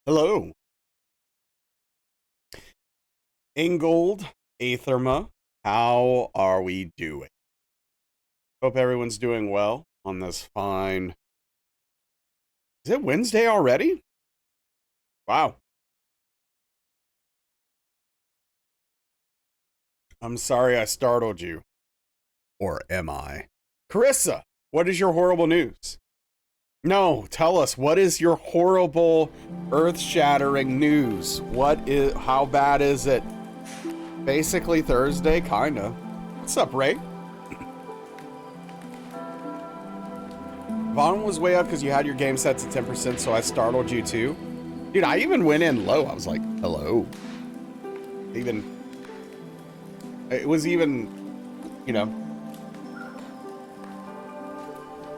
Hello, Ingold, Aetherma. How are we doing? Hope everyone's doing well on this fine. Is it Wednesday already? Wow. I'm sorry I startled you. Or am I? Carissa, what is your horrible news? No, tell us, what is your horrible, earth-shattering news? How bad is it? Basically Thursday, kinda. What's up, Ray? Volume was way up because you had your game set to 10%, so I startled you too. Dude, I even went in low. I was like, hello. It was even, you know.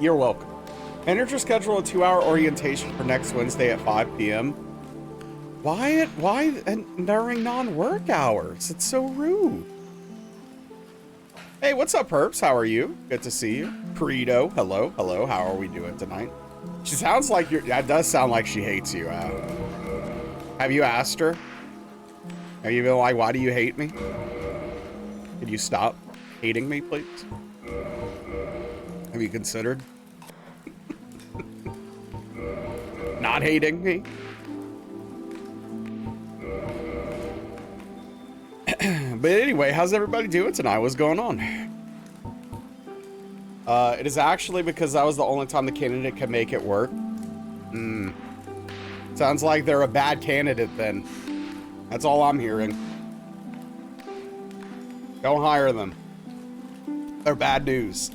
You're welcome. Enter your schedule a 2-hour orientation for next Wednesday at 5 p.m. Why during non-work hours? It's so rude. Hey, what's up, Perps? How are you? Good to see you. Credo, hello. How are we doing tonight? She sounds like that does sound like she hates you. Have you asked her? Have you been like, why do you hate me? Can you stop hating me, please? Have you considered not hating me? But anyway, how's everybody doing tonight? What's going on? It is actually because that was the only time the candidate could make it work. Sounds like they're a bad candidate then. That's all I'm hearing. Don't hire them. They're bad news.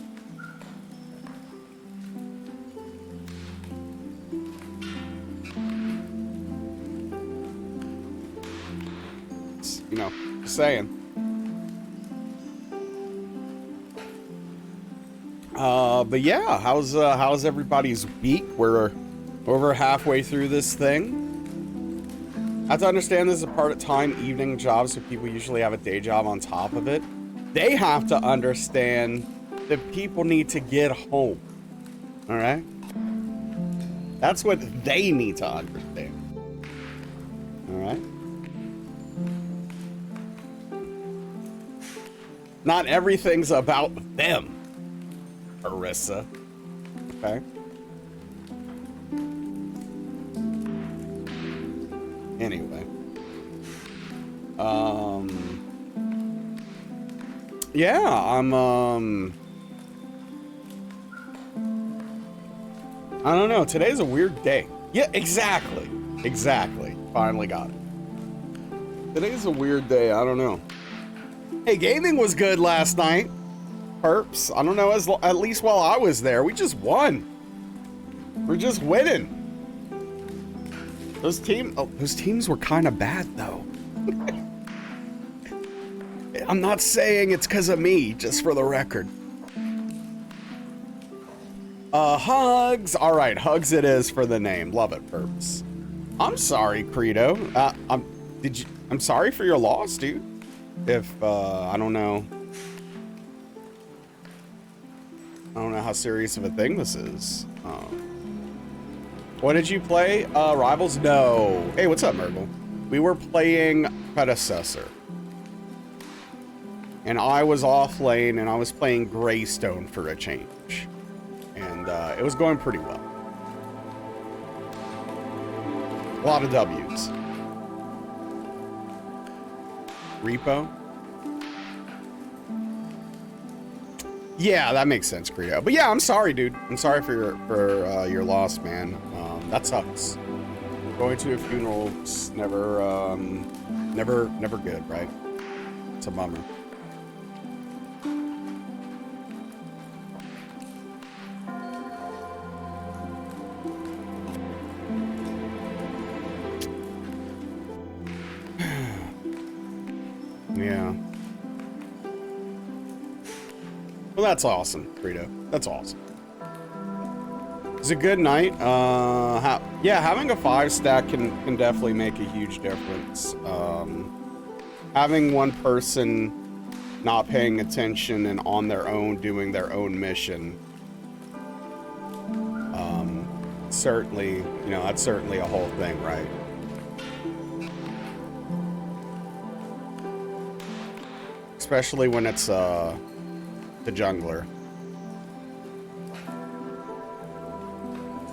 You know, just saying. But yeah, how's everybody's week? We're over halfway through this thing. I have to understand this is a part-time evening job, so people usually have a day job on top of it. They have to understand that people need to get home. All right? That's what they need to understand. All right? Not everything's about them, Arissa. Okay? Anyway. Yeah, I don't know. Today's a weird day. Yeah, exactly. Finally got it. Today's a weird day. I don't know. Hey, gaming was good last night. Perps. I don't know, at least while I was there. We just won. We're just winning. Those teams were kind of bad, though. I'm not saying it's because of me, just for the record. Hugs. All right, hugs it is for the name. Love it, Perps. I'm sorry, Credo. I'm sorry for your loss, dude. If I don't know how serious of a thing this is. What did you play? Rivals? No. Hey, what's up, Mergle? We were playing Predecessor. And I was off lane, and I was playing Greystone for a change. And it was going pretty well. A lot of W's. Repo? Yeah, that makes sense, Credo. But yeah, I'm sorry, dude. I'm sorry for your loss, man. That sucks. Going to a funeral's never good, right? It's a bummer. Yeah. Well, that's awesome, Credo. That's awesome. It's a good night. Yeah, having a 5-stack can definitely make a huge difference. Having one person not paying attention and on their own doing their own mission, certainly, you know, that's certainly a whole thing, right? especially when it's the jungler.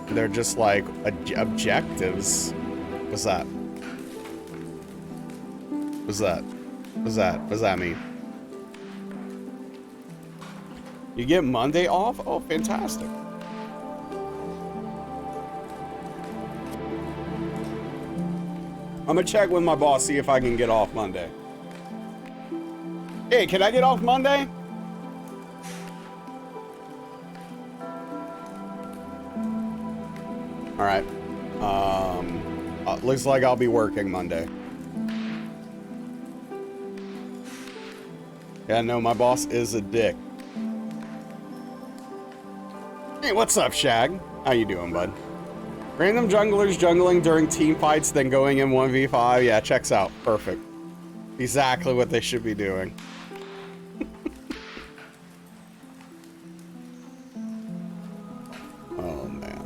They're just like objectives. What's that? What's that? What's that? What does that mean? You get Monday off? Oh, fantastic. I'm gonna check with my boss, see if I can get off Monday. Hey, can I get off Monday? All right. Looks like I'll be working Monday. Yeah, no, my boss is a dick. Hey, what's up, Shag? How you doing, bud? Random junglers jungling during team fights, then going in 1v5. Yeah, checks out. Perfect. Exactly what they should be doing. Oh, man.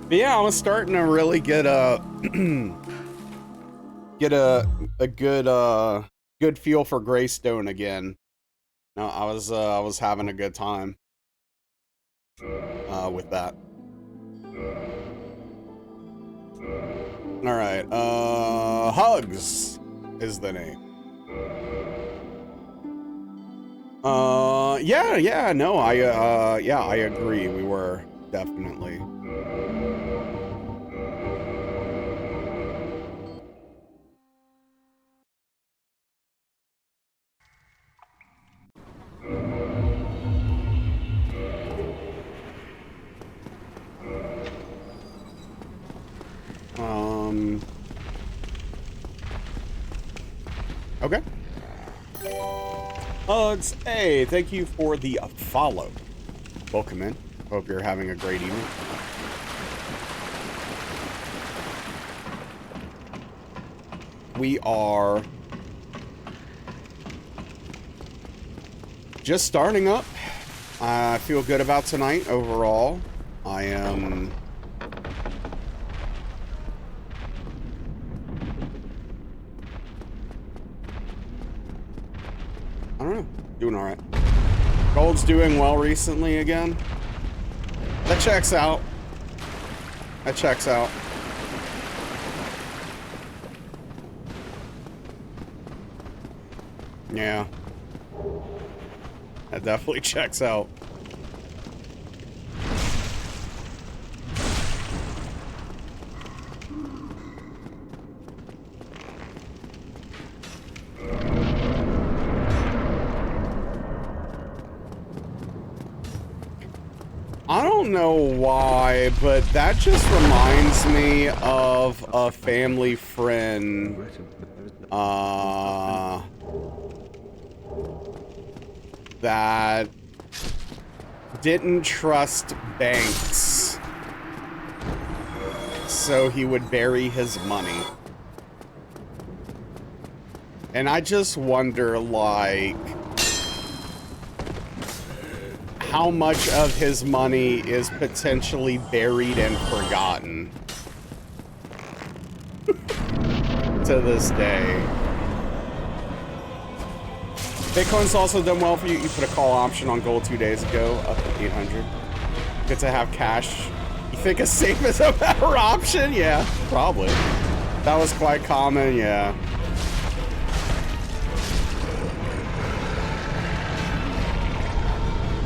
But yeah, I was starting to really get a good feel for Greystone again. No, I was having a good time with that. All right, Hugs is the name. Yeah, no, I agree. We were definitely. Okay. Hugs, hey, thank you for the follow. Welcome in. Hope you're having a great evening. We are just starting up. I feel good about tonight overall. I am... I don't know. Doing all right. Gold's doing well recently again. That checks out. That checks out. Yeah. That definitely checks out. I don't know why, but that just reminds me of a family friend. That didn't trust banks, so he would bury his money. And I just wonder, like, how much of his money is potentially buried and forgotten to this day. Bitcoin's also done well for you. You put a call option on gold 2 days ago, up to 800. Good to have cash. You think a safe is a better option? Yeah, probably. That was quite common, yeah.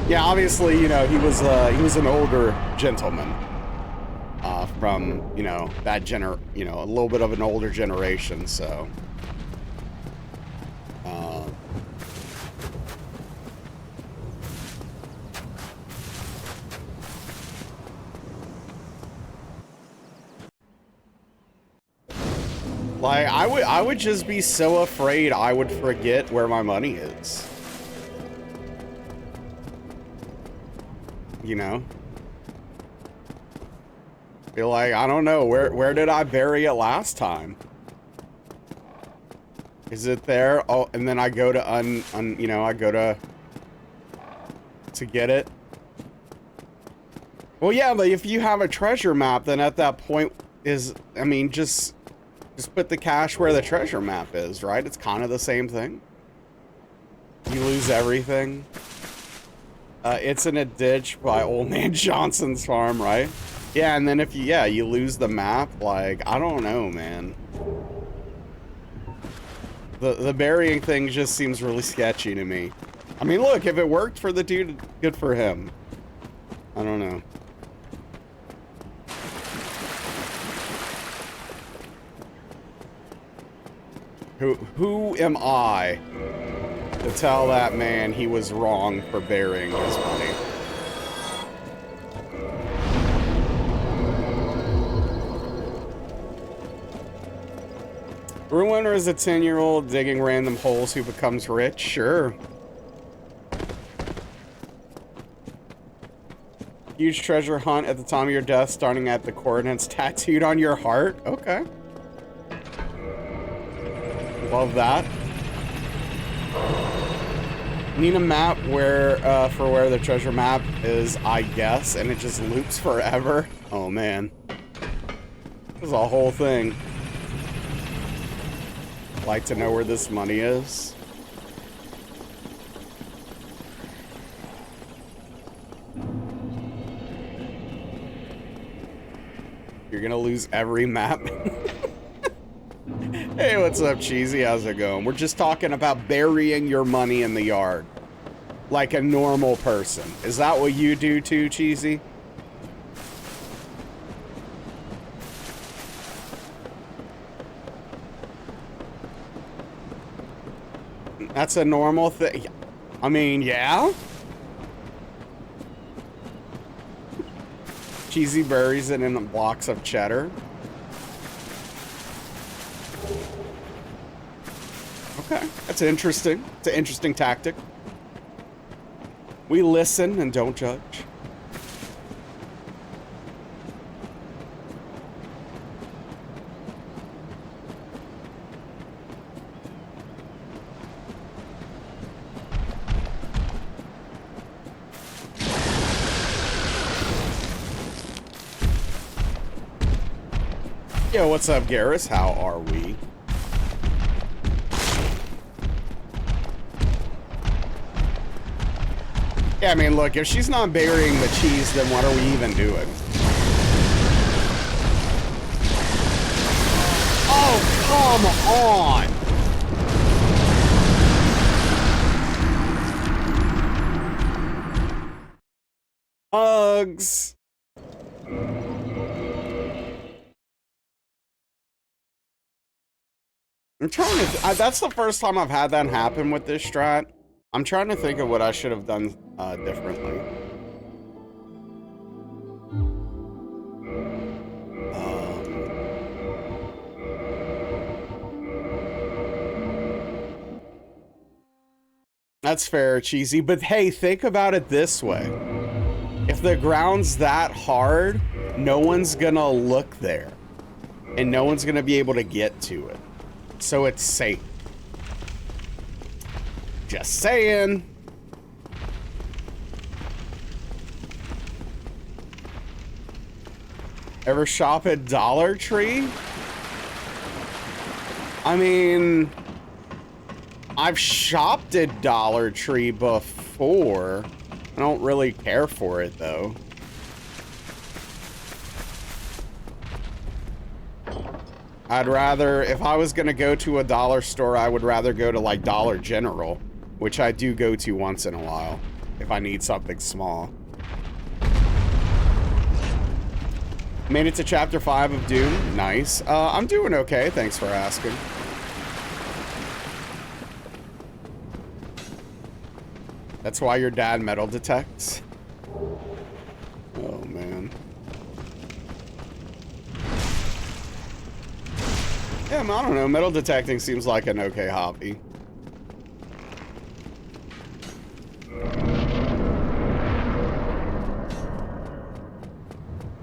Yeah, obviously, you know, he was an older gentleman from, you know, that a little bit of an older generation, so. Like, I would just be so afraid I would forget where my money is. You know? Be like, I don't know, where did I bury it last time? Is it there? Oh, and then I go to I go to get it. Well, yeah, but if you have a treasure map, then at that point just put the cash where the treasure map is, right? It's kind of the same thing. You lose everything. It's in a ditch by Old Man Johnson's farm, right? Yeah, and then if you, yeah, you lose the map, like, I don't know, man. The burying thing just seems really sketchy to me. I mean, look, if it worked for the dude, good for him. I don't know. Who am I to tell that man he was wrong for burying his money? Ruiner is a 10-year-old digging random holes who becomes rich? Sure. Huge treasure hunt at the time of your death, starting at the coordinates tattooed on your heart? Okay. Love that. Need a map where, for where the treasure map is, I guess, and it just loops forever. Oh, man. This is a whole thing. Like to know where this money is. You're gonna lose every map. Hey, what's up, Cheesy? How's it going? We're just talking about burying your money in the yard. Like a normal person. Is that what you do too, Cheesy? That's a normal thing. I mean, yeah. Cheesy buries it in blocks of cheddar. Okay, that's interesting. It's an interesting tactic. We listen and don't judge. Yo, what's up, Garrus? How are we? Yeah, I mean, look, if she's not burying the cheese, then what are we even doing? Oh, come on! Hugs! I'm trying to, that's the first time I've had that happen with this strat. I'm trying to think of what I should have done differently. That's fair, Cheesy, but hey, think about it this way. If the ground's that hard, no one's gonna look there. And no one's gonna be able to get to it. So it's safe. Just saying. Ever shop at Dollar Tree? I mean, I've shopped at Dollar Tree before. I don't really care for it though. I'd rather, if I was gonna go to a dollar store, I would rather go to like Dollar General, which I do go to once in a while, if I need something small. Made it to chapter 5 of Doom. Nice. I'm doing okay, thanks for asking. That's why your dad metal detects? Oh, man. Yeah, I don't know. Metal detecting seems like an okay hobby.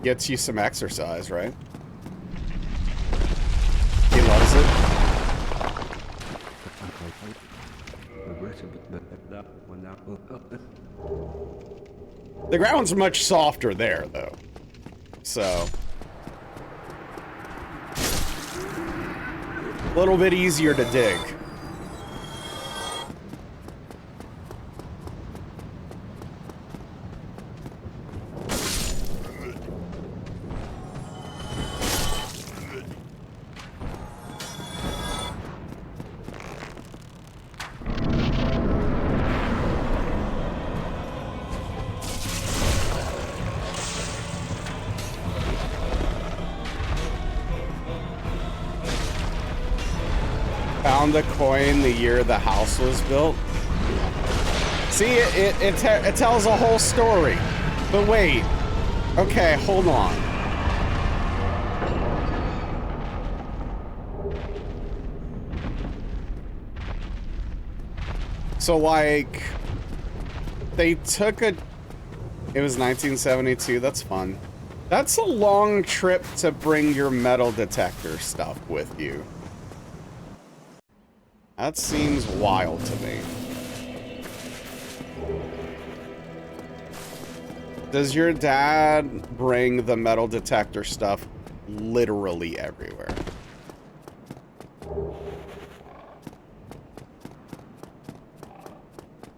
Gets you some exercise, right? He loves it. The ground's much softer there, though. So... a little bit easier to dig. the coin the year the house was built. See, it tells a whole story. But wait. Okay, hold on. So, like, they took a... It was 1972. That's fun. That's a long trip to bring your metal detector stuff with you. That seems wild to me. Does your dad bring the metal detector stuff literally everywhere?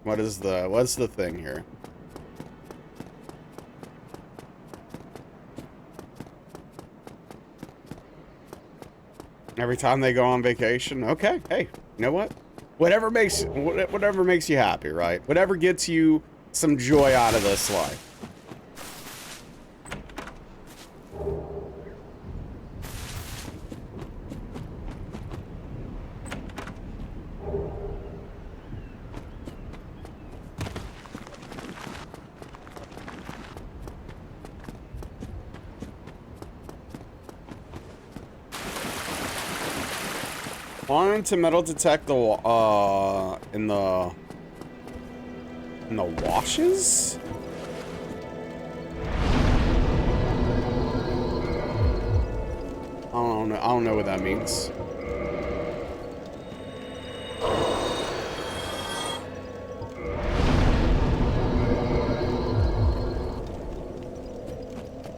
What's the thing here? Every time they go on vacation? Okay, hey, you know what? Whatever makes you happy, right? Whatever gets you some joy out of this life. Wanting to metal detect the in the washes? I don't know what that means.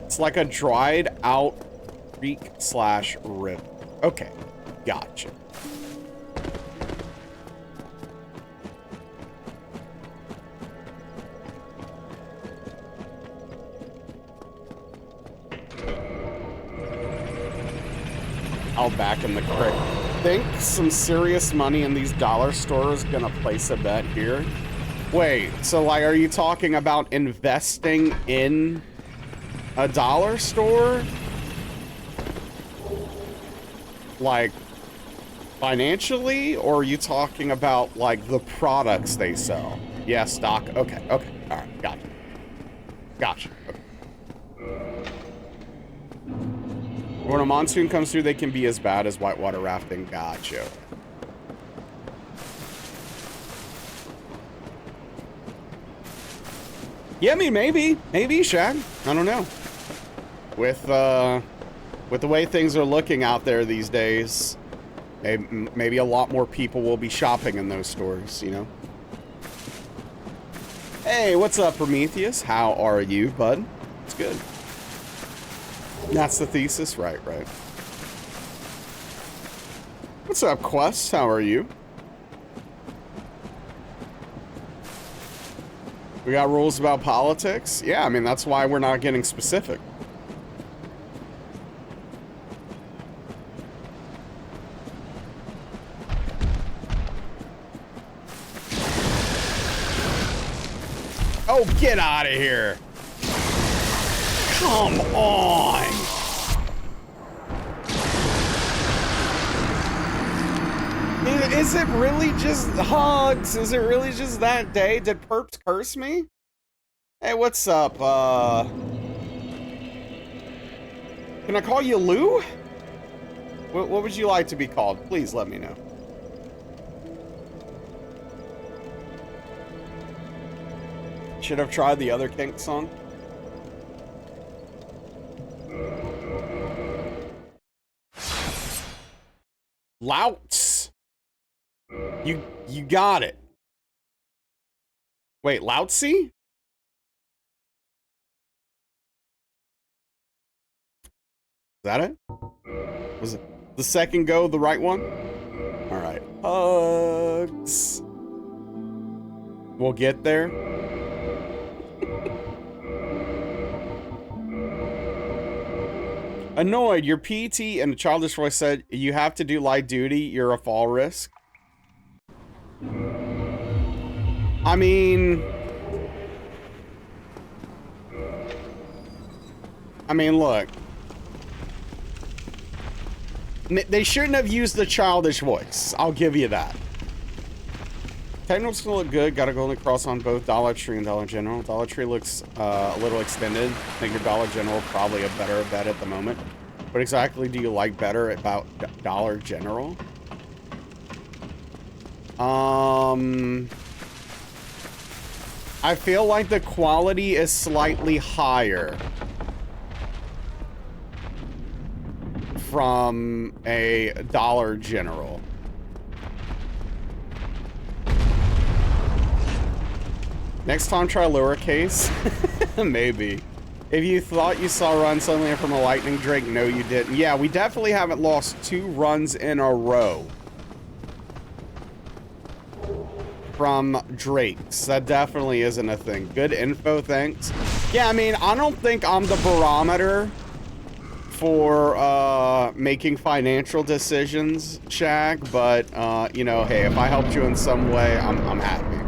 It's like a dried out creek/river. Okay, gotcha. Out back in the creek. Think some serious money in these dollar stores gonna place a bet here? Wait, so like, are you talking about investing in a dollar store? Like, financially? Or are you talking about, like, the products they sell? Yeah, stock. Okay, okay. All right, gotcha. Gotcha. Okay. When a monsoon comes through, they can be as bad as whitewater rafting. Gotcha. Yeah, I mean, maybe, Shag. I don't know. With the way things are looking out there these days, maybe a lot more people will be shopping in those stores, you know? Hey, what's up, Prometheus? How are you, bud? It's good. That's the thesis? Right. What's up, Quest? How are you? We got rules about politics? Yeah, I mean, that's why we're not getting specific. Oh, get out of here. Come on. Is it really just hugs? Is it really just that day? Did Perps curse me? Hey, what's up? Can I call you Lou? What would you like to be called? Please let me know. Should have tried the other Kink song. Louts. You got it. Wait, Loutsy? Is that it? Was it the second go the right one? All right. Hugs. We'll get there. Annoyed, your PT and a childish voice said, you have to do light duty, you're a fall risk. I mean, look. They shouldn't have used the childish voice. I'll give you that. Technicals still look good. Got a golden cross on both Dollar Tree and Dollar General. Dollar Tree looks a little extended. I think your Dollar General probably a better bet at the moment. What exactly do you like better about Dollar General? I feel like the quality is slightly higher from a Dollar General. Next time, try lowercase. Maybe. If you thought you saw a run suddenly from a lightning drake, no, you didn't. Yeah, we definitely haven't lost 2 runs in a row from drakes. That definitely isn't a thing. Good info, thanks. Yeah, I mean, I don't think I'm the barometer for making financial decisions, Shaq, but you know, hey, if I helped you in some way, I'm happy.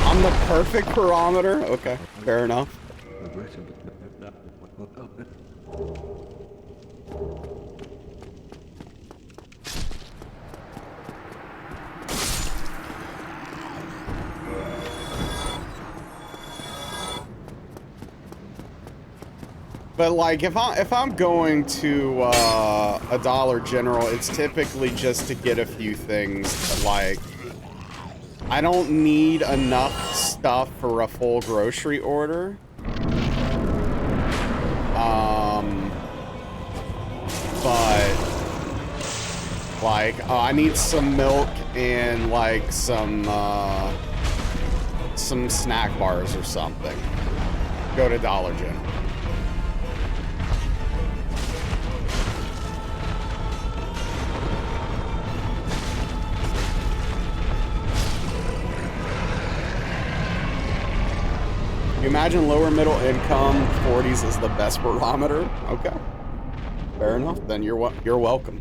I'm the perfect barometer? Okay, fair enough. But like, if I'm going to a Dollar General, it's typically just to get a few things. Like, I don't need enough stuff for a full grocery order. But like, I need some milk and like some snack bars or something. Go to Dollar General. You imagine lower middle income 40s is the best barometer? Okay. Fair enough. Then you're welcome.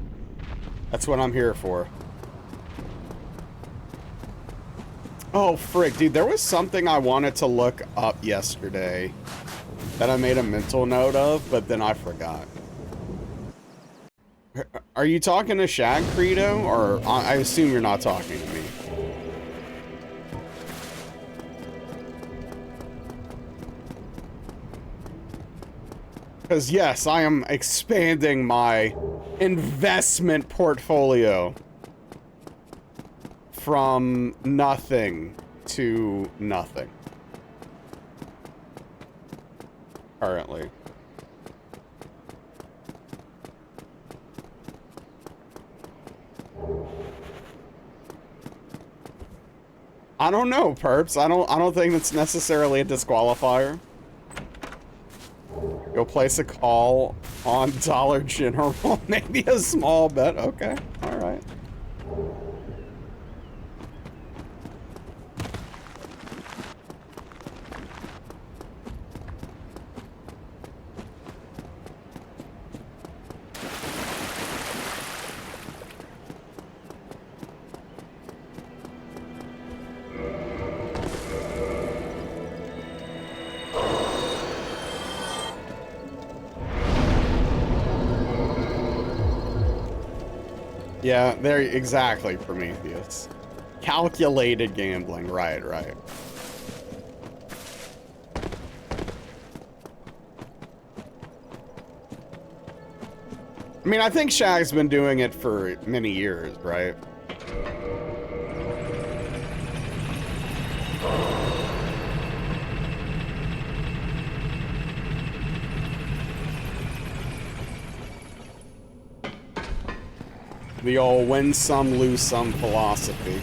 That's what I'm here for. Oh, frick, dude, there was something I wanted to look up yesterday that I made a mental note of, but then I forgot. Are you talking to Shag, Credo? Or I assume you're not talking to me. Because yes, I am expanding my investment portfolio from nothing to nothing. Currently. I don't know, Perps. I don't think that's necessarily a disqualifier. Go place a call on Dollar General. Maybe a small bet. Okay. All right. Yeah, there, exactly, Prometheus. Calculated gambling, right, right. I mean, I think Shag's been doing it for many years, right? The old win some, lose some philosophy.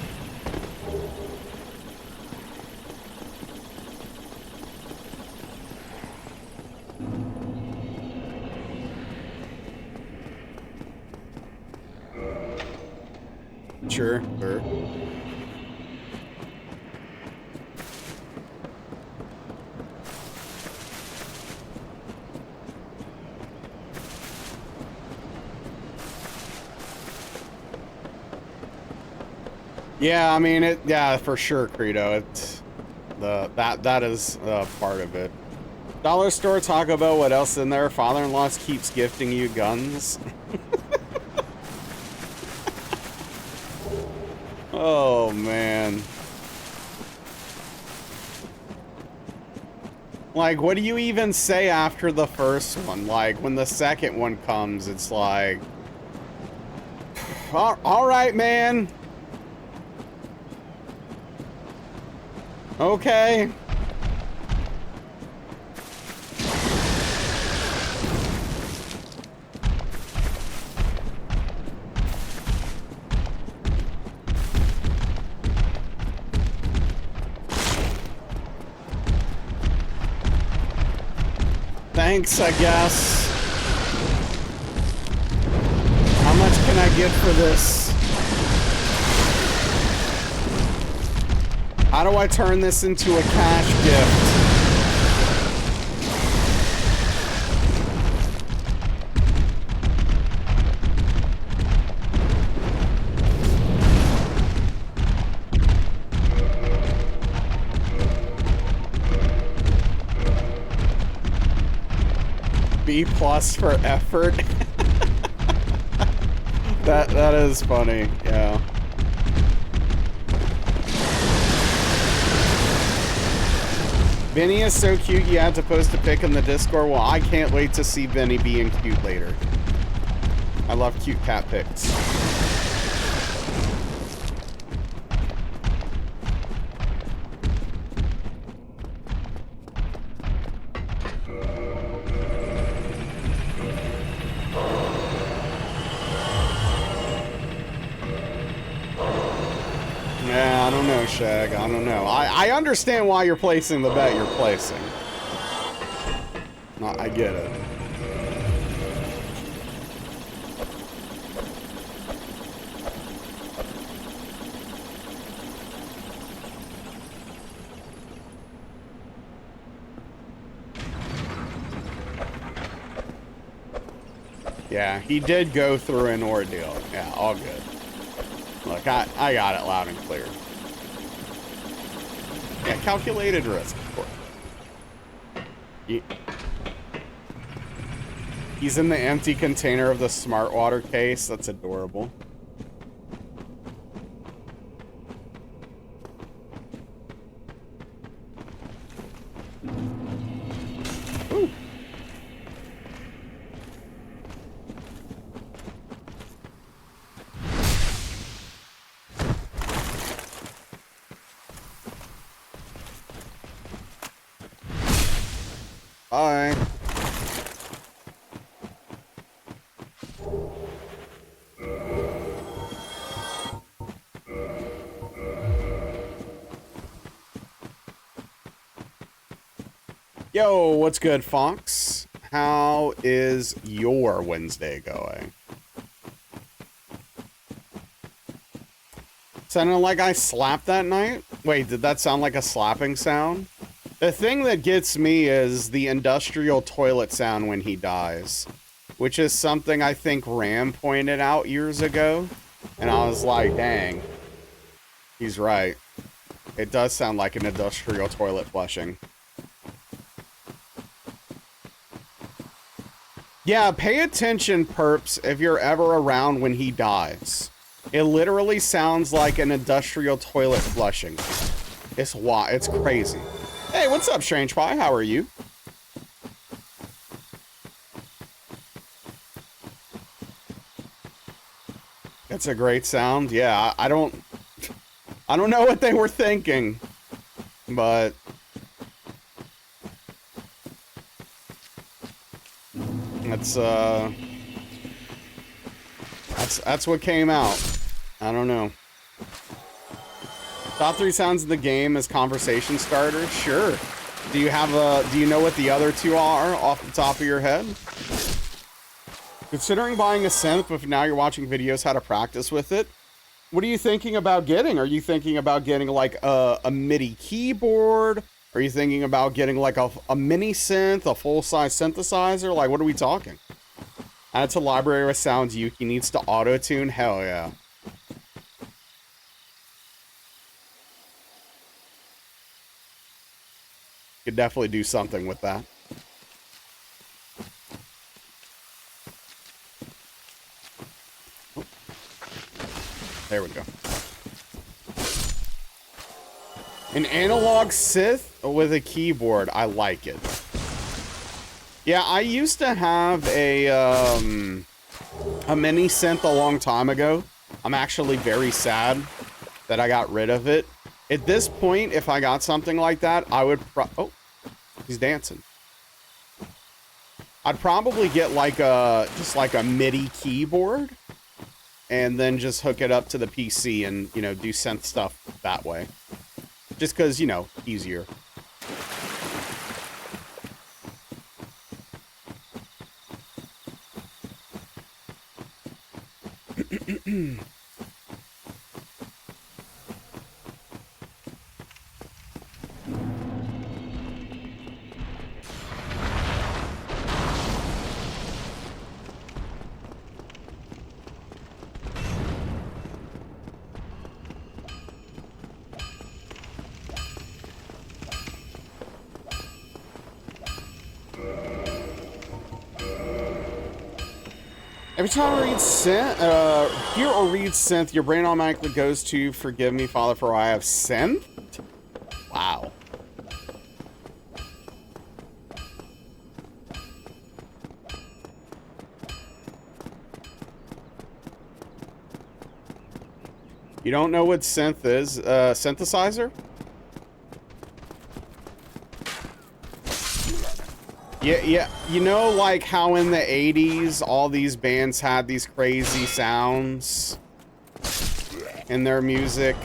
Sure, sure. Yeah, I mean yeah, for sure, Credo. It's that is part of it. Dollar store, Taco Bell, what else in there? Father-in-law keeps gifting you guns. Oh, man. Like, what do you even say after the first one? Like, when the second one comes, it's like... All right, man. Okay. Thanks, I guess. How much can I get for this? How do I turn this into a cash gift? B+ for effort. That is funny, yeah. Vinny is so cute you had to post a pic in the Discord. Well, I can't wait to see Vinny being cute later. I love cute cat pics. Yeah, I don't know, Shag. I don't know. I understand why you're placing the bet you're placing. No, I get it. Yeah, he did go through an ordeal. Yeah, all good. Look, I got it loud and clear. Yeah, calculated risk, of course. He's in the empty container of the smart water case. That's adorable. Ooh. Bye. Yo, what's good, Fox? How is your Wednesday going? Sounded like I slapped that night? Wait, did that sound like a slapping sound? The thing that gets me is the industrial toilet sound when he dies, which is something I think Ram pointed out years ago, and I was like, dang, he's right. It does sound like an industrial toilet flushing. Yeah, pay attention, perps, if you're ever around when he dies. It literally sounds like an industrial toilet flushing. It's crazy. Hey, what's up, Strange Pie? How are you? That's a great sound. Yeah, I don't know what they were thinking, but that's what came out. I don't know. Top 3 sounds of the game as conversation starters? Sure. Do you know what the other 2 are off the top of your head? Considering buying a synth, but now you're watching videos how to practice with it, what are you thinking about getting? Are you thinking about getting like a MIDI keyboard? Are you thinking about getting like a mini synth, a full-size synthesizer? Like, what are we talking? Add to library with sounds. Yuki needs to auto-tune? Hell yeah. Could definitely do something with that. There we go. An analog synth with a keyboard. I like it. Yeah, I used to have a mini synth a long time ago. I'm actually very sad that I got rid of it. At this point, if I got something like that, I would oh, he's dancing. I'd probably get like just like a MIDI keyboard and then just hook it up to the PC and, you know, do synth stuff that way. Just because, you know, easier. Every time I read synth, hear or read synth, your brain automatically goes to "Forgive me, Father, for I have sinned." Wow. You don't know what synth is? Synthesizer? Yeah, you know, like how in the 80s, all these bands had these crazy sounds in their music.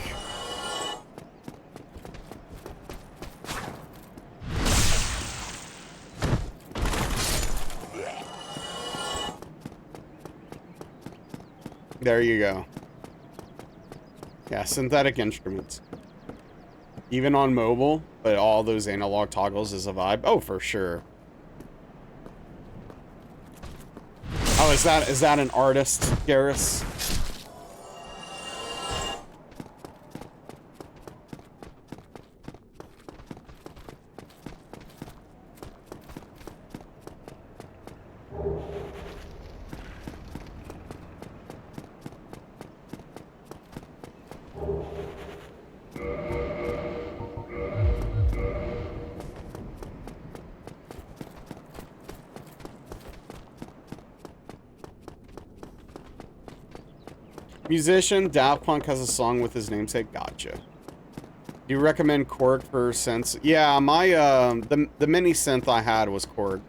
There you go. Yeah, synthetic instruments. Even on mobile, but all those analog toggles is a vibe. Oh, for sure. Oh, is that an artist, Garrus? Musician, Daft Punk has a song with his namesake. Gotcha. Do you recommend Korg for synths? Yeah, my the mini synth I had was Korg.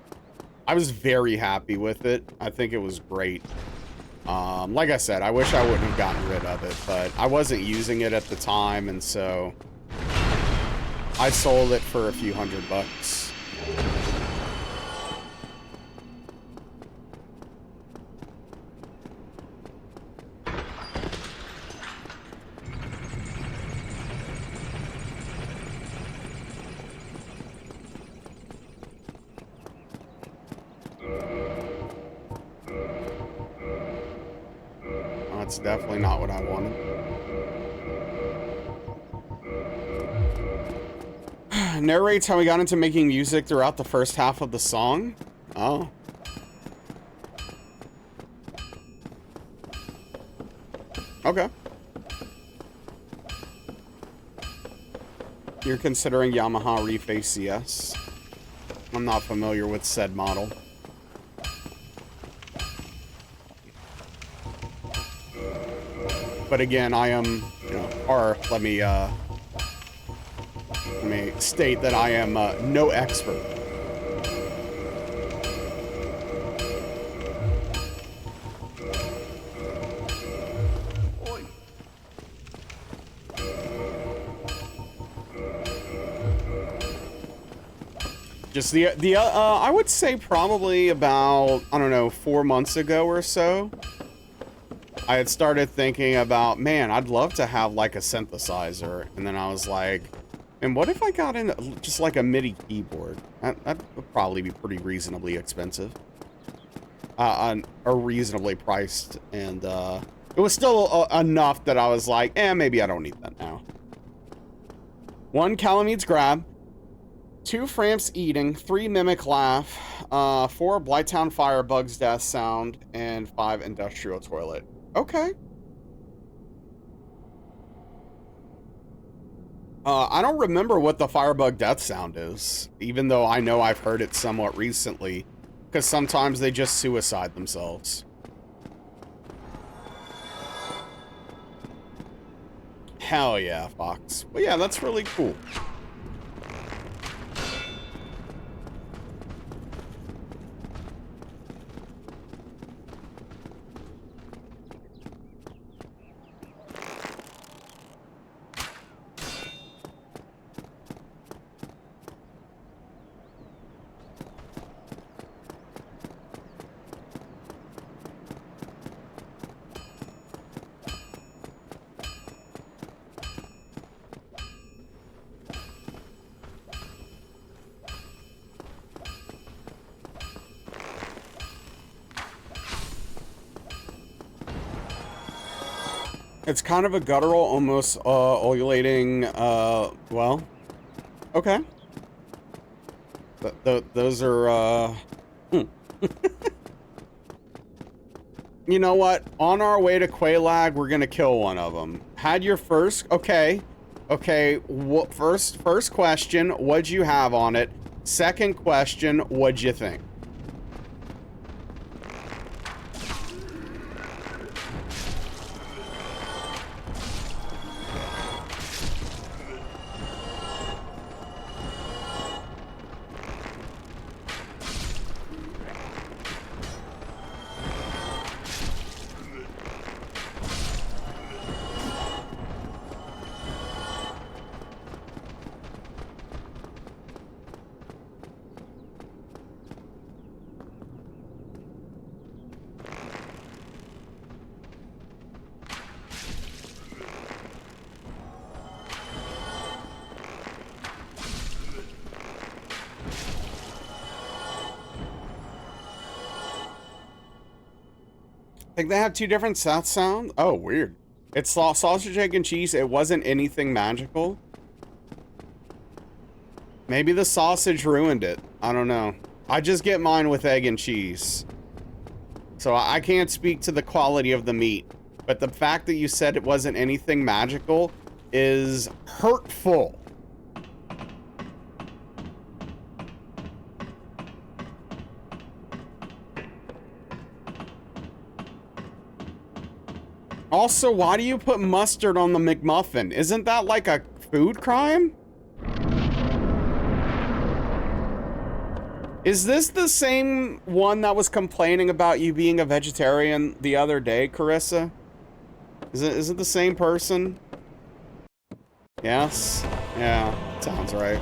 I was very happy with it. I think it was great. Like I said, I wish I wouldn't have gotten rid of it, but I wasn't using it at the time, and so I sold it for a few $100. That's definitely not what I wanted. Narrates how we got into making music throughout the first half of the song. Oh. Okay. You're considering Yamaha Reface CS. I'm not familiar with said model. But again, I am, you know, or let me state that I am no expert. Just I would say probably about, I don't know, 4 months ago or so, I had started thinking about, man, I'd love to have like a synthesizer. And then I was like, and what if I got in just like a MIDI keyboard? That would probably be pretty reasonably expensive. Or reasonably priced. And it was still enough that I was like, maybe I don't need that now. 1 Calamede's grab. 2 Framps eating, 3 Mimic laugh, 4 Blighttown Firebug's death sound, and 5 Industrial Toilet. Okay. I don't remember what the firebug death sound is, even though I know I've heard it somewhat recently, because sometimes they just suicide themselves. Hell yeah, Fox. Well, yeah, that's really cool. It's kind of a guttural, almost ululating, well, okay. Those are, You know what? On our way to Quelaag, we're gonna kill one of them. Had your first, okay. Okay, first question, what'd you have on it? Second question, what'd you think? I think they have two different sounds. Oh, weird. It's sausage, egg, and cheese. It wasn't anything magical. Maybe the sausage ruined it. I don't know. I just get mine with egg and cheese. So I can't speak to the quality of the meat. But the fact that you said it wasn't anything magical is hurtful. Also, why do you put mustard on the McMuffin? Isn't that like a food crime? Is this the same one that was complaining about you being a vegetarian the other day, Carissa? Is it the same person? Yes? Yeah, sounds right.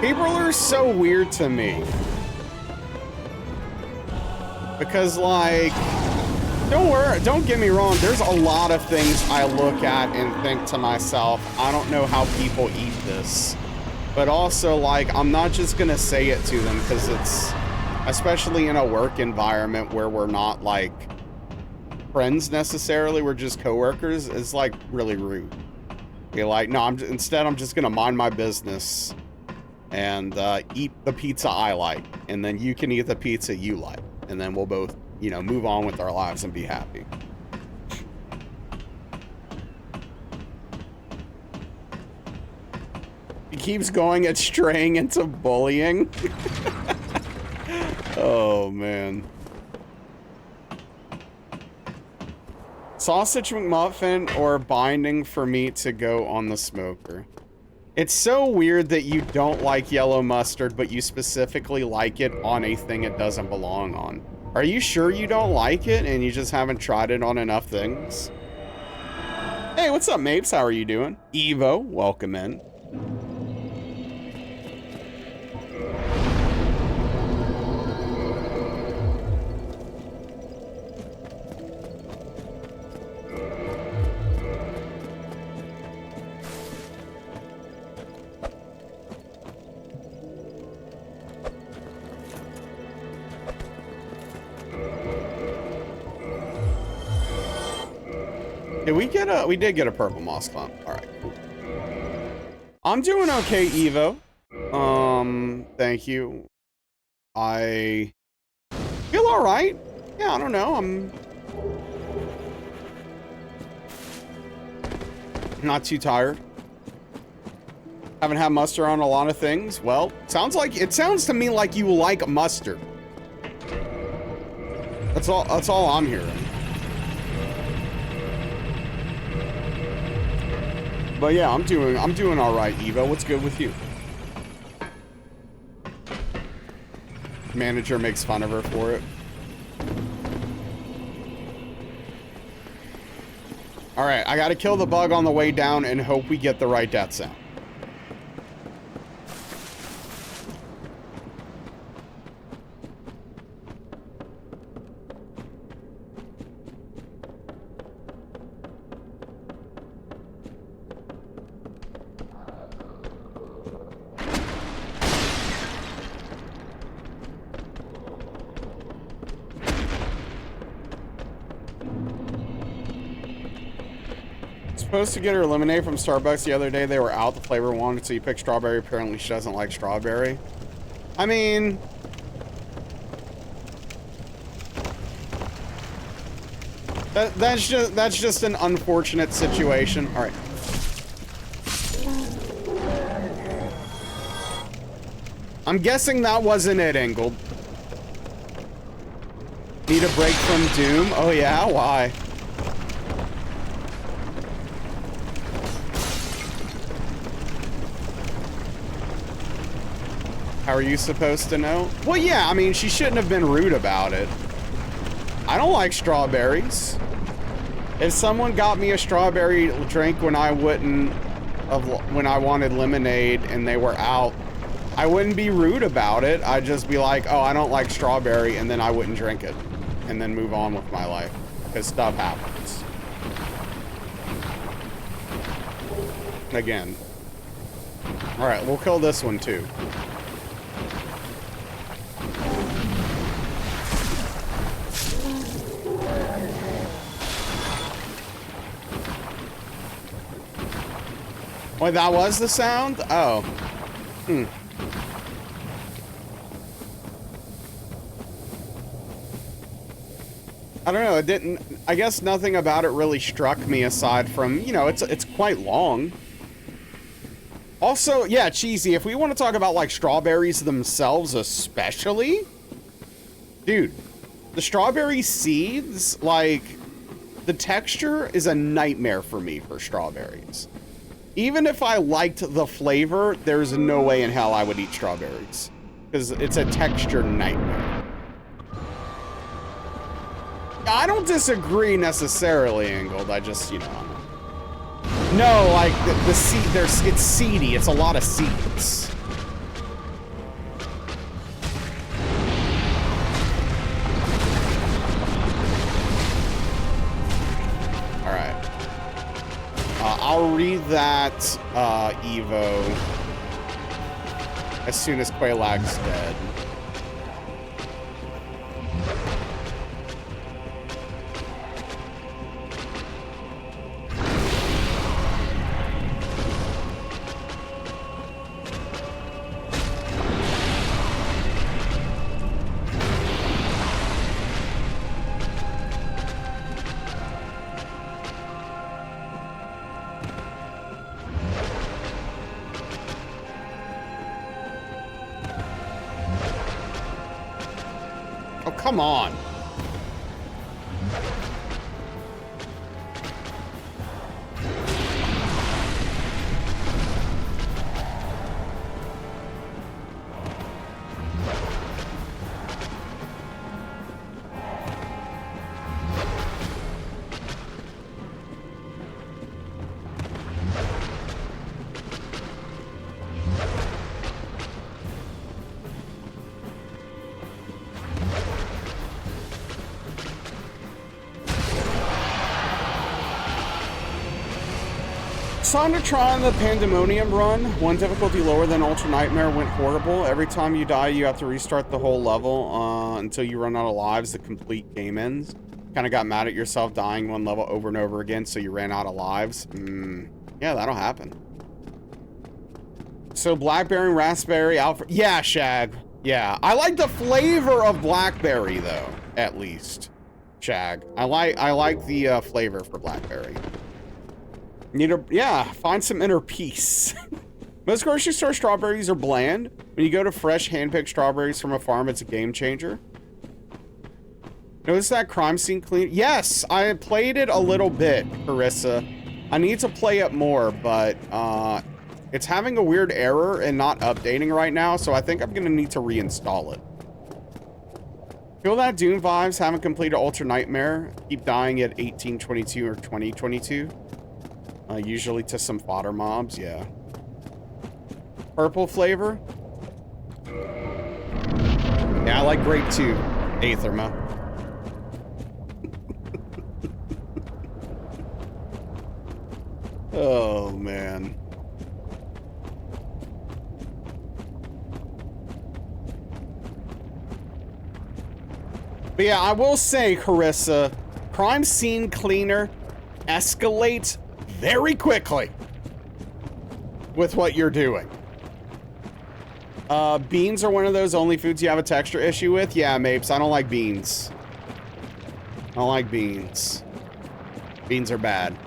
People are so weird to me. Because, like, don't get me wrong, there's a lot of things I look at and think to myself, I don't know how people eat this. But also, like, I'm not just gonna say it to them because it's, especially in a work environment where we're not, like, friends necessarily, we're just coworkers, it's, like, really rude. You're like, no, instead I'm just gonna mind my business and eat the pizza I like, and then you can eat the pizza you like, and then we'll both, you know, move on with our lives and be happy. He keeps going at straying into bullying. Oh, man. Sausage McMuffin or binding for meat to go on the smoker? It's so weird that you don't like yellow mustard, but you specifically like it on a thing it doesn't belong on. Are you sure you don't like it and you just haven't tried it on enough things? Hey, what's up, Mapes? How are you doing? Evo, welcome in. We did get a purple moss climb. All right, cool. I'm doing okay, Evo. Thank you. I feel all right. Yeah, I don't know. I'm not too tired. Haven't had mustard on a lot of things. Well, it sounds to me like you like mustard. That's all I'm hearing. But yeah, I'm doing all right, Eva. What's good with you? Manager makes fun of her for it. All right, I got to kill the bug on the way down and hope we get the right death sound. Supposed to get her lemonade from Starbucks the other day. They were out. The flavor wanted, so you picked strawberry. Apparently she doesn't like strawberry. I mean, that's just an unfortunate situation. All right. I'm guessing that wasn't it, Ingold. Need a break from Doom? Oh yeah, why? How are you supposed to know? Well, yeah, I mean, she shouldn't have been rude about it. I don't like strawberries. If someone got me a strawberry drink when I wanted lemonade and they were out, I wouldn't be rude about it. I'd just be like, oh, I don't like strawberry, and then I wouldn't drink it and then move on with my life because stuff happens. Again. All right, we'll kill this one too. Wait, that was the sound? Oh. I don't know, it didn't... I guess nothing about it really struck me aside from, you know, it's quite long. Also, yeah, cheesy, if we want to talk about, like, strawberries themselves especially... Dude, the strawberry seeds, like... The texture is a nightmare for me for strawberries. Even if I liked the flavor, there's no way in hell I would eat strawberries. Because it's a texture nightmare. I don't disagree necessarily, Ingold. I just, you know... No, like, the seed, it's seedy. It's a lot of seeds. I'll read that Evo as soon as Quailag's dead. Come on. Sondatron, the Pandemonium run, one difficulty lower than Ultra Nightmare, went horrible. Every time you die, you have to restart the whole level until you run out of lives. The complete game ends. Kind of got mad at yourself dying one level over and over again, so you ran out of lives. Yeah, that'll happen. So Blackberry, Raspberry, Alpha... Yeah, Shag. Yeah, I like the flavor of blackberry though, at least. Shag. I like the flavor for blackberry. Yeah, find some inner peace. Most grocery store strawberries are bland. When you go to fresh hand-picked strawberries from a farm, it's a game changer. Notice that crime scene clean? Yes, I played it a little bit, Carissa. I need to play it more, but it's having a weird error and not updating right now, so I think I'm gonna need to reinstall it. Feel that Doom vibes? Haven't completed Ultra Nightmare. Keep dying at 1822 or 2022. Usually to some fodder mobs, yeah. Purple flavor? Yeah, I like grape too, Aetherma. Oh, man. But yeah, I will say, Carissa, crime scene cleaner escalates very quickly with what you're doing. Beans are one of those only foods you have a texture issue with? Yeah, Mapes, I don't like beans. I don't like beans. Beans are bad.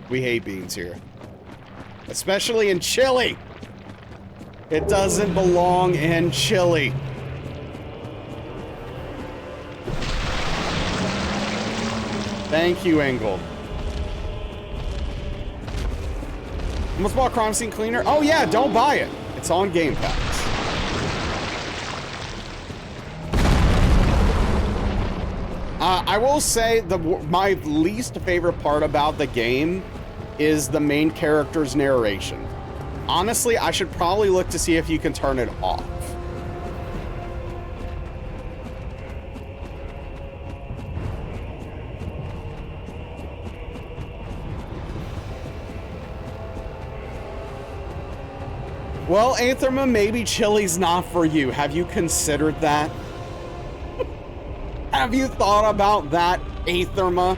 We hate beans here. Especially in chili. It doesn't belong in chili. Thank you, Engel. Almost bought crime scene cleaner. Oh yeah, don't buy it. It's on Game Pass. I will say my least favorite part about the game is the main character's narration. Honestly, I should probably look to see if you can turn it off. Well, Aetherma, maybe chili's not for you. Have you considered that? Have you thought about that, Aetherma?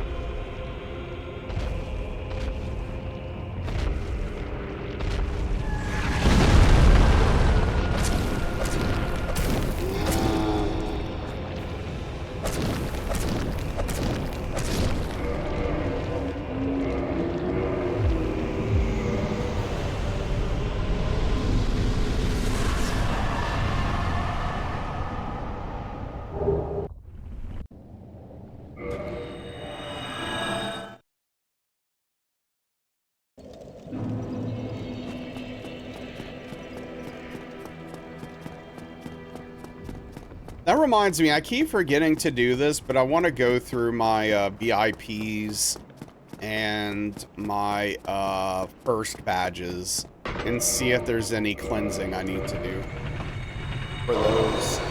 That reminds me, I keep forgetting to do this, but I want to go through my VIPs and my first badges and see if there's any cleansing I need to do for those.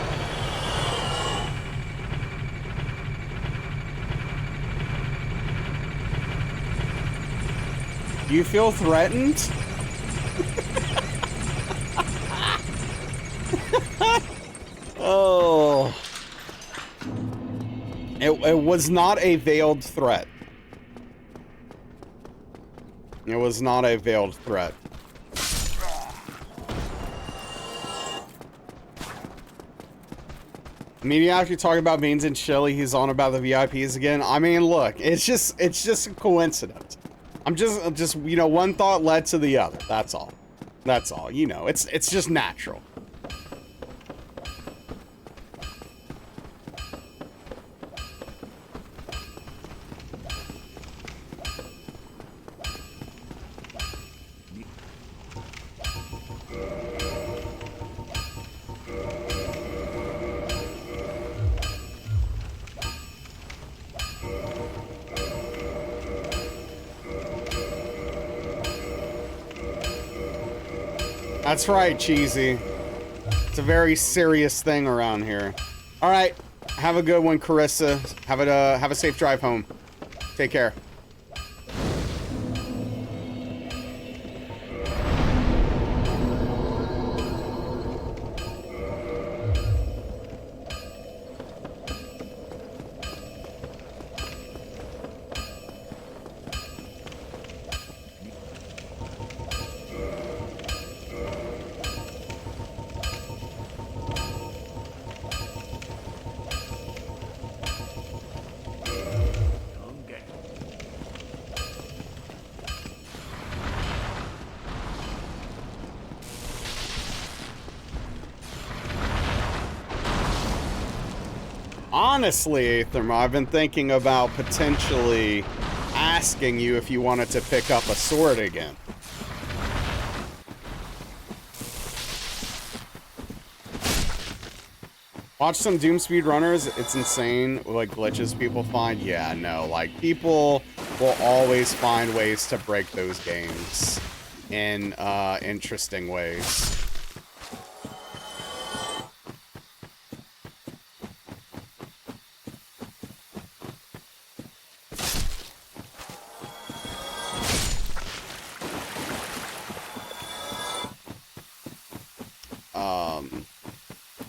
You feel threatened? Oh. It was not a veiled threat. It was not a veiled threat. Immediately after talking about beans and chili, he's on about the VIPs again. I mean, look, it's just a coincidence. I'm just you know, one thought led to the other. That's all. That's all. You know, it's just natural. That's right, Cheesy. It's a very serious thing around here. All right, have a good one, Carissa. Have a safe drive home. Take care. Honestly, Thermo, I've been thinking about potentially asking you if you wanted to pick up a sword again. Watch some Doom speedrunners. It's insane, like, glitches people find. Yeah, no, like, people will always find ways to break those games in interesting ways.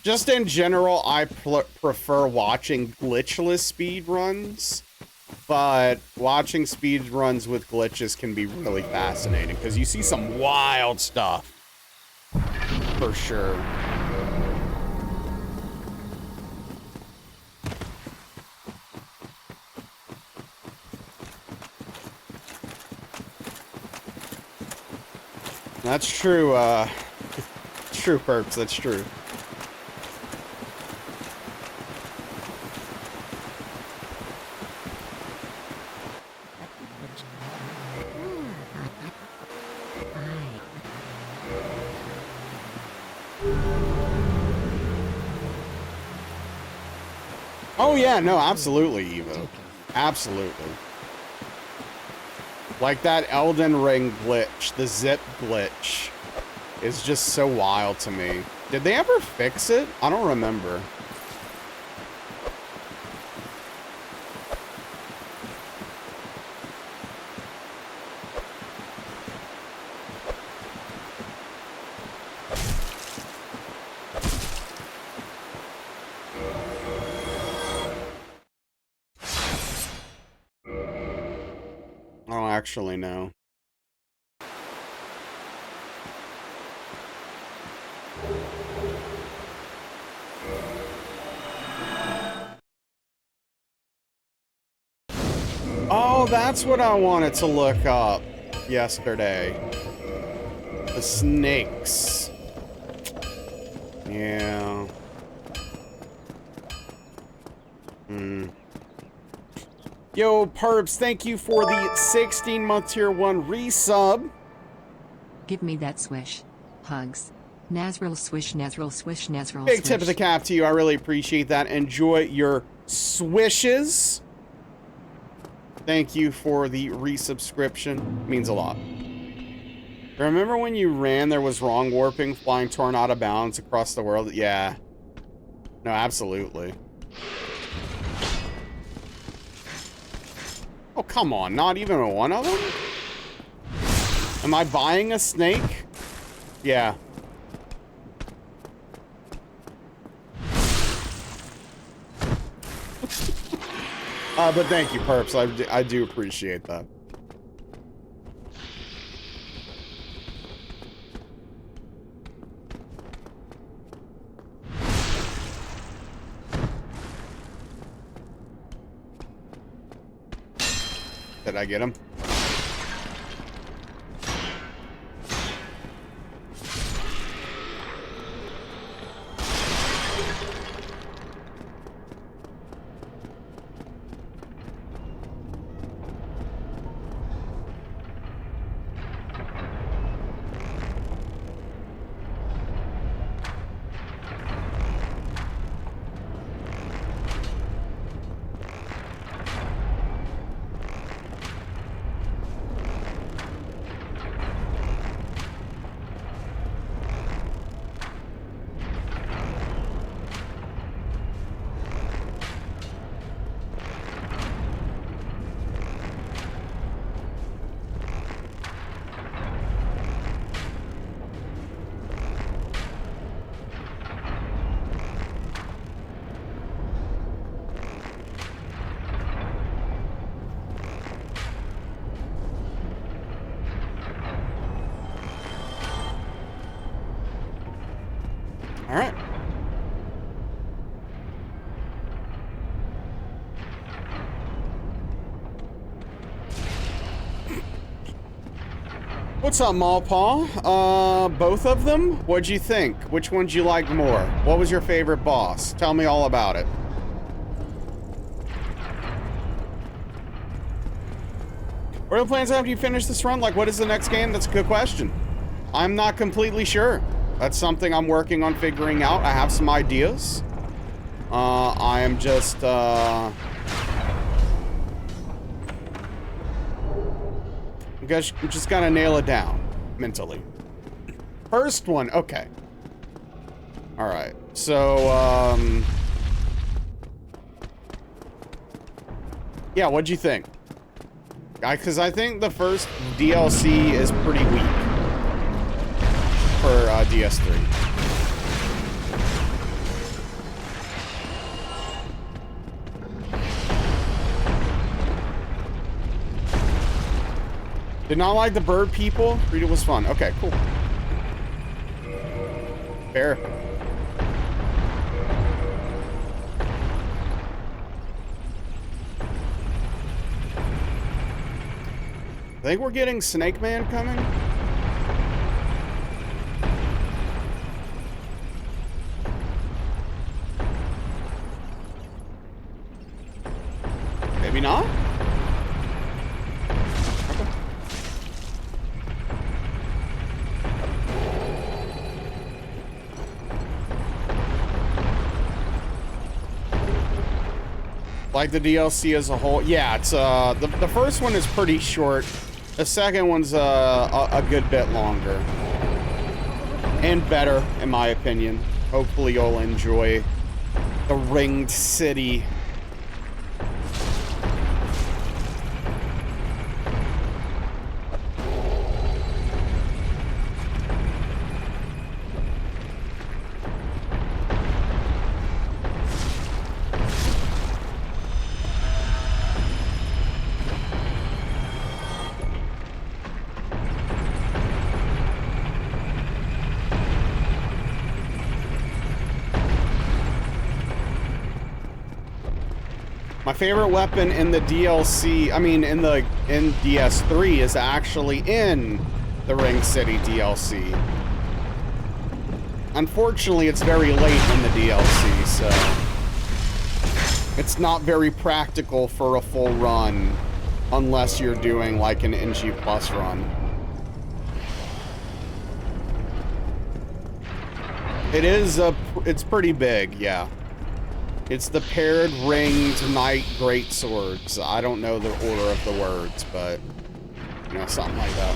Just in general, I prefer watching glitchless speedruns, but watching speedruns with glitches can be really fascinating because you see some wild stuff, for sure. That's true, true, Perps, that's true. Oh yeah, no, absolutely, Evo. Absolutely. Like that Elden Ring glitch, the zip glitch, is just so wild to me. Did they ever fix it? I don't remember. I don't actually know. Oh, that's what I wanted to look up yesterday. The snakes. Yeah. Yo, Perps, thank you for the 16-month tier 1 resub. Give me that swish. Hugs. Nazril swish, Nazril swish, Nazril Big swish. tip of the cap to you. I really appreciate that. Enjoy your swishes. Thank you for the resubscription. It means a lot. Remember when you ran, there was wrong warping, flying torn out of bounds across the world? Yeah. No, absolutely. Oh, come on. Not even one of them? Am I buying a snake? Yeah. But thank you, Perps. I do appreciate that. Did I get him? All right. What's up, Mallpaw? Both of them? What'd you think? Which one'd you like more? What was your favorite boss? Tell me all about it. What are the plans after you finish this run? Like, what is the next game? That's a good question. I'm not completely sure. That's something I'm working on figuring out. I have some ideas. I am just, just gotta nail it down mentally. First one, okay. All right, so, yeah, what'd you think? Because I think the first DLC is pretty weak for DS3. Did not like the bird people. Read it was fun. Okay, cool. Fair. I think we're getting Snake Man coming. Maybe not? Okay. Like the DLC as a whole. Yeah, it's the first one is pretty short. The second one's a good bit longer. And better, in my opinion. Hopefully you'll enjoy the Ringed City. My favorite weapon in the DLC, I mean in DS3 is actually in the Ring City DLC. Unfortunately, it's very late in the DLC, so it's not very practical for a full run unless you're doing like an NG Plus run. It's pretty big, yeah. It's the paired ringed knight greatswords. I don't know the order of the words, but you know, something like that.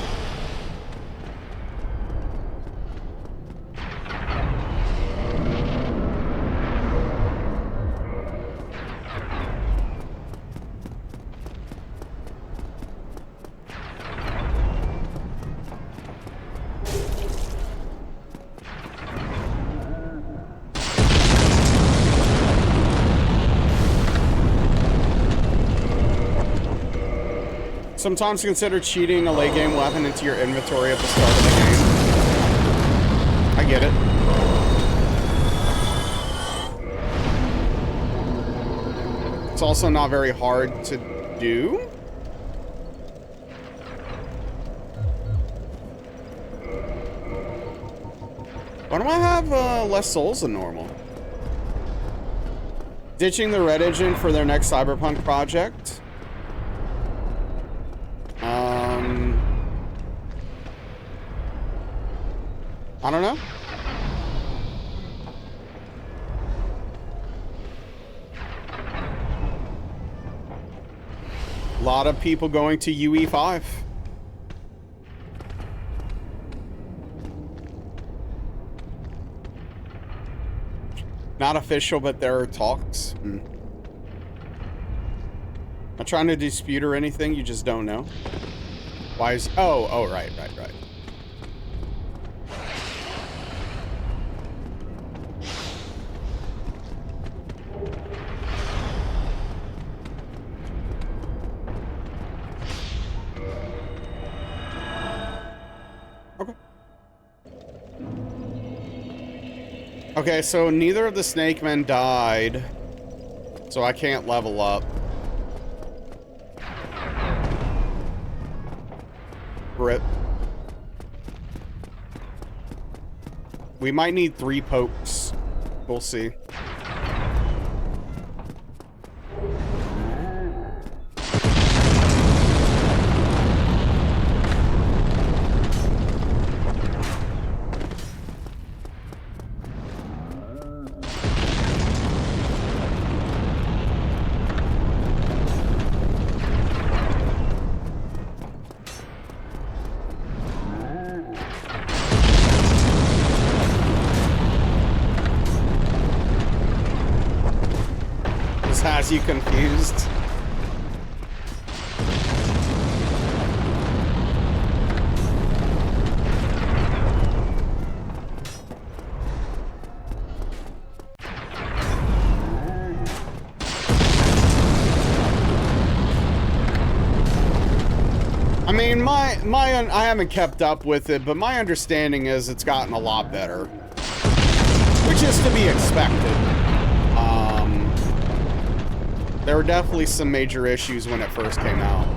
Sometimes consider cheating a late game weapon into your inventory at the start of the game. I get it. It's also not very hard to do. Why do I have less souls than normal? Ditching the Red Engine for their next Cyberpunk project. I don't know. A lot of people going to UE5. Not official, but there are talks. Not trying to dispute or anything, you just don't know. Why is... Oh, right. Okay, so neither of the snake men died, so I can't level up. Rip. We might need 3 pokes. We'll see. you confused. I mean, I haven't kept up with it, but my understanding is it's gotten a lot better, which is to be expected. There were definitely some major issues when it first came out.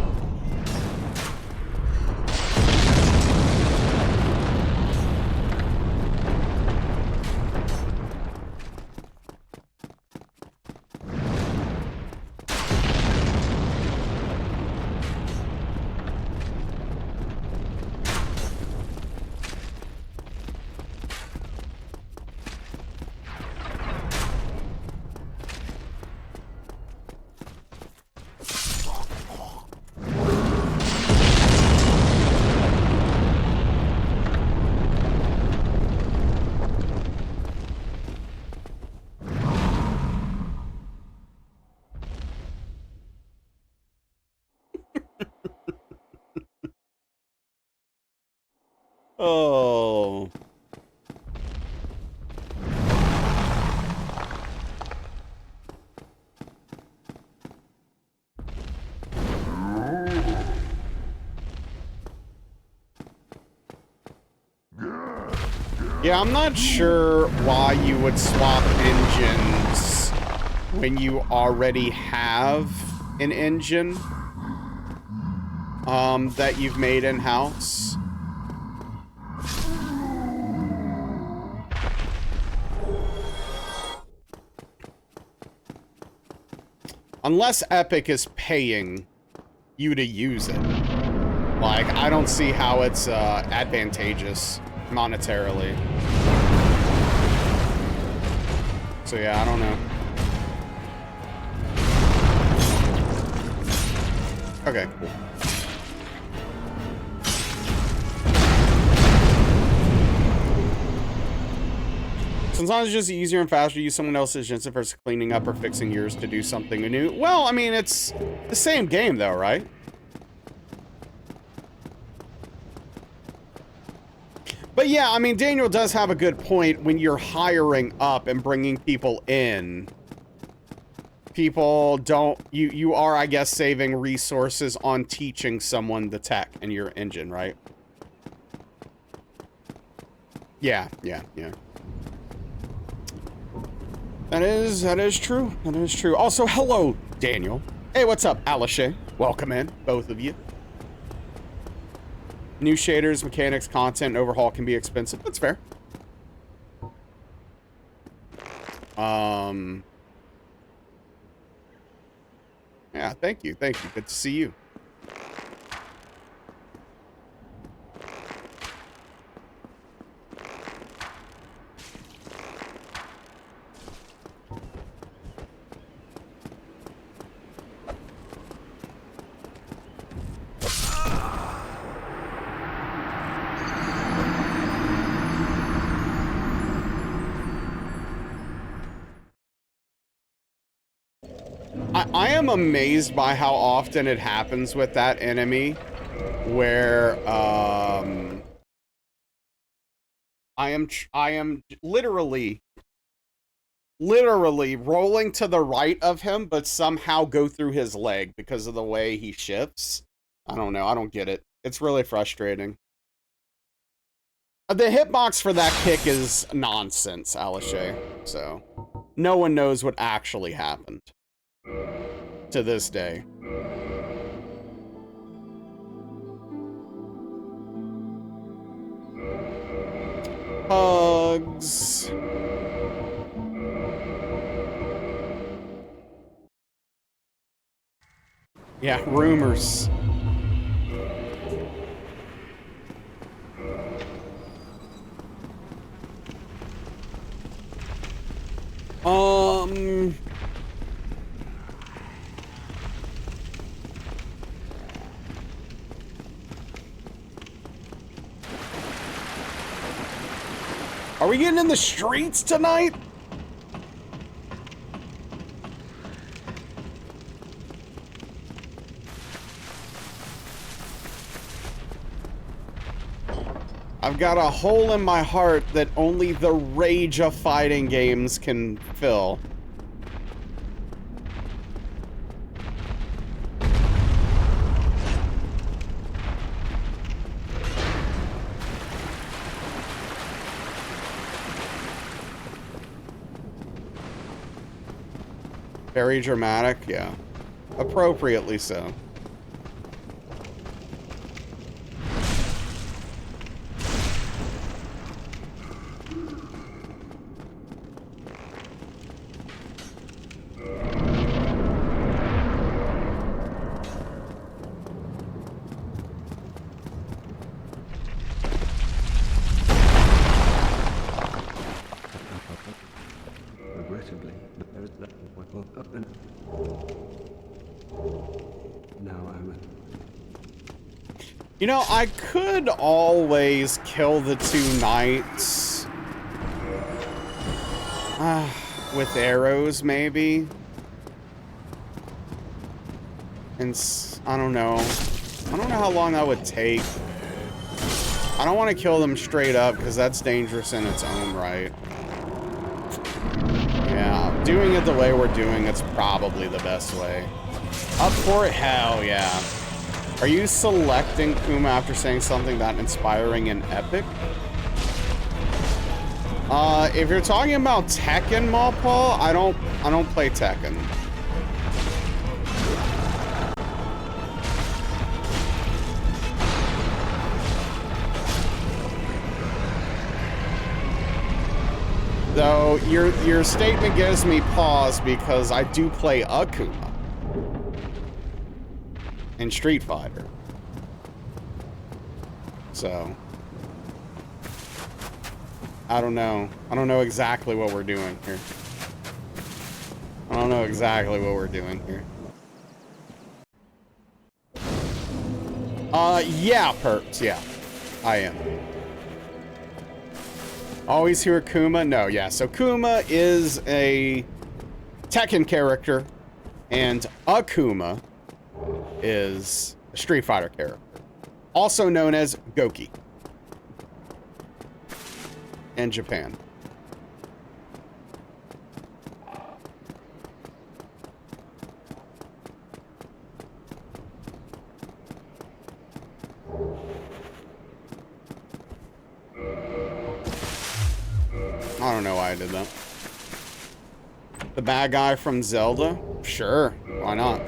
Oh. Yeah, I'm not sure why you would swap engines when you already have an engine that you've made in-house. Unless Epic is paying you to use it. Like, I don't see how it's advantageous monetarily. So yeah, I don't know. Okay, cool. Sometimes it's just easier and faster to use someone else's engine versus cleaning up or fixing yours to do something new. Well, I mean, it's the same game though, right? But yeah, I mean, Daniel does have a good point. When you're hiring up and bringing people in, people don't, you are, I guess, saving resources on teaching someone the tech in your engine, right? Yeah. That is true. That is true. Also, hello, Daniel. Hey, what's up, Alice? Welcome in, both of you. New shaders, mechanics, content, overhaul can be expensive. That's fair. Yeah, thank you. Thank you. Good to see you. I am amazed by how often it happens with that enemy, where I am literally rolling to the right of him, but somehow go through his leg because of the way he shifts. I don't know. I don't get it. It's really frustrating. The hitbox for that kick is nonsense, Alice. So no one knows what actually happened to this day. Hugs. Yeah, rumors. Are we getting in the streets tonight? I've got a hole in my heart that only the rage of fighting games can fill. Very dramatic, yeah. Appropriately so. Regrettably, there is that will open. Now I'm You know, I could always kill the two knights. With arrows, maybe. And I don't know. I don't know how long that would take. I don't want to kill them straight up because that's dangerous in its own right. Yeah, doing it the way we're doing it's probably the best way. Up for it? Hell yeah. Are you selecting Kuma after saying something that inspiring and epic? If you're talking about Tekken, Mawpaw, I don't play Tekken. Though your statement gives me pause because I do play Akuma in Street Fighter. So I don't know. I don't know exactly what we're doing here. I don't know exactly what we're doing here. Yeah, Perps, yeah. I am. Always hear Kuma? No, yeah. So Kuma is a Tekken character, and Akuma is a Street Fighter character, also known as Goki in Japan. I don't know why I did that. The bad guy from Zelda? Sure, why not?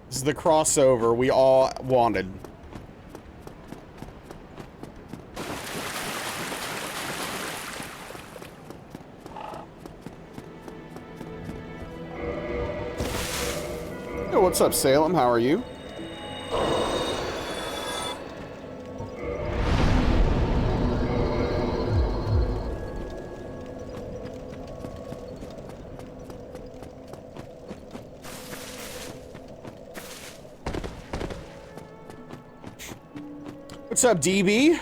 This is the crossover we all wanted. Hey, what's up, Salem? How are you? What's up, DB?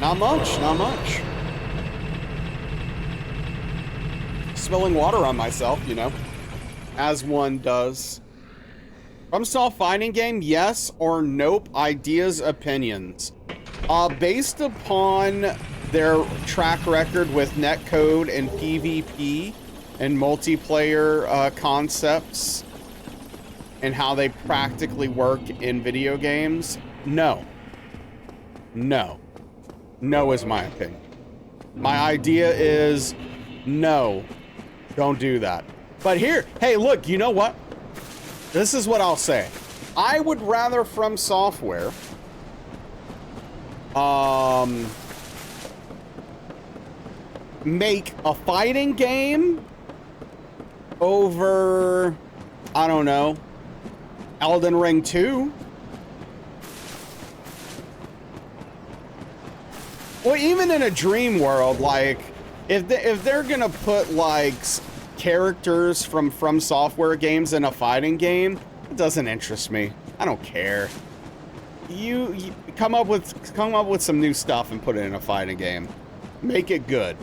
Not much, not much. Spilling water on myself, you know, as one does. FromSoft fighting game, yes or nope, ideas, opinions. Based upon their track record with netcode and PvP and multiplayer concepts and how they practically work in video games, no. No. No is my opinion. My idea is no, don't do that. But here, hey, look, you know what? This is what I'll say. I would rather From Software make a fighting game over, I don't know, Elden Ring 2. Well, even in a dream world, like, if they're gonna put, like, characters from Software games in a fighting game, It doesn't interest me. I don't care. You come up with some new stuff and put it in a fighting game. Make it good.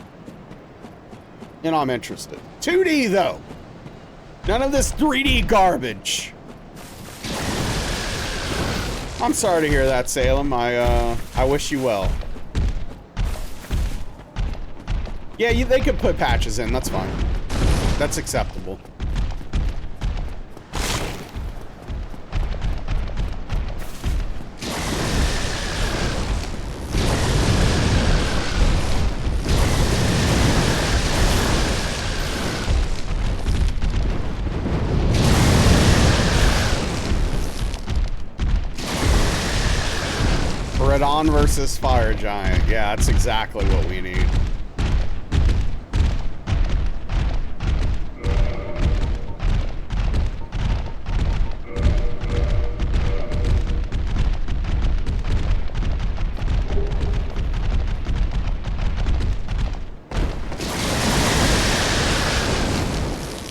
And I'm interested. 2D though. None of this 3D garbage. I'm sorry to hear that, Salem. I wish you well. Yeah, they could put patches in. That's fine. That's acceptable. Radon versus Fire Giant. Yeah, that's exactly what we need.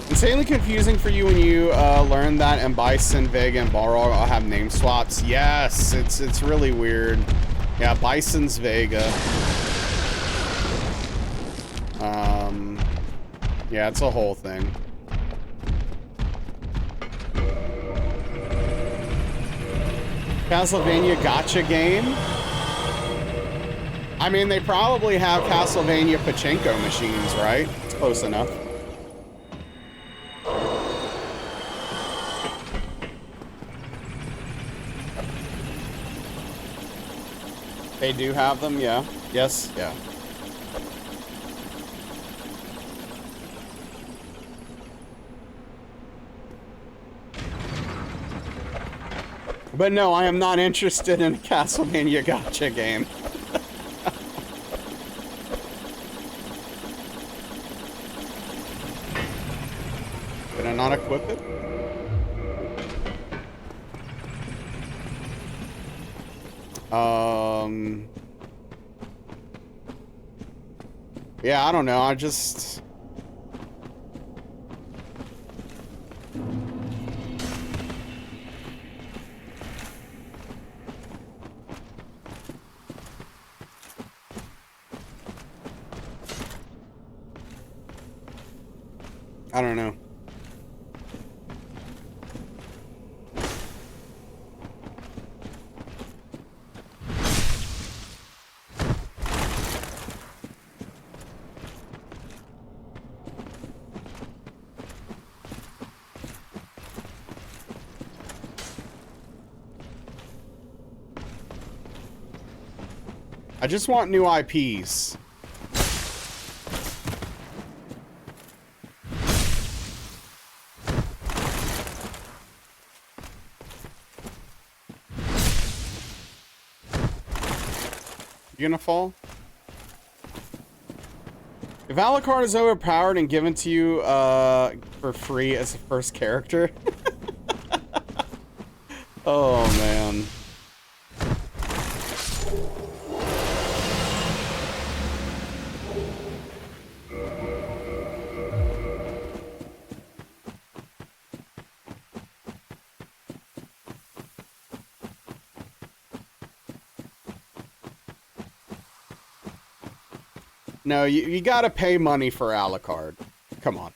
Insanely confusing for you when you learn that and Bison, Vega, and Balrog all have name swaps. Yes, it's really weird. Yeah, Bison's Vega. Yeah, it's a whole thing. Castlevania gacha game? I mean, they probably have Castlevania pachinko machines, right? It's close enough. They do have them, yeah. Yes, yeah. But no, I am not interested in a Castlevania gacha game. Did I not equip it? Yeah, I don't know. I just... I don't know. I just want new IPs. You gonna fall? If Alucard is overpowered and given to you for free as a first character. Oh man. No, you gotta pay money for Alucard. Come on.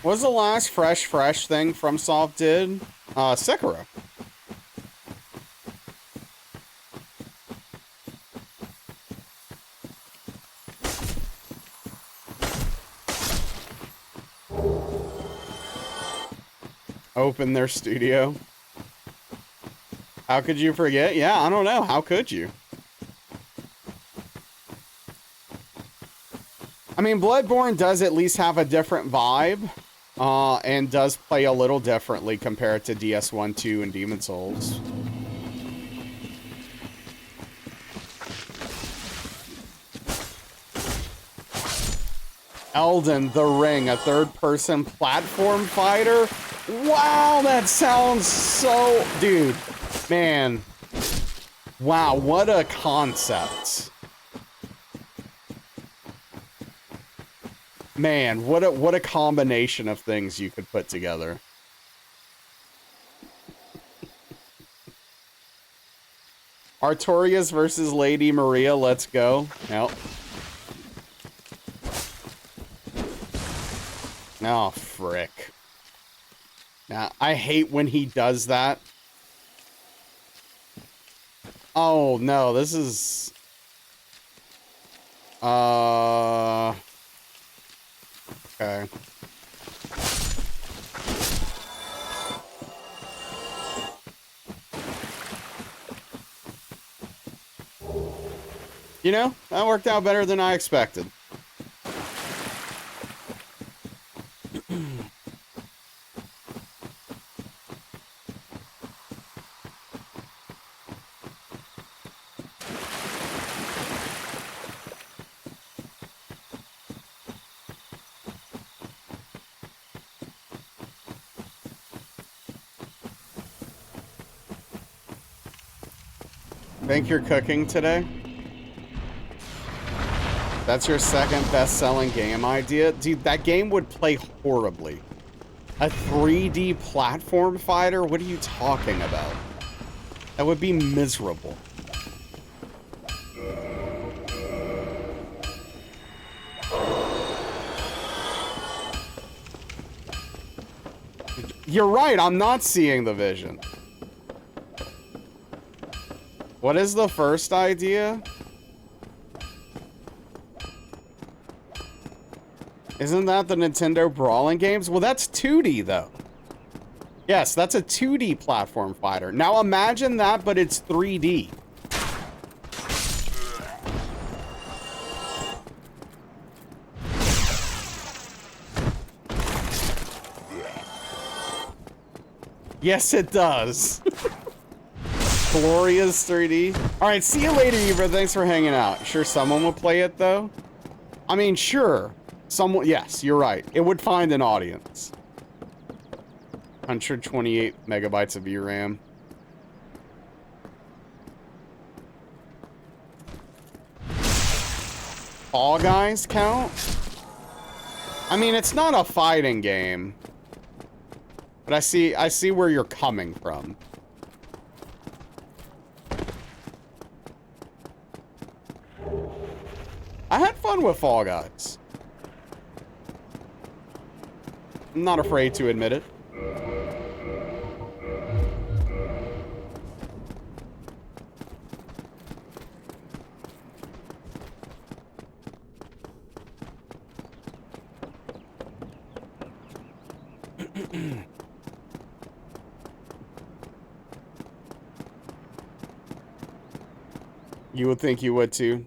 What was the last fresh thing FromSoft did? Sekiro. Open their studio. How could you forget? Yeah, I don't know. How could you? I mean, Bloodborne does at least have a different vibe, and does play a little differently compared to DS1, 2, and Demon Souls. Elden the Ring, a third-person platform fighter? Wow, that sounds so... Dude, man. Wow, what a concept. Man, what a combination of things you could put together. Artorias versus Lady Maria, let's go. Nope. Oh, frick. Now, I hate when he does that. Oh, no, this is... Okay. You know, that worked out better than I expected. Think you're cooking today? That's your second best-selling game idea? Dude, that game would play horribly. A 3D platform fighter? What are you talking about? That would be miserable. You're right, I'm not seeing the vision. What is the first idea? Isn't that the Nintendo brawling games? Well, that's 2D, though. Yes, that's a 2D platform fighter. Now imagine that, but it's 3D. Yes, it does. Glorious 3D. Alright, see you later, Eva. Thanks for hanging out. Sure someone will play it, though? I mean, sure. Someone, yes, you're right. It would find an audience. 128 megabytes of VRAM. Fall Guys count? I mean, it's not a fighting game. But I see where you're coming from. I had fun with Fall Guys. I'm not afraid to admit it. You would think you would too.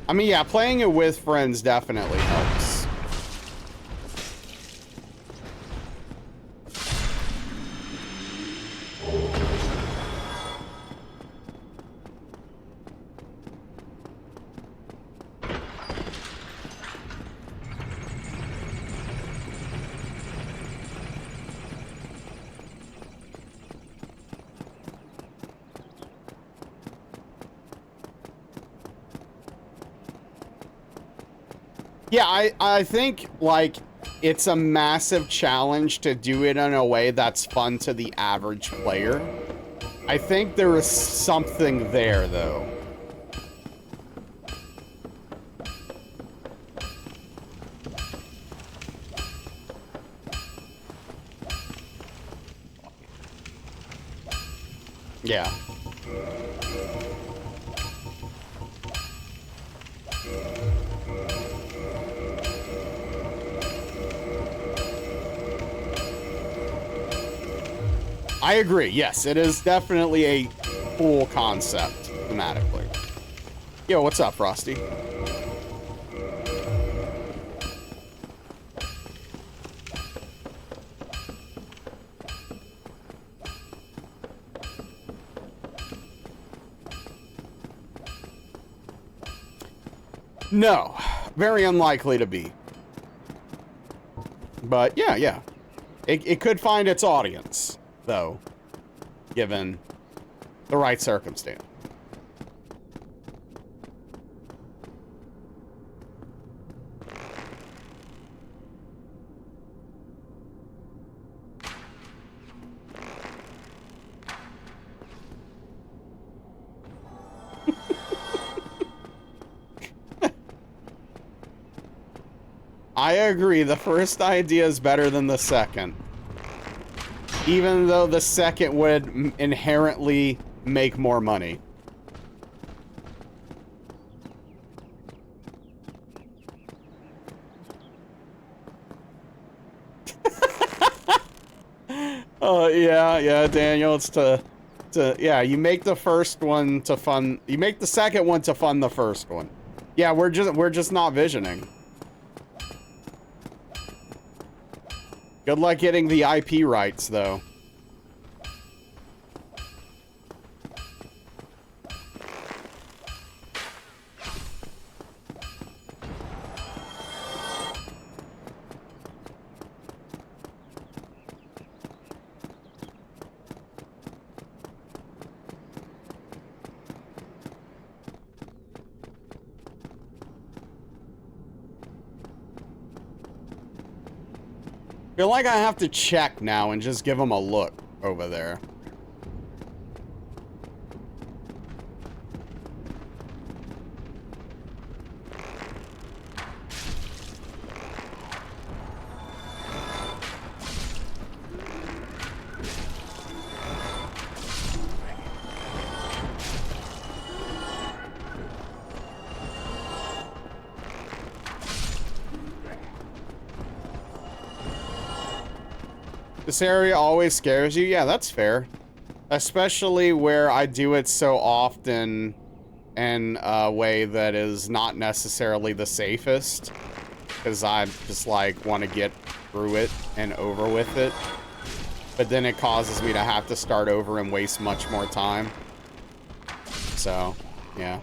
I mean, yeah, playing it with friends definitely helps. Yeah, I think, like, it's a massive challenge to do it in a way that's fun to the average player. I think there is something there, though. Yeah. I agree. Yes, it is definitely a cool concept thematically. Yo, what's up, Frosty? No. Very unlikely to be. But yeah, yeah. It could find its audience, though, given the right circumstance. I agree, the first idea is better than the second. Even though the second would inherently make more money. Oh, yeah, Daniel, it's yeah, you make the first one to fund, you make the second one to fund the first one. Yeah, we're just not visioning. Good luck getting the IP rights, though. Feel like I have to check now and just give them a look over there. This area always scares you? Yeah, that's fair. Especially where I do it so often in a way that is not necessarily the safest. Because I just, like, want to get through it and over with it. But then it causes me to have to start over and waste much more time. So, yeah.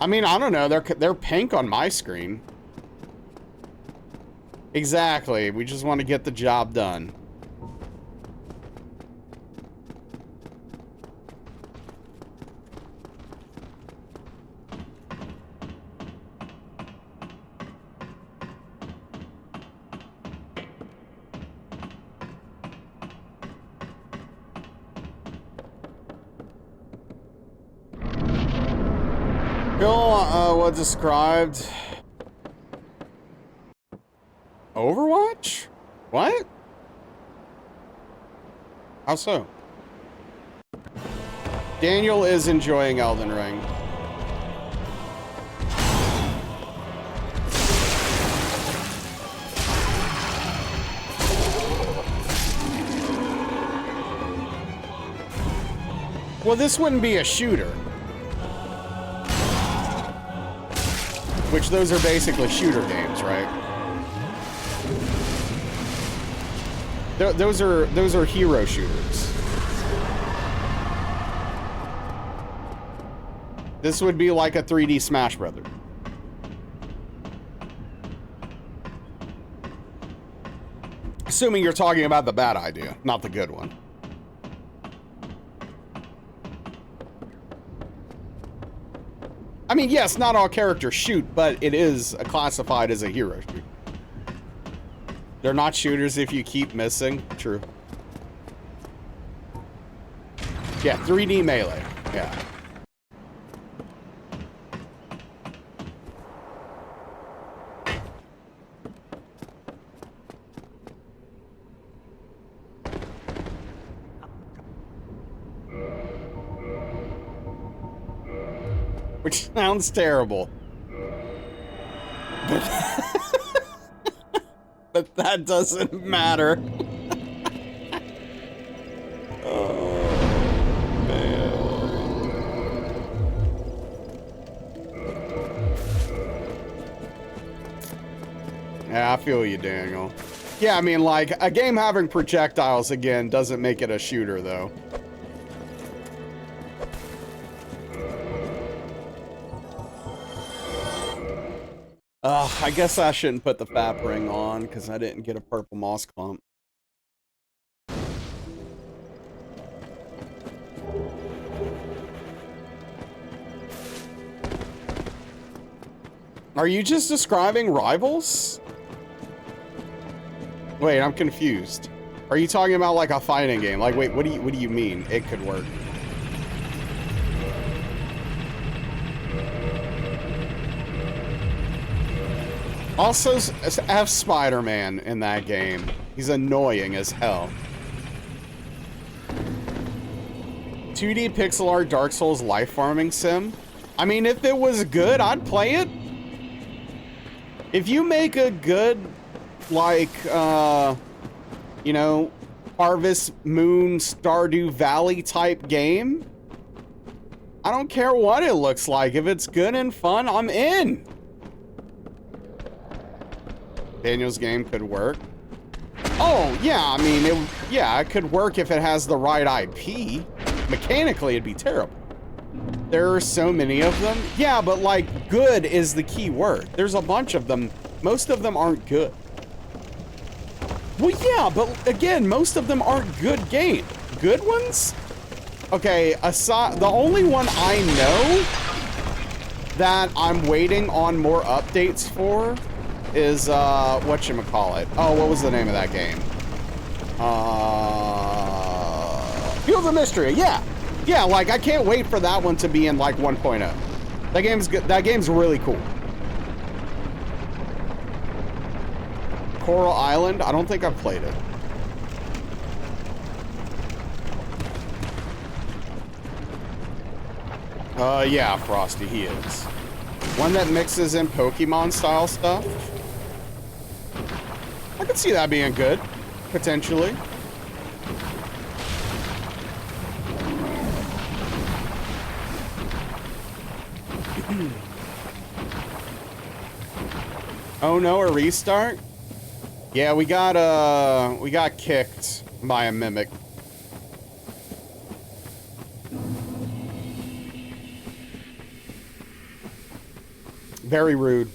I mean, I don't know. They're pink on my screen. Exactly. We just want to get the job done. Bill, what described? Overwatch? What? How so? Daniel is enjoying Elden Ring. Well, this wouldn't be a shooter. Which those are basically shooter games, right? Those are hero shooters. This would be like a 3D Smash Brother. Assuming you're talking about the bad idea, not the good one. I mean, yes, not all characters shoot, but it is classified as a hero shoot. They're not shooters if you keep missing. True. Yeah, 3D melee. Yeah. Which sounds terrible. But that doesn't matter. Oh, man. Yeah, I feel you, Daniel. Yeah, I mean, like, a game having projectiles, again, doesn't make it a shooter, though. I guess I shouldn't put the FAP ring on because I didn't get a purple moss clump. Are you just describing rivals? Wait, I'm confused. Are you talking about like a fighting game? Like, wait, what do you mean? It could work. Also, have Spider-Man in that game. He's annoying as hell. 2D pixel art Dark Souls life farming sim. I mean, if it was good, I'd play it. If you make a good, like, you know, Harvest Moon, Stardew Valley type game, I don't care what it looks like. If it's good and fun, I'm in. Daniel's game could work. Oh, yeah, I mean, it could work if it has the right IP. Mechanically, it'd be terrible. There are so many of them. Yeah, but, like, good is the key word. There's a bunch of them. Most of them aren't good. Well, yeah, but, again, most of them aren't good games. Good ones? Okay, aside, the only one I know that I'm waiting on more updates for is, whatchamacallit. Oh, what was the name of that game? Fields of Mystery, yeah. Yeah, like, I can't wait for that one to be in, like, 1.0. That game's good. That game's really cool. Coral Island? I don't think I've played it. Yeah, Frosty, he is. One that mixes in Pokemon-style stuff. I could see that being good, potentially. Oh no, a restart? Yeah, we got kicked by a mimic. Very rude.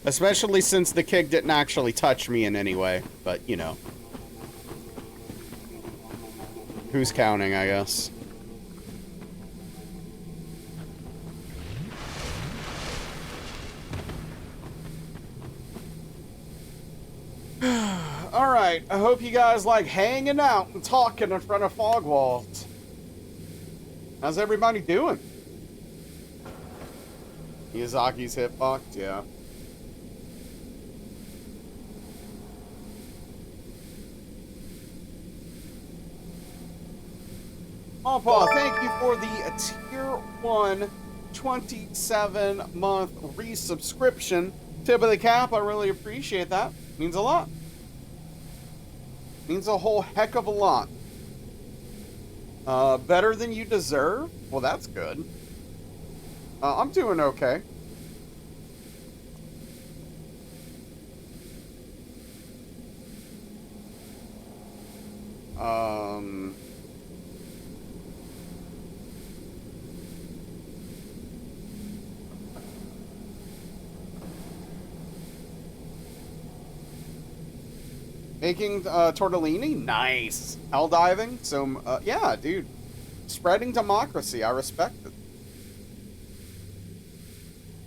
Especially since the kick didn't actually touch me in any way, but you know. Who's counting, I guess. Alright, I hope you guys like hanging out and talking in front of fog walls. How's everybody doing? Miyazaki's hitboxed, yeah. Pawpaw, thank you for the tier 1 27-month resubscription. Tip of the cap, I really appreciate that. Means a lot. Means a whole heck of a lot. Better than you deserve? Well, that's good. I'm doing okay. Making tortellini? Nice. Hell diving? So, yeah, dude. Spreading democracy. I respect it.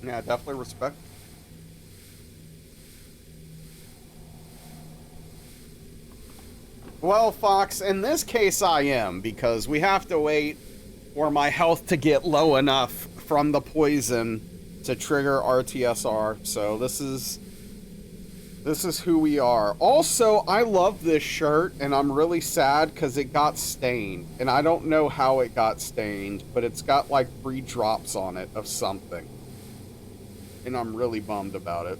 Yeah, definitely respect it. Well, Fox, in this case I am, because we have to wait for my health to get low enough from the poison to trigger RTSR. So this is who we are. Also, I love this shirt, and I'm really sad because it got stained. And I don't know how it got stained, but it's got like 3 drops on it of something. And I'm really bummed about it.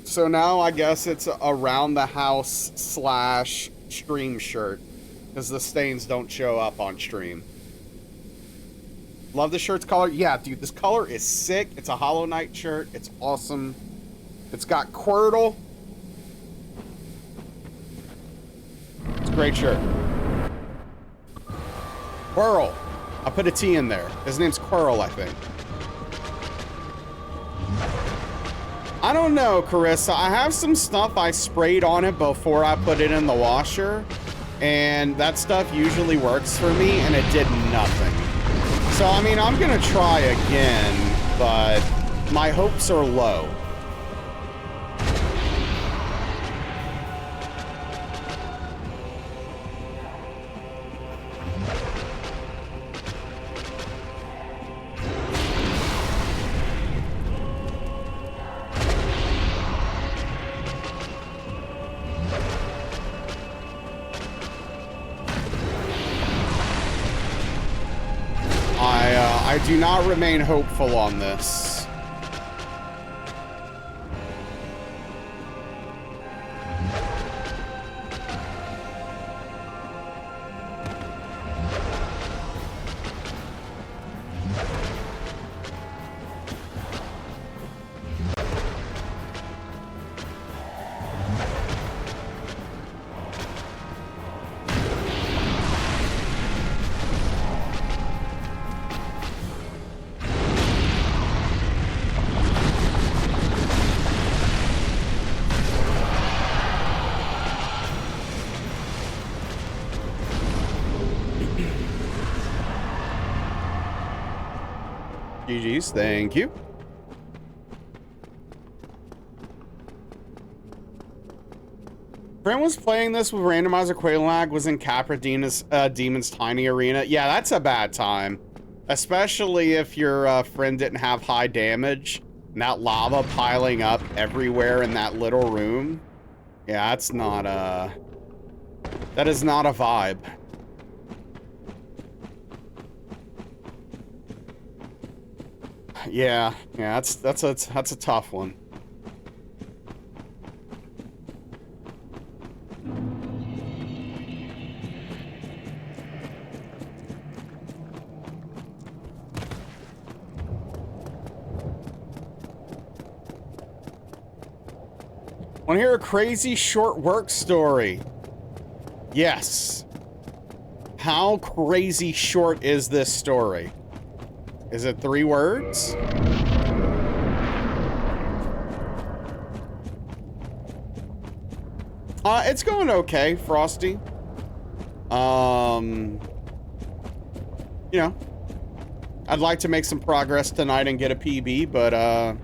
So now I guess it's a around the house / stream shirt. Because the stains don't show up on stream. Love the shirt's color. Yeah, dude, this color is sick. It's a Hollow Knight shirt. It's awesome. It's got Quirtle. It's a great shirt. Quirrell. I put a T in there. His name's Quirrell, I think. I don't know, Carissa. I have some stuff I sprayed on it before I put it in the washer, and that stuff usually works for me, and it did nothing. So, I mean, I'm gonna try again, but my hopes are low. I do not remain hopeful on this. GG's, thank you. Friend was playing this with randomizer Quailag, was in Capradena's Demon's Tiny Arena. Yeah, that's a bad time. Especially if your friend didn't have high damage. And that lava piling up everywhere in that little room. Yeah, that's not that is not a vibe. Yeah, that's a tough one. Want to hear a crazy short work story? Yes. How crazy short is this story? Is it 3 words? It's going okay, Frosty. You know, I'd like to make some progress tonight and get a PB, but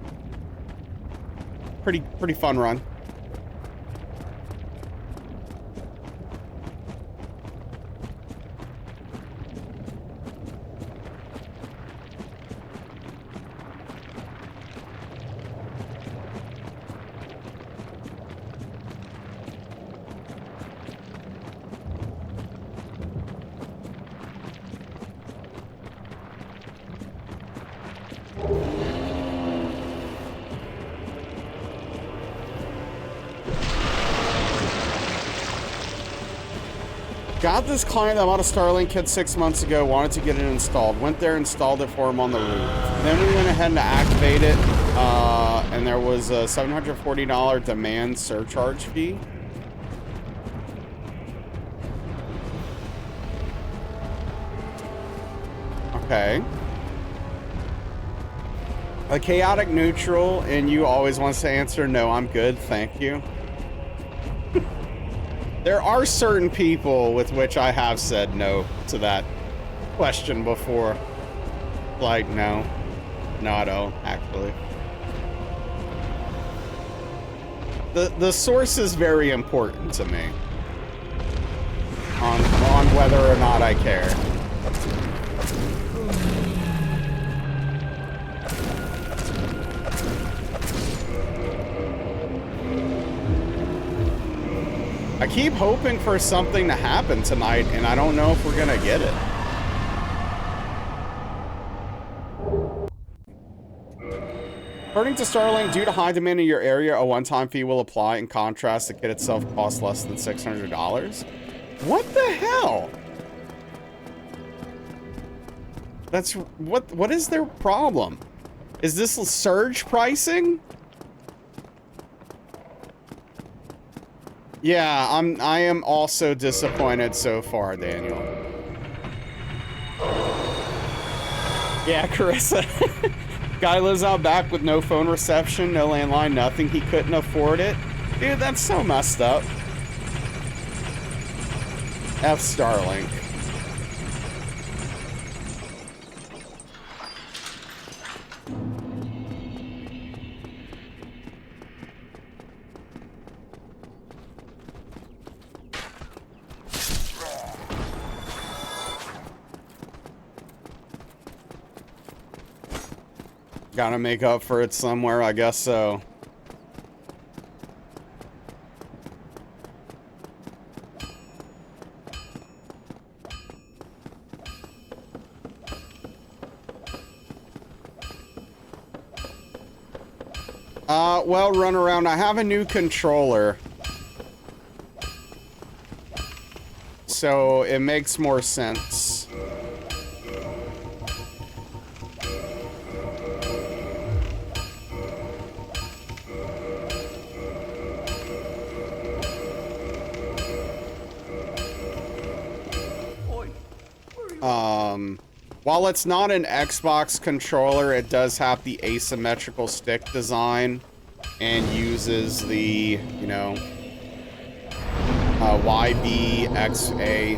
pretty fun run. Got this client that bought a Starlink kit 6 months ago, wanted to get it installed. Went there, installed it for him on the roof. Then we went ahead and activate it, and there was a $740 demand surcharge fee. Okay. A chaotic neutral, and you always wants to answer, no, I'm good, thank you. There are certain people with which I have said no to that question before. Like, no. No, I don't, actually. The source is very important to me. On whether or not I care. I keep hoping for something to happen tonight, and I don't know if we're gonna get it. According to Starlink, due to high demand in your area, a one-time fee will apply. In contrast, the kit itself costs less than $600. What the hell? That's what is their problem? Is this surge pricing? Yeah, I am also disappointed so far, Daniel. Yeah, Carissa. Guy lives out back with no phone reception, no landline, nothing. He couldn't afford it. Dude, that's so messed up. F Starlink. Gotta make up for it somewhere, I guess so. Well, run around. I have a new controller. So it makes more sense. While it's not an Xbox controller, it does have the asymmetrical stick design and uses the, you know, YB, XA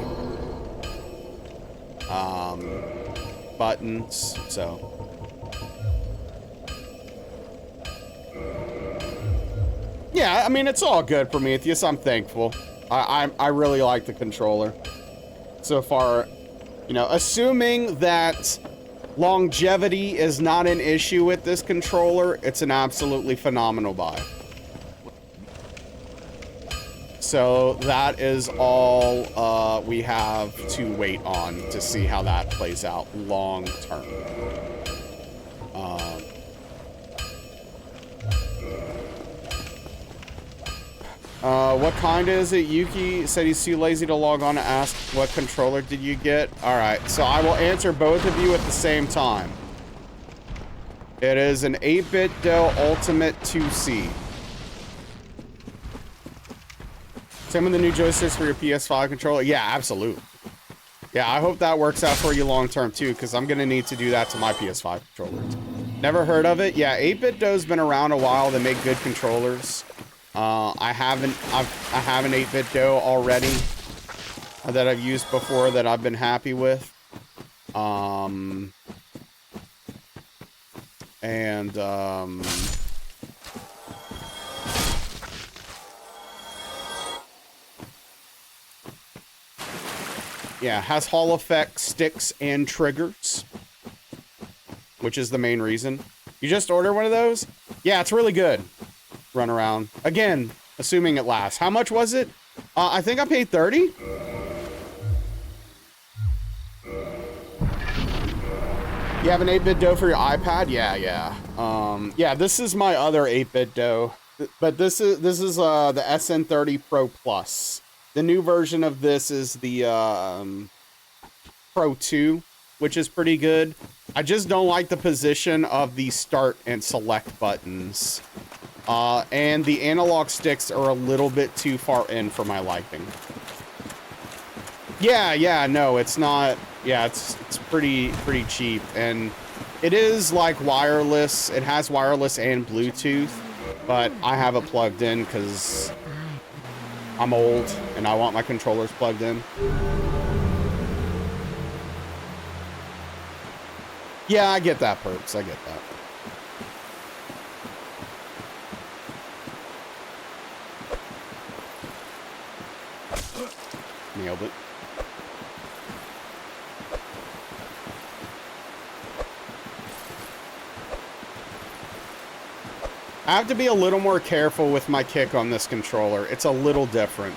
buttons, so. Yeah, I mean, it's all good, Prometheus. I'm thankful. I really like the controller. So far, you know, assuming that longevity is not an issue with this controller, it's an absolutely phenomenal buy. So that is all we have to wait on to see how that plays out long term. What kind is it? Yuki said he's too lazy to log on to ask what controller did you get. All right, so I will answer both of you at the same time. It is an 8-bit Dell Ultimate 2C. Same with the new joysticks for your PS5 controller. Yeah, absolutely. Yeah, I hope that works out for you long term too, because I'm gonna need to do that to my PS5 controller. Never heard of it? Yeah, 8-bit Dough's been around a while. They make good controllers. I have an 8-bit Dough already that I've used before that I've been happy with. Yeah, has Hall effect sticks and triggers, which is the main reason. You just order one of those? Yeah, it's really good. Run around. Again, assuming it lasts. How much was it? I think I paid 30. You have an 8-bit Dough for your iPad? Yeah. Yeah, this is my other 8-bit Dough. But this is the SN30 Pro Plus. The new version of this is the Pro 2, which is pretty good. I just don't like the position of the start and select buttons. And the analog sticks are a little bit too far in for my liking. Yeah, no, it's not. Yeah, it's pretty cheap, and it is like wireless. It has wireless and Bluetooth, but I have it plugged in because I'm old and I want my controllers plugged in. Yeah, I get that, Perps. I get that. Nailed it. I have to be a little more careful with my kick on this controller. It's a little different.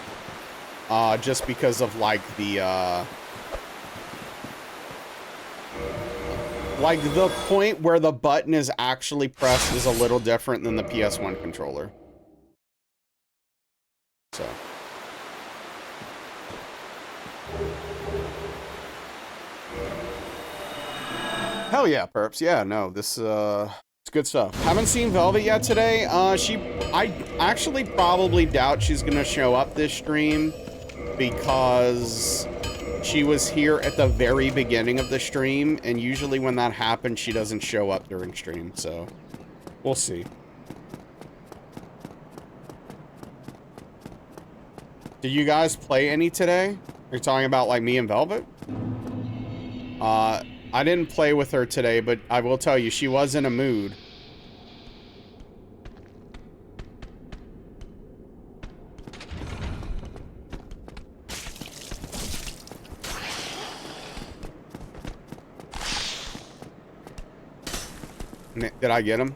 Just because of like the point where the button is actually pressed is a little different than the PS1 controller. So. Hell yeah, Perps. Yeah, no, this, it's good stuff. Haven't seen Velvet yet today. I actually probably doubt she's gonna show up this stream because she was here at the very beginning of the stream, and usually when that happens, she doesn't show up during stream, so we'll see. Did you guys play any today? You're talking about like me and Velvet? I didn't play with her today, but I will tell you, she was in a mood. Did I get him?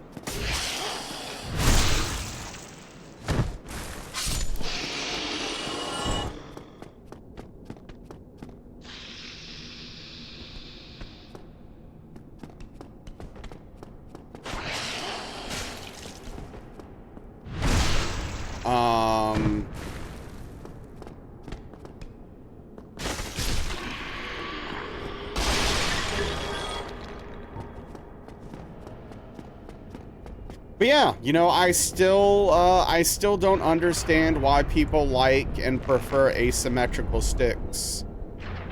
But yeah, you know, I still don't understand why people like and prefer asymmetrical sticks.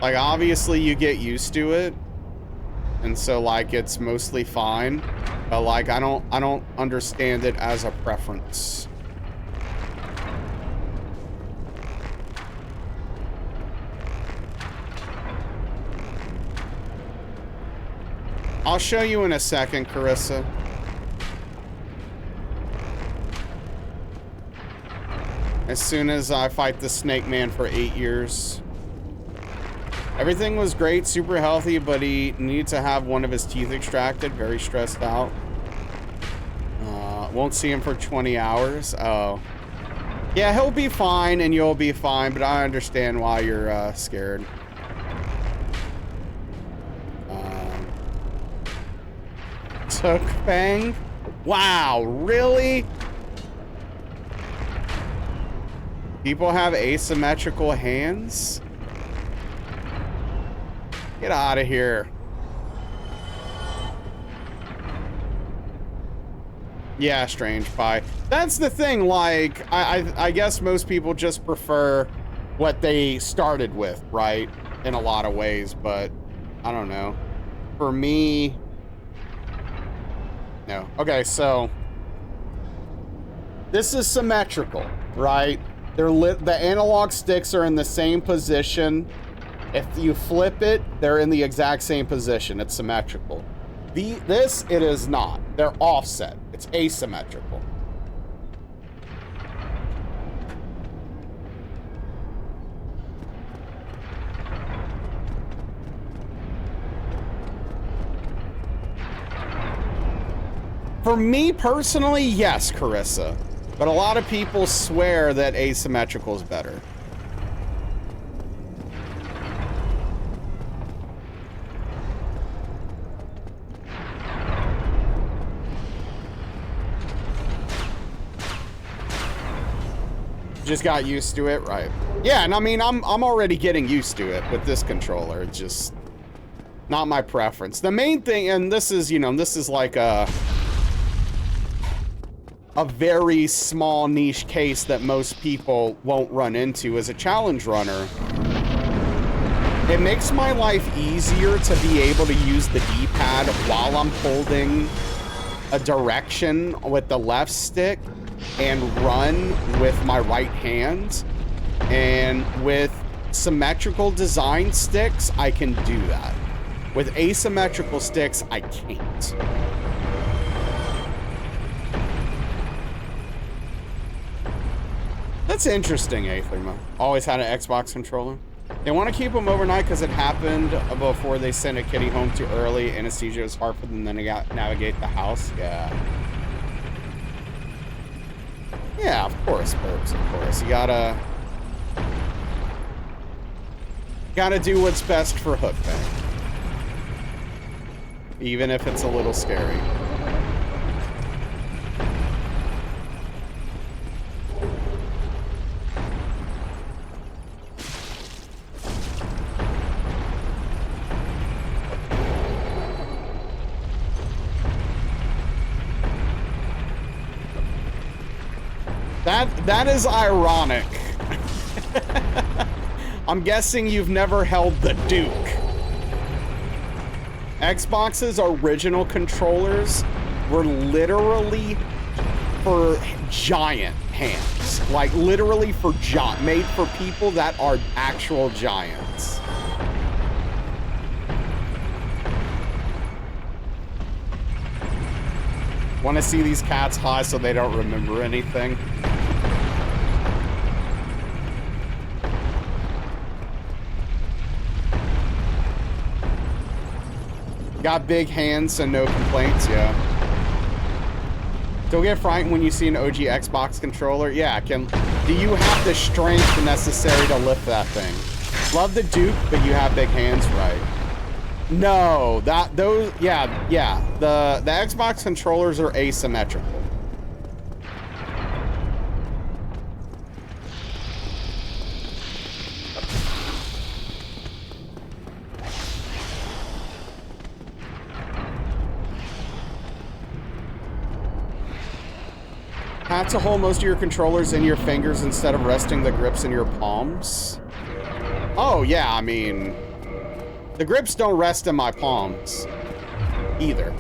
Like, obviously you get used to it, and so like it's mostly fine. But like I don't understand it as a preference. I'll show you in a second, Carissa. As soon as I fight the Snake Man for 8 years. Everything was great, super healthy, but he needed to have one of his teeth extracted. Very stressed out. Won't see him for 20 hours. Oh. Yeah, he'll be fine and you'll be fine, but I understand why you're scared. Took Fang? Wow, really? People have asymmetrical hands? Get out of here. Yeah, strange pie. That's the thing, like, I guess most people just prefer what they started with, right? In a lot of ways, but I don't know. For me, no. Okay, so this is symmetrical, right? The analog sticks are in the same position. If you flip it, they're in the exact same position. It's symmetrical. This, it is not. They're offset. It's asymmetrical. For me personally, yes, Carissa. But a lot of people swear that asymmetrical is better. Just got used to it, right? Yeah, and I mean, I'm already getting used to it with this controller. It's just not my preference. The main thing, and this is, you know, this is like a very small niche case that most people won't run into as a challenge runner. It makes my life easier to be able to use the D-pad while I'm holding a direction with the left stick and run with my right hand. And with symmetrical design sticks, I can do that. With asymmetrical sticks, I can't. That's interesting, Aetherma. Always had an Xbox controller. They want to keep them overnight because it happened before they sent a kitty home too early. Anesthesia is hard for them to navigate the house. Yeah. Yeah, of course, Burbs, of course. You gotta do what's best for Hookbang. Even if it's a little scary. That is ironic. I'm guessing you've never held the Duke. Xbox's original controllers were literally for giant hands. Like, literally for made for people that are actual giants. Want to see these cats high so they don't remember anything? Got big hands and no complaints, yeah. Don't get frightened when you see an OG Xbox controller. Yeah, do you have the strength necessary to lift that thing? Love the Duke, but you have big hands, right? No, the Xbox controllers are asymmetrical. Have to hold most of your controllers in your fingers instead of resting the grips in your palms. Oh yeah, I mean, the grips don't rest in my palms either,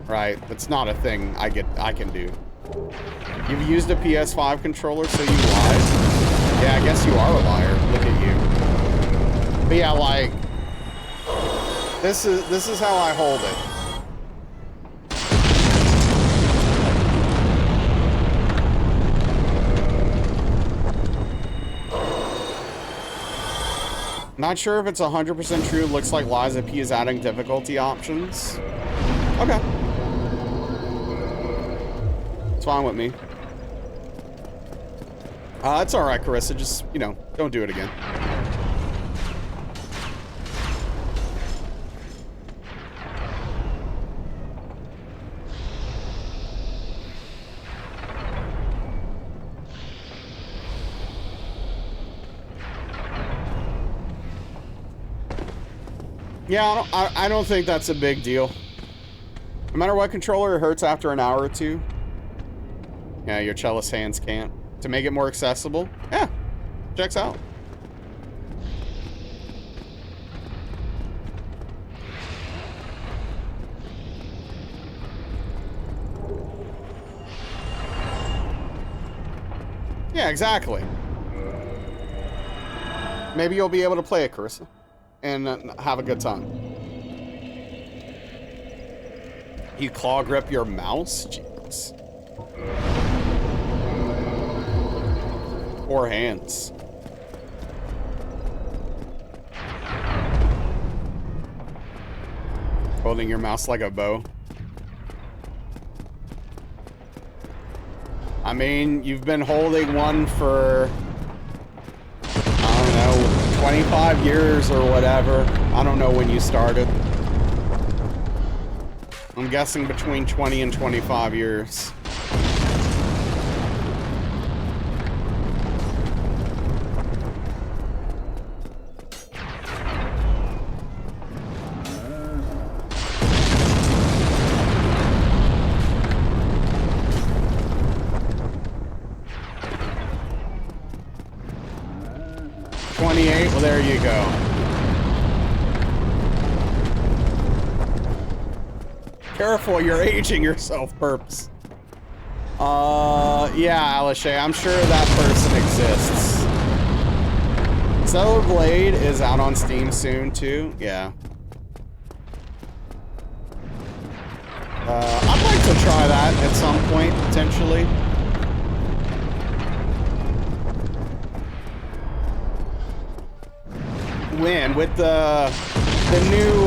right? That's not a thing I can do. You've used a PS5 controller, so you lied? Yeah, I guess you are a liar. Look at you. But yeah, like, this is how I hold it. Not sure if it's 100% true. Looks like Liza P is adding difficulty options. Okay. It's fine with me. It's alright, Carissa. Just, you know, don't do it again. Yeah, I don't think that's a big deal. No matter what controller, it hurts after an hour or two. Yeah, your cellist hands can't. To make it more accessible, yeah, checks out. Yeah, exactly. Maybe you'll be able to play it, Carissa, and have a good time. You claw grip your mouse? Jeez. Or hands. Holding your mouse like a bow. I mean, you've been holding one for, I don't know, 25 years or whatever. I don't know when you started. I'm guessing between 20 and 25 years. Well, there you go. Careful, you're aging yourself, Perps. Yeah, Alishay, I'm sure that person exists. Stellar Blade is out on Steam soon, too. Yeah. I'd like to try that at some point, potentially. Win with the new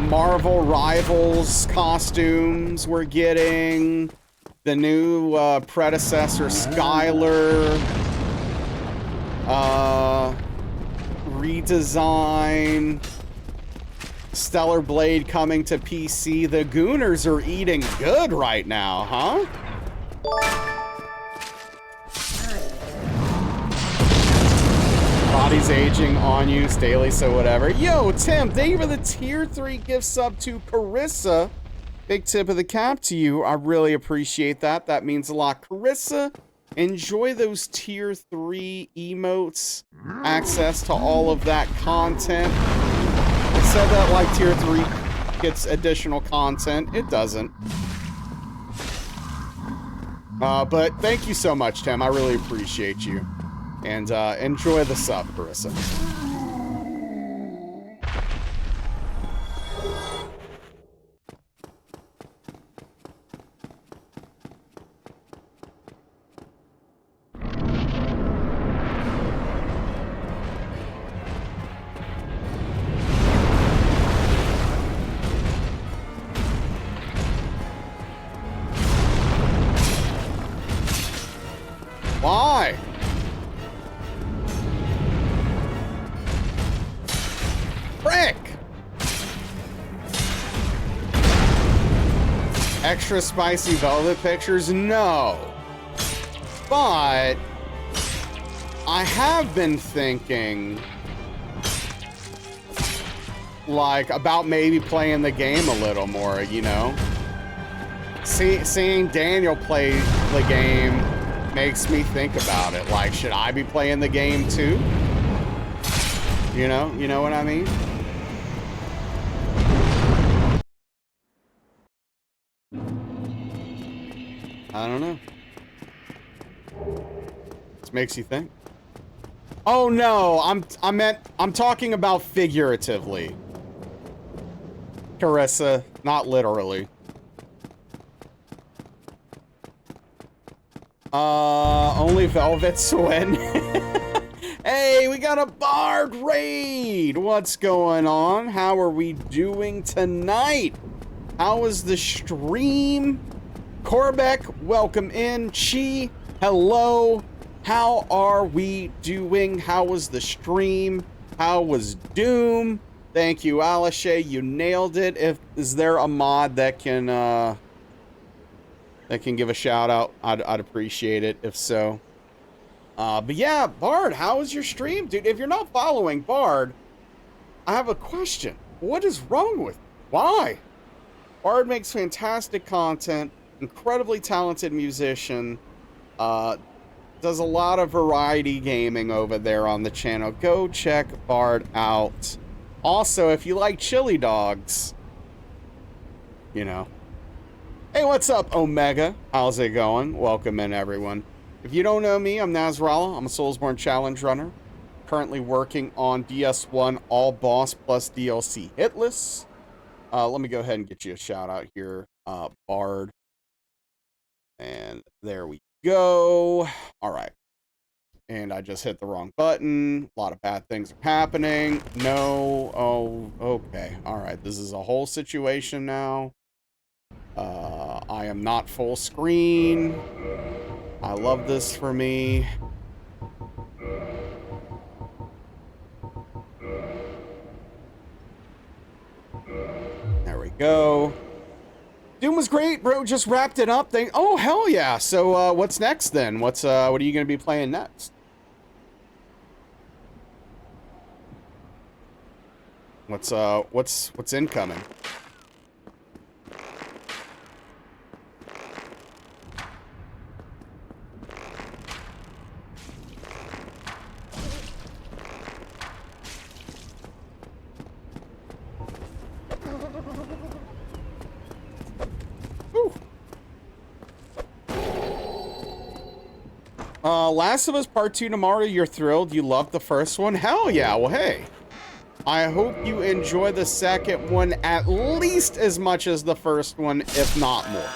Marvel Rivals costumes we're getting, the new predecessor Skylar redesign, Stellar Blade coming to PC. The Gooners are eating good right now, huh? Body's aging on you, Staley, so whatever. Yo, Tim, thank you for the tier 3 gift sub to Carissa. Big tip of the cap to you. I really appreciate that. That means a lot. Carissa, Enjoy those tier 3 emotes, access to all of that content. It said that like tier 3 gets additional content. It doesn't. But thank you so much, Tim. I really appreciate you. And enjoy the sub, Carissa. Why? Frick! Extra spicy velvet pictures? No. But I have been thinking like about maybe playing the game a little more, you know? Seeing Daniel play the game makes me think about it. Like, should I be playing the game too? You know what I mean? I don't know. This makes you think. Oh no, I'm talking about figuratively. Carissa, not literally. Only Velvet's win. Hey, we got a Bard raid. What's going on? How are we doing tonight? How was the stream? Korbeck, welcome in. Chi, hello. How are we doing? How was the stream? How was Doom? Thank you, Alishay. You nailed it. Is there a mod that can give a shout out? I'd appreciate it if so. But yeah, Bard, how was your stream? Dude, if you're not following Bard, I have a question. What is wrong with you? Why? Bard makes fantastic content, incredibly talented musician, does a lot of variety gaming over there on the channel. Go check Bard out. Also, if you like chili dogs, you know. Hey, what's up, Omega? How's it going? Welcome in, everyone. If you don't know me, I'm Nasrallah. I'm a Soulsborne challenge runner. Currently working on DS1 All Boss plus DLC Hitless. Let me go ahead and get you a shout out here, Bard. And there we go. All right. And I just hit the wrong button. A lot of bad things are happening. No. Oh, okay. All right. This is a whole situation now. I am not full screen. I love this for me. There we go. Doom was great, bro. Just wrapped it up. Oh, hell yeah. So, what's next then? What are you going to be playing next? What's incoming? Last of Us Part 2 tomorrow. You're thrilled. You loved the first one. Hell yeah. Well, hey. I hope you enjoy the second one at least as much as the first one, if not more.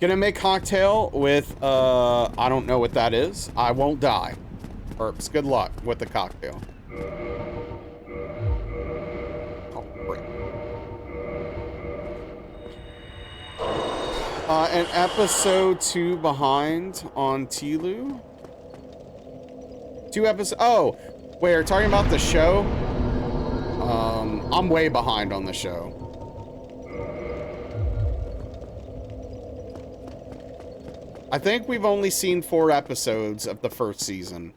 Gonna make cocktail with, I don't know what that is. I won't die. Perps, good luck with the cocktail. An episode 2 behind on Telu. 2 episodes. Oh, wait, are you talking about the show? I'm way behind on the show. I think we've only seen 4 episodes of the first season.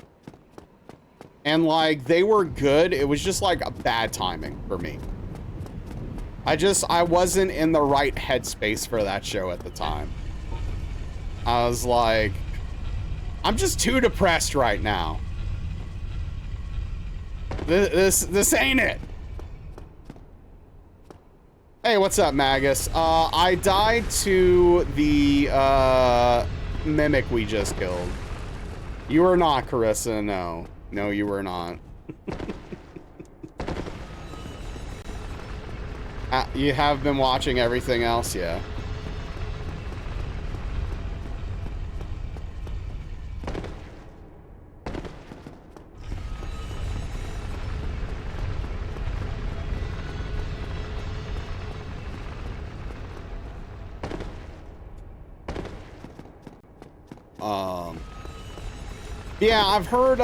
And, like, they were good. It was just, like, a bad timing for me. I wasn't in the right headspace for that show at the time. I was like, I'm just too depressed right now. This ain't it. Hey, what's up, Magus? I died to the mimic we just killed. You were not, Carissa. No. No, you were not. You have been watching everything else, yeah. Yeah, I've heard,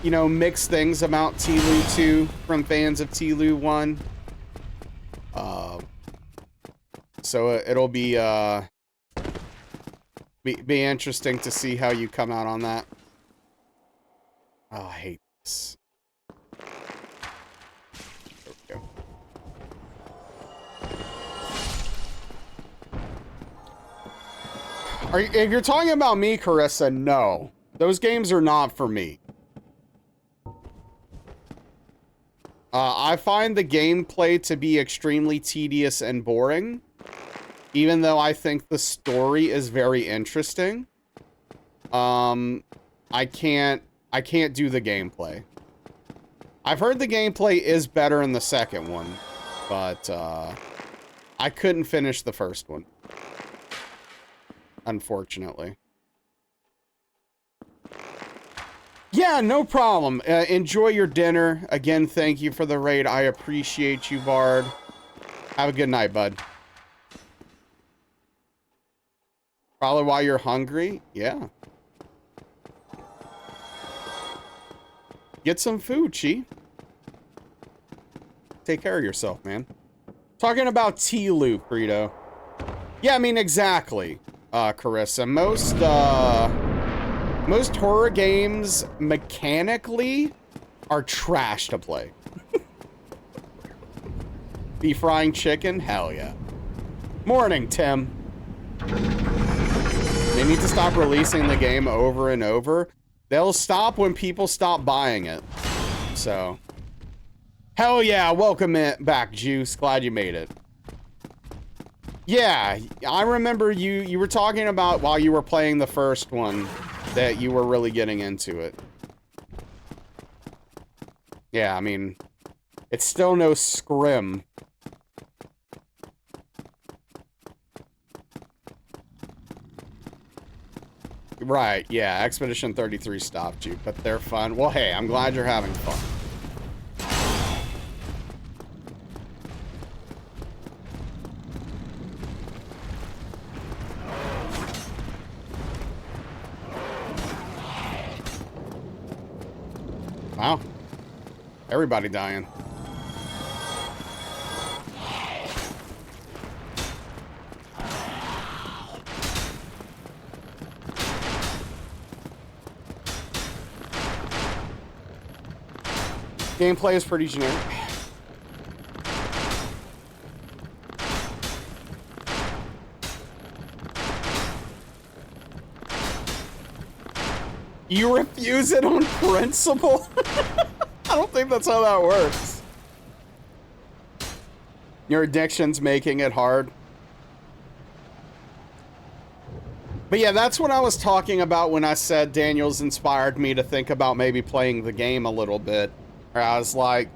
you know, mixed things about Tlu 2 from fans of Tlu 1. So it'll be interesting to see how you come out on that. Oh, I hate this. There we go. If you're talking about me, Carissa, no. Those games are not for me. I find the gameplay to be extremely tedious and boring, even though I think the story is very interesting. I can't do the gameplay. I've heard the gameplay is better in the second one, but I couldn't finish the first one, unfortunately. Yeah, no problem. Enjoy your dinner. Again, thank you for the raid. I appreciate you, Bard. Have a good night, bud. Probably why you're hungry? Yeah. Get some food, Chi. Take care of yourself, man. Talking about Tlu, Frito. Yeah, I mean, exactly, Carissa. Most horror games, mechanically, are trash to play. Be frying chicken? Hell yeah. Morning, Tim. They need to stop releasing the game over and over. They'll stop when people stop buying it. So. Hell yeah, welcome back, Juice. Glad you made it. Yeah, I remember you were talking about while you were playing the first one that you were really getting into it. Yeah, I mean, it's still no scrim. Right, yeah, Expedition 33 stopped you, but they're fun. Well, hey, I'm glad you're having fun. Wow. Everybody dying. Gameplay is pretty generic. You refuse it on principle? I don't think that's how that works. Your addiction's making it hard. But yeah, that's what I was talking about when I said Daniel's inspired me to think about maybe playing the game a little bit. Where I was like,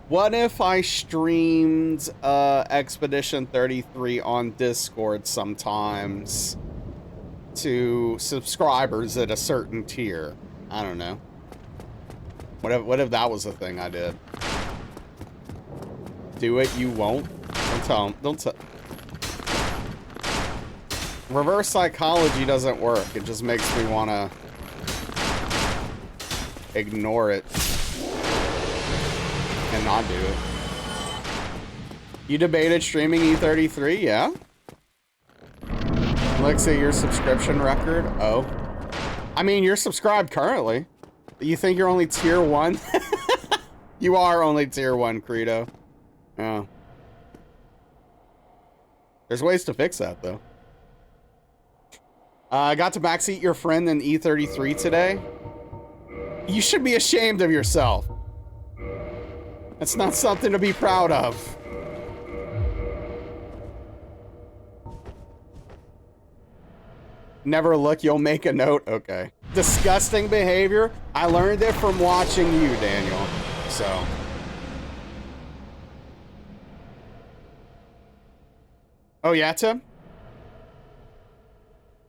what if I streamed Expedition 33 on Discord sometimes to subscribers at a certain tier? I don't know. What if that was a thing I did? Do it, you won't. Don't tell him. Don't tell. Reverse psychology doesn't work. It just makes me want to ignore it and not do it. You debated streaming E33, yeah? Looks at your subscription record. Oh. I mean, you're subscribed currently. You think you're only tier 1? You are only tier 1, Credo. Yeah. There's ways to fix that, though. I got to backseat your friend in E33 today. You should be ashamed of yourself. That's not something to be proud of. Never look, you'll make a note. Okay. Disgusting behavior. I learned it from watching you, Daniel. So. Oh, yeah, Tim?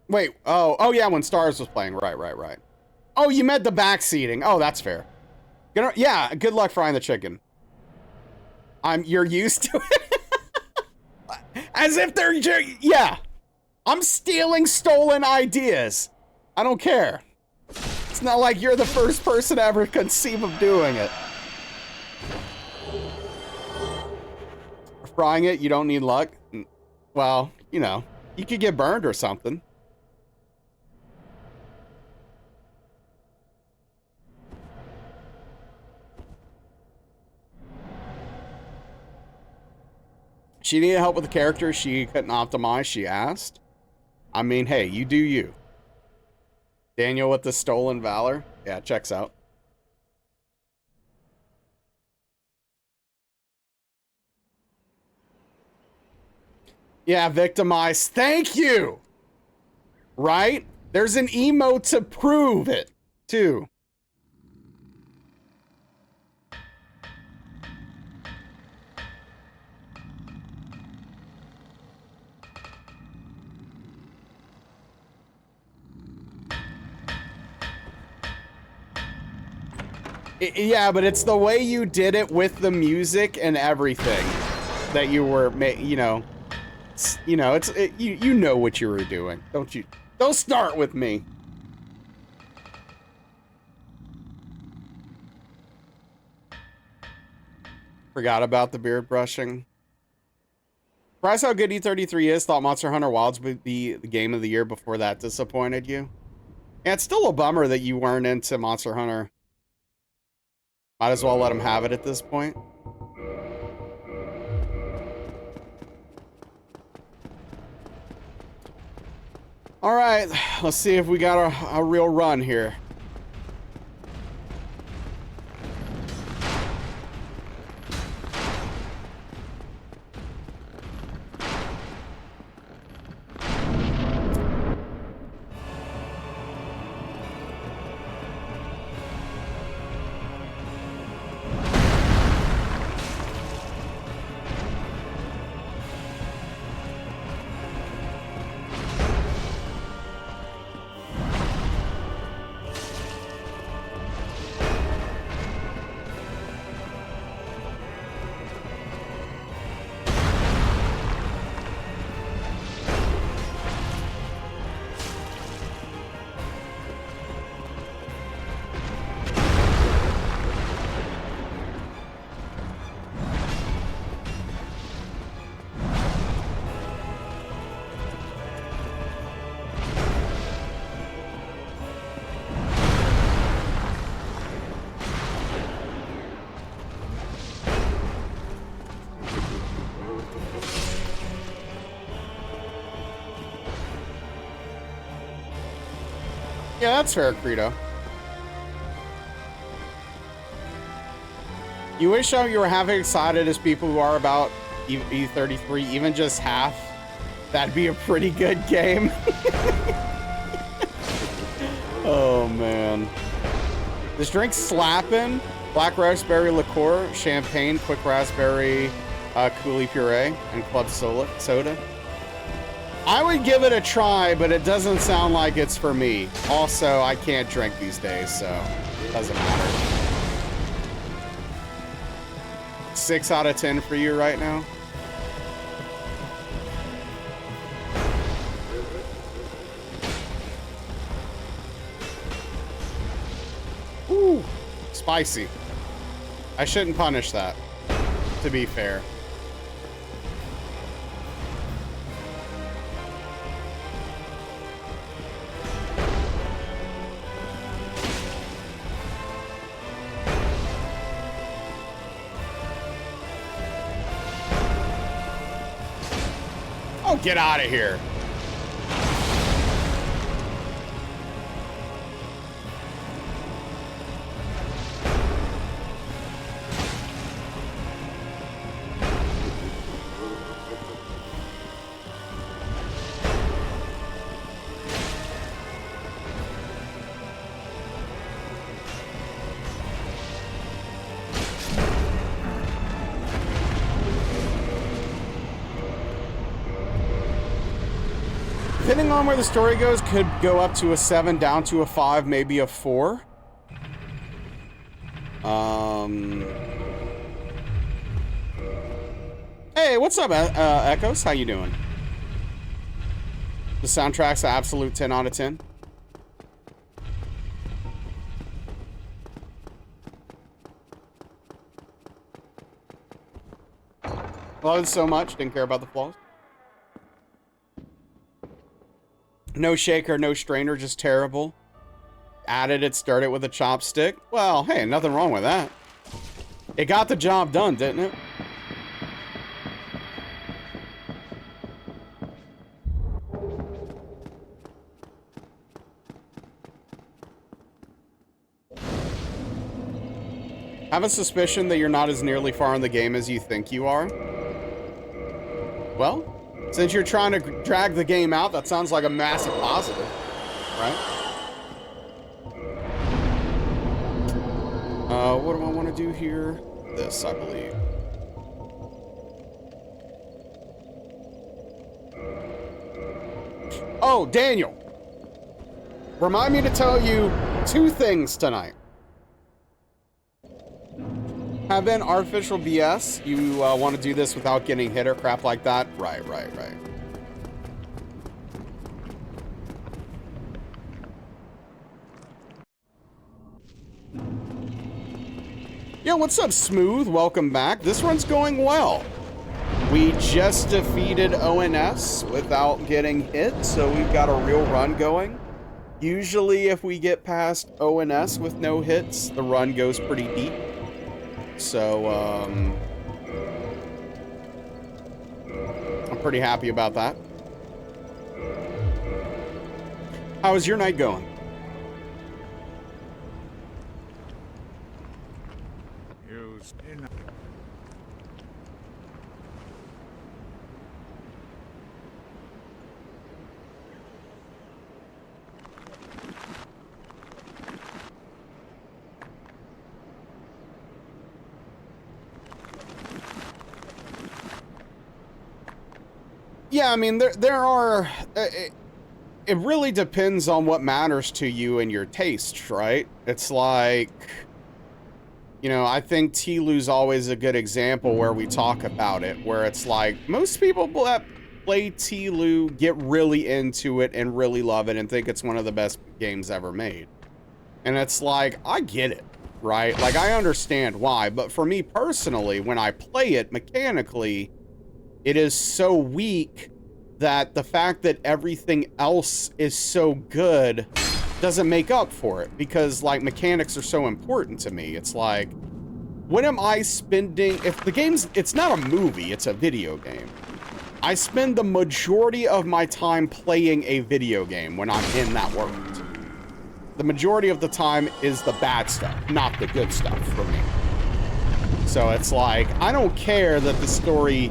Wait, oh yeah, when Stars was playing. Right. Oh, you meant the backseating. Oh, that's fair. Yeah, good luck frying the chicken. You're used to it? As if they're, yeah. I'm stealing stolen ideas. I don't care. It's not like you're the first person to ever conceive of doing it. Frying it, you don't need luck. Well, you know, you could get burned or something. She needed help with the character she couldn't optimize, she asked. I mean, hey, you do you. Daniel with the stolen valor? Yeah, checks out. Yeah, victimized. Thank you! Right? There's an emote to prove it, too. Yeah, but it's the way you did it with the music and everything that you were, you know, you know what you were doing, don't you? Don't start with me. Forgot about the beard brushing. Surprised how good E33 is. Thought Monster Hunter Wilds would be the game of the year before that disappointed you. Yeah, it's still a bummer that you weren't into Monster Hunter. Might as well let him have it at this point. All right, let's see if we got a real run here. Yeah, that's fair, Credo. You wish you were half excited as people who are about E33, even just half. That'd be a pretty good game. Oh, man. This drink's slapping. Black raspberry liqueur, champagne, quick raspberry coulis puree, and club soda. I would give it a try, but it doesn't sound like it's for me. Also, I can't drink these days, so it doesn't matter. 6 out of 10 for you right now. Ooh, spicy. I shouldn't punish that, to be fair. Oh, get out of here. Depending on where the story goes, could go up to a 7, down to a 5, maybe a 4. Hey, what's up, Echoes? How you doing? The soundtrack's an absolute 10 out of 10. Loved it so much, didn't care about the flaws. No shaker, no strainer, just terrible. Added it, started with a chopstick. Well, hey, nothing wrong with that. It got the job done, didn't it? Have a suspicion that you're not as nearly far in the game as you think you are. Well, since you're trying to drag the game out, that sounds like a massive positive, right? What do I want to do here? This, I believe. Oh, Daniel. Remind me to tell you 2 things tonight. Have been artificial BS. You want to do this without getting hit or crap like that? Right. Yo, what's up, Smooth? Welcome back. This run's going well. We just defeated ONS without getting hit, so we've got a real run going. Usually, if we get past ONS with no hits, the run goes pretty deep. So, I'm pretty happy about that. How is your night going? Yeah, I mean, there are... it really depends on what matters to you and your taste, right? It's like... You know, I think Tilu's always a good example where we talk about it, where it's like, most people that play Tilu get really into it and really love it and think it's one of the best games ever made. And it's like, I get it, right? Like, I understand why, but for me personally, when I play it mechanically, it is so weak that the fact that everything else is so good doesn't make up for it, because like mechanics are so important to me. It's like, when am I spending, if the game's, it's not a movie, it's a video game. I spend the majority of my time playing a video game when I'm in that world. The majority of the time is the bad stuff, not the good stuff for me. So it's like, I don't care that the story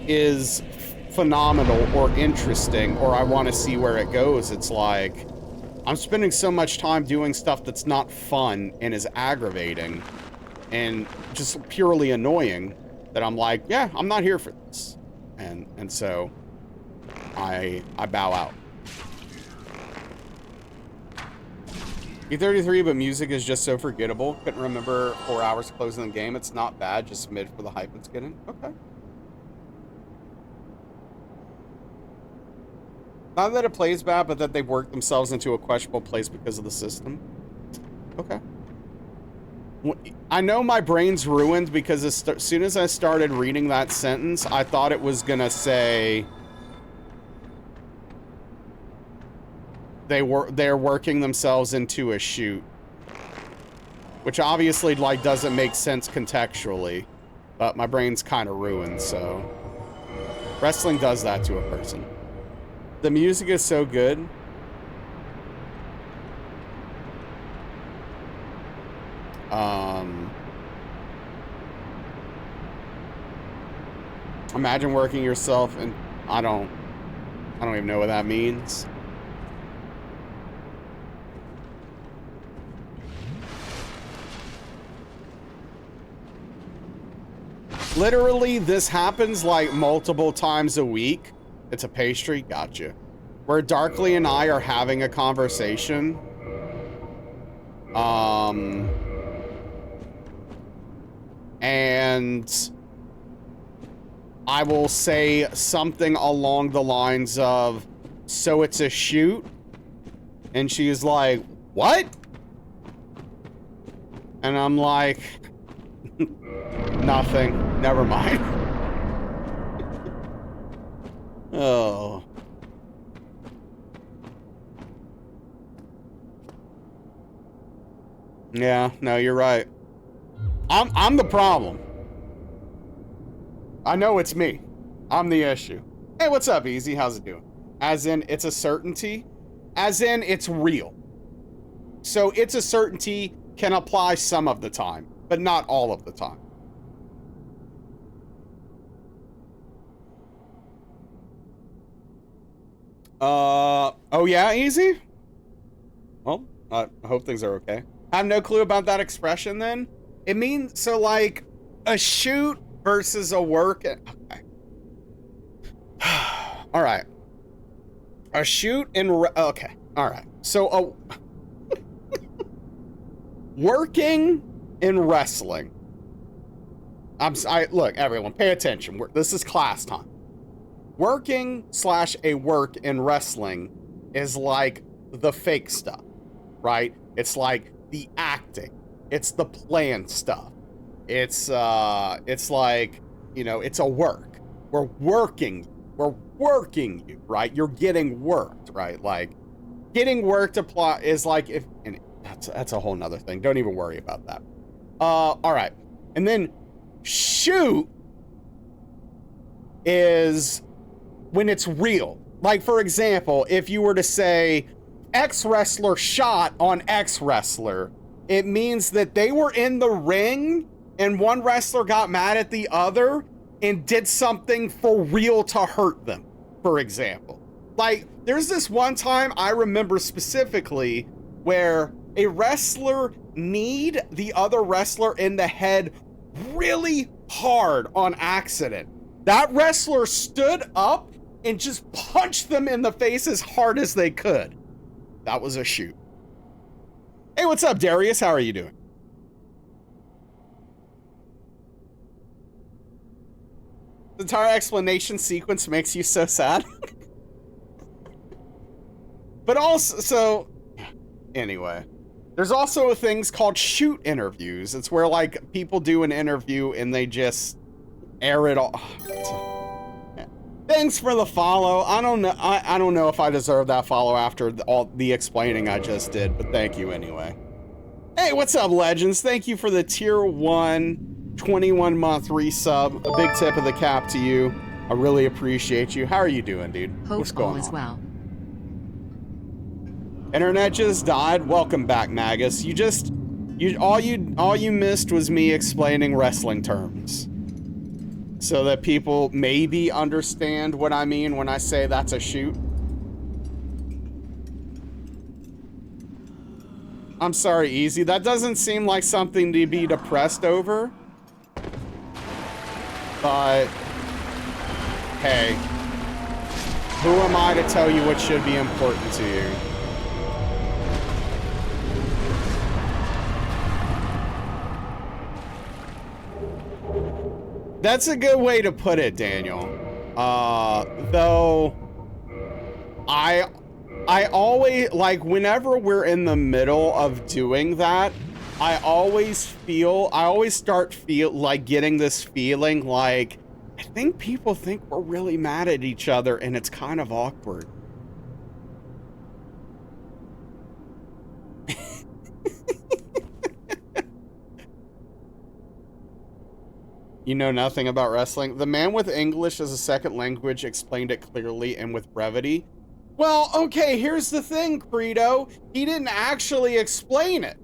is phenomenal or interesting, or I want to see where it goes. It's like, I'm spending so much time doing stuff that's not fun and is aggravating and just purely annoying that I'm like, yeah, I'm not here for this. And so I bow out. E33, but music is just so forgettable. Couldn't remember 4 hours closing the game. It's not bad, just mid for the hype it's getting. Okay. Not that it plays bad, but that they've worked themselves into a questionable place because of the system. Okay. I know my brain's ruined because as soon as I started reading that sentence, I thought it was gonna say they're working themselves into a shoot, which obviously like doesn't make sense contextually, but my brain's kind of ruined, so Wrestling does that to a person. The music is so good. Imagine working yourself and I don't even know what that means. Literally, this happens like multiple times a week. It's a pastry, gotcha. Where Darkly and I are having a conversation. And I will say something along the lines of, so it's a shoot? And she's like, what? And I'm like, nothing. Never mind. Oh. Yeah, no, you're right. I'm the problem. I know it's me. I'm the issue. Hey, what's up, Easy? How's it doing? As in, it's a certainty. As in, it's real. So it's a certainty can apply some of the time, but not all of the time. Oh yeah, Easy? Well, I hope things are okay. I have no clue about that expression then. It means, so like, a shoot versus a work. Okay. All right. A shoot in, okay. All right. So, working in wrestling. Look, everyone, pay attention. This is class time. Working / a work in wrestling is like the fake stuff, right? It's like the acting. It's the planned stuff. It's like, you know, it's a work. We're working you, right? You're getting worked, right? Like, getting worked is like, if, and that's a whole nother thing. Don't even worry about that. All right. And then shoot is when it's real. Like, for example, if you were to say X wrestler shot on X wrestler, it means that they were in the ring and one wrestler got mad at the other and did something for real to hurt them, for example. Like, there's this one time I remember specifically where a wrestler kneed the other wrestler in the head really hard on accident. That wrestler stood up and just punched them in the face as hard as they could. That was a shoot. Hey, what's up, Darius? How are you doing? The entire explanation sequence makes you so sad. But also, so, anyway. There's also things called shoot interviews. It's where, like, people do an interview and they just air it all. Thanks for the follow. I don't know. I don't know if I deserve that follow after all the explaining I just did, but thank you anyway. Hey, what's up, Legends? Thank you for the tier 1 21-month resub. A big tip of the cap to you. I really appreciate you. How are you doing, dude? Hope What's going all is on? well. Internet just died. Welcome back, Magus. All you missed was me explaining wrestling terms, so that people maybe understand what I mean when I say that's a shoot. I'm sorry, Easy. That doesn't seem like something to be depressed over. But, hey, who am I to tell you what should be important to you? That's a good way to put it, Daniel. Though I always, like, whenever we're in the middle of doing that, I always start like getting this feeling like, I think people think we're really mad at each other and it's kind of awkward. You know nothing about wrestling. The man with English as a second language explained it clearly and with brevity. Well, okay, here's the thing, Credo. He didn't actually explain it.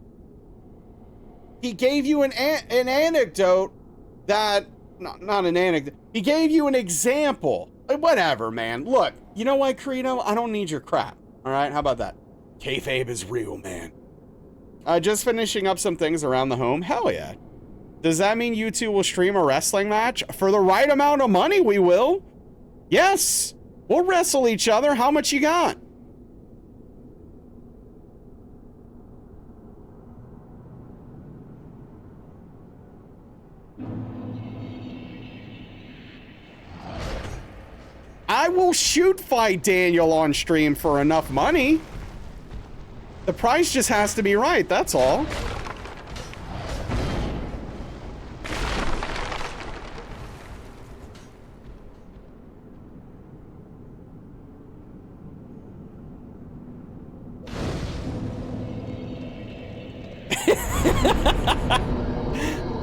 He gave you an anecdote that, not an anecdote. He gave you an example. Whatever, man. Look, you know what, Credo? I don't need your crap. All right, how about that? Kayfabe is real, man. Just finishing up some things around the home. Hell yeah. Does that mean you two will stream a wrestling match? For the right amount of money, we will. Yes. We'll wrestle each other. How much you got? I will shoot fight Daniel on stream for enough money. The price just has to be right, that's all.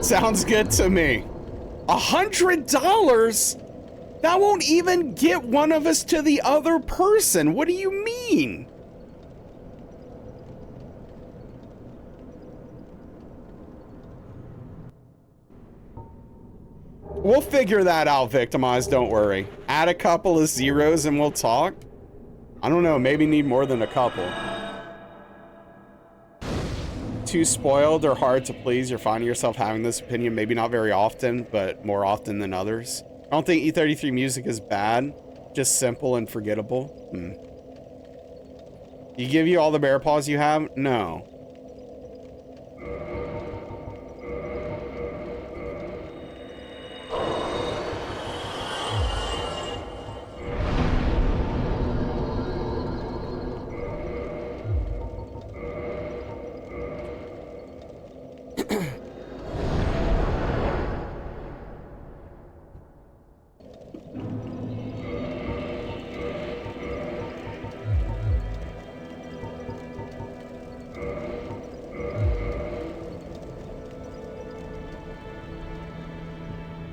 Sounds good to me. $100? That won't even get one of us to the other person. What do you mean? We'll figure that out, Victimized, don't worry. Add a couple of zeros and we'll talk. I don't know, maybe need more than a couple. Too spoiled or hard to please? You're finding yourself having this opinion, maybe not very often, but more often than others. I don't think E33 music is bad, just simple and forgettable. You give you all the bear paws you have? No.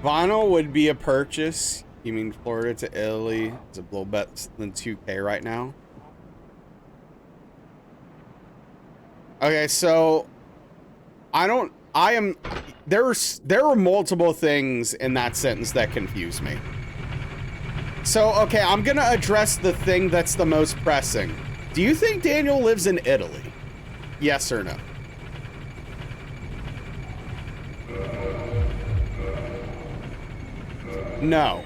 Vinyl would be a purchase. You mean Florida to Italy? It's a little bit than 2K right now. Okay, so there are multiple things in that sentence that confuse me. So, okay, I'm gonna address the thing that's the most pressing. Do you think Daniel lives in Italy? Yes or no? No.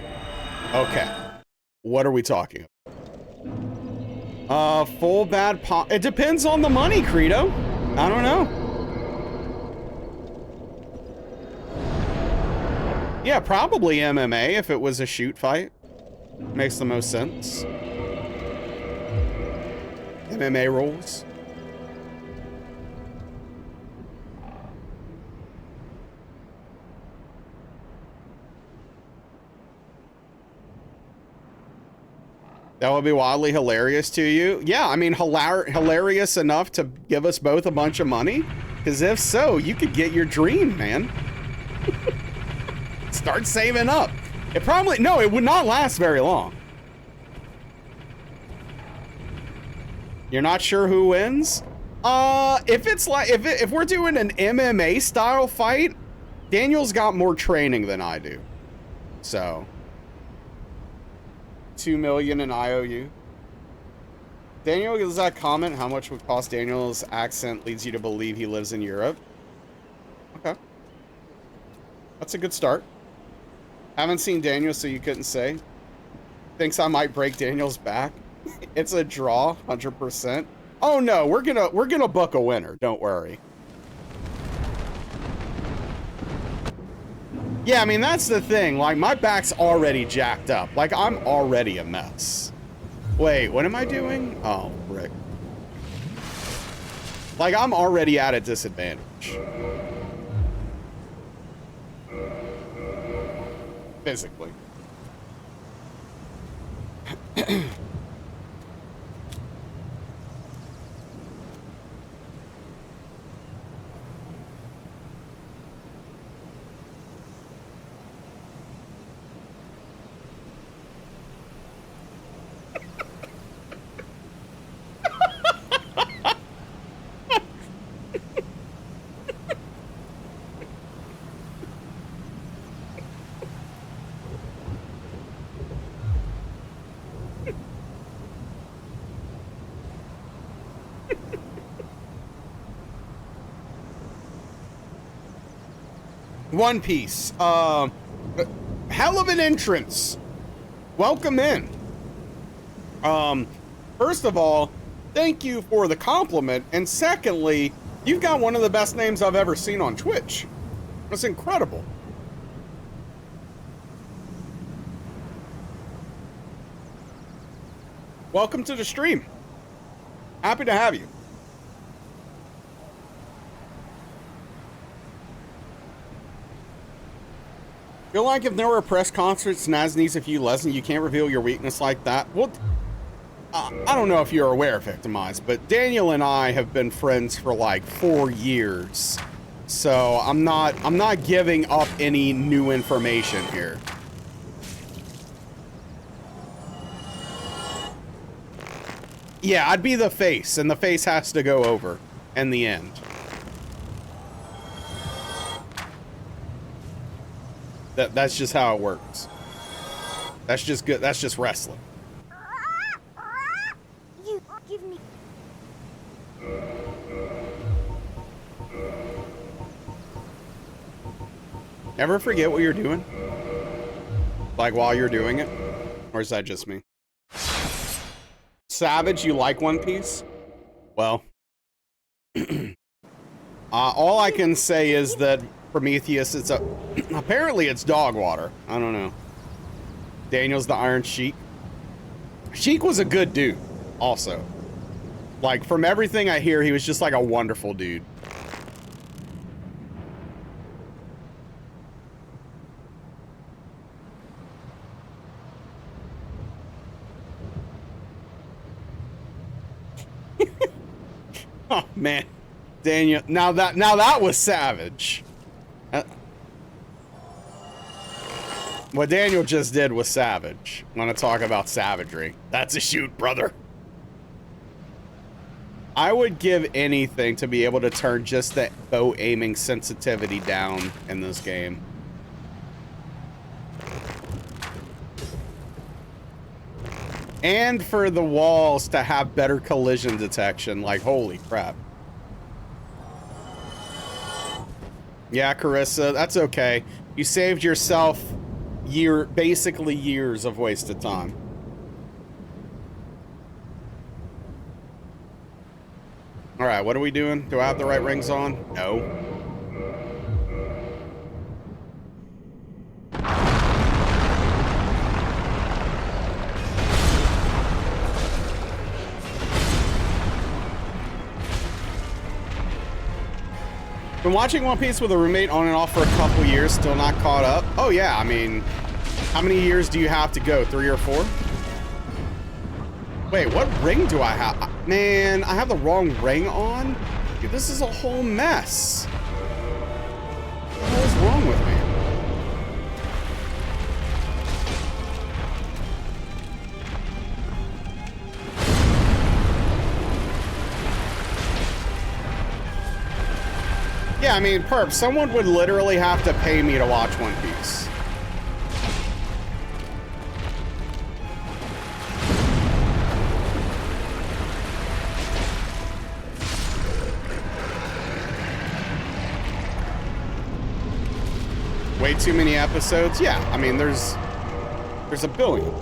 Okay. What are we talking about? Full bad pop. It depends on the money, Credo. I don't know. Yeah, probably MMA if it was a shoot fight. Makes the most sense. MMA rules. That would be wildly hilarious to you. Yeah, I mean, hilarious enough to give us both a bunch of money? Because if so, you could get your dream, man. Start saving up. It probably, no, it would not last very long. You're not sure who wins? If it's like, if we're doing an MMA style fight, Daniel's got more training than I do. So. 2 million in IOU. Daniel, does that comment? How much would cost? Daniel's accent leads you to believe he lives in Europe. Okay. That's a good start. Haven't seen Daniel, so you couldn't say. Thinks I might break Daniel's back. It's a draw, 100%. Oh no, we're gonna book a winner, don't worry. Yeah, I mean, that's the thing. Like, my back's already jacked up. Like, I'm already a mess. Wait, what am I doing? Oh, frick. Like, I'm already at a disadvantage. Physically. One Piece. Hell of an entrance. Welcome in. First of all, thank you for the compliment. And secondly, you've got one of the best names I've ever seen on Twitch. That's incredible. Welcome to the stream. Happy to have you. Feel like if there were a press conference, Naz needs a few lessons, you can't reveal your weakness like that. Well, I don't know if you're aware, Victimized, but Daniel and I have been friends for like 4 years. So I'm not giving up any new information here. Yeah, I'd be the face, and the face has to go over in the end. That's just how it works. That's just good. That's just wrestling. You give me. Ever forget what you're doing? Like while you're doing it? Or is that just me? Savage, you like One Piece? Well, all I can say is that Prometheus, apparently it's dog water. I don't know. Daniel's the Iron Sheik. Sheik was a good dude, also. Like, from everything I hear, he was just like a wonderful dude. Oh man, Daniel. Now that was savage. What Daniel just did was savage. Want to talk about savagery? That's a shoot, brother. I would give anything to be able to turn just that bow aiming sensitivity down in this game. And for the walls to have better collision detection, like holy crap. Yeah, Carissa, that's okay. You saved yourself basically years of wasted time. All right, what are we doing? Do I have the right rings on? No. Been watching One Piece with a roommate on and off for a couple years, still not caught up. Oh yeah, I mean, how many years do you have to go? 3 or 4? Wait, what ring do I have? Man, I have the wrong ring on? Dude, this is a whole mess. What is wrong with me? Yeah, I mean, perp, someone would literally have to pay me to watch One Piece. Way too many episodes? Yeah, I mean, there's a billion.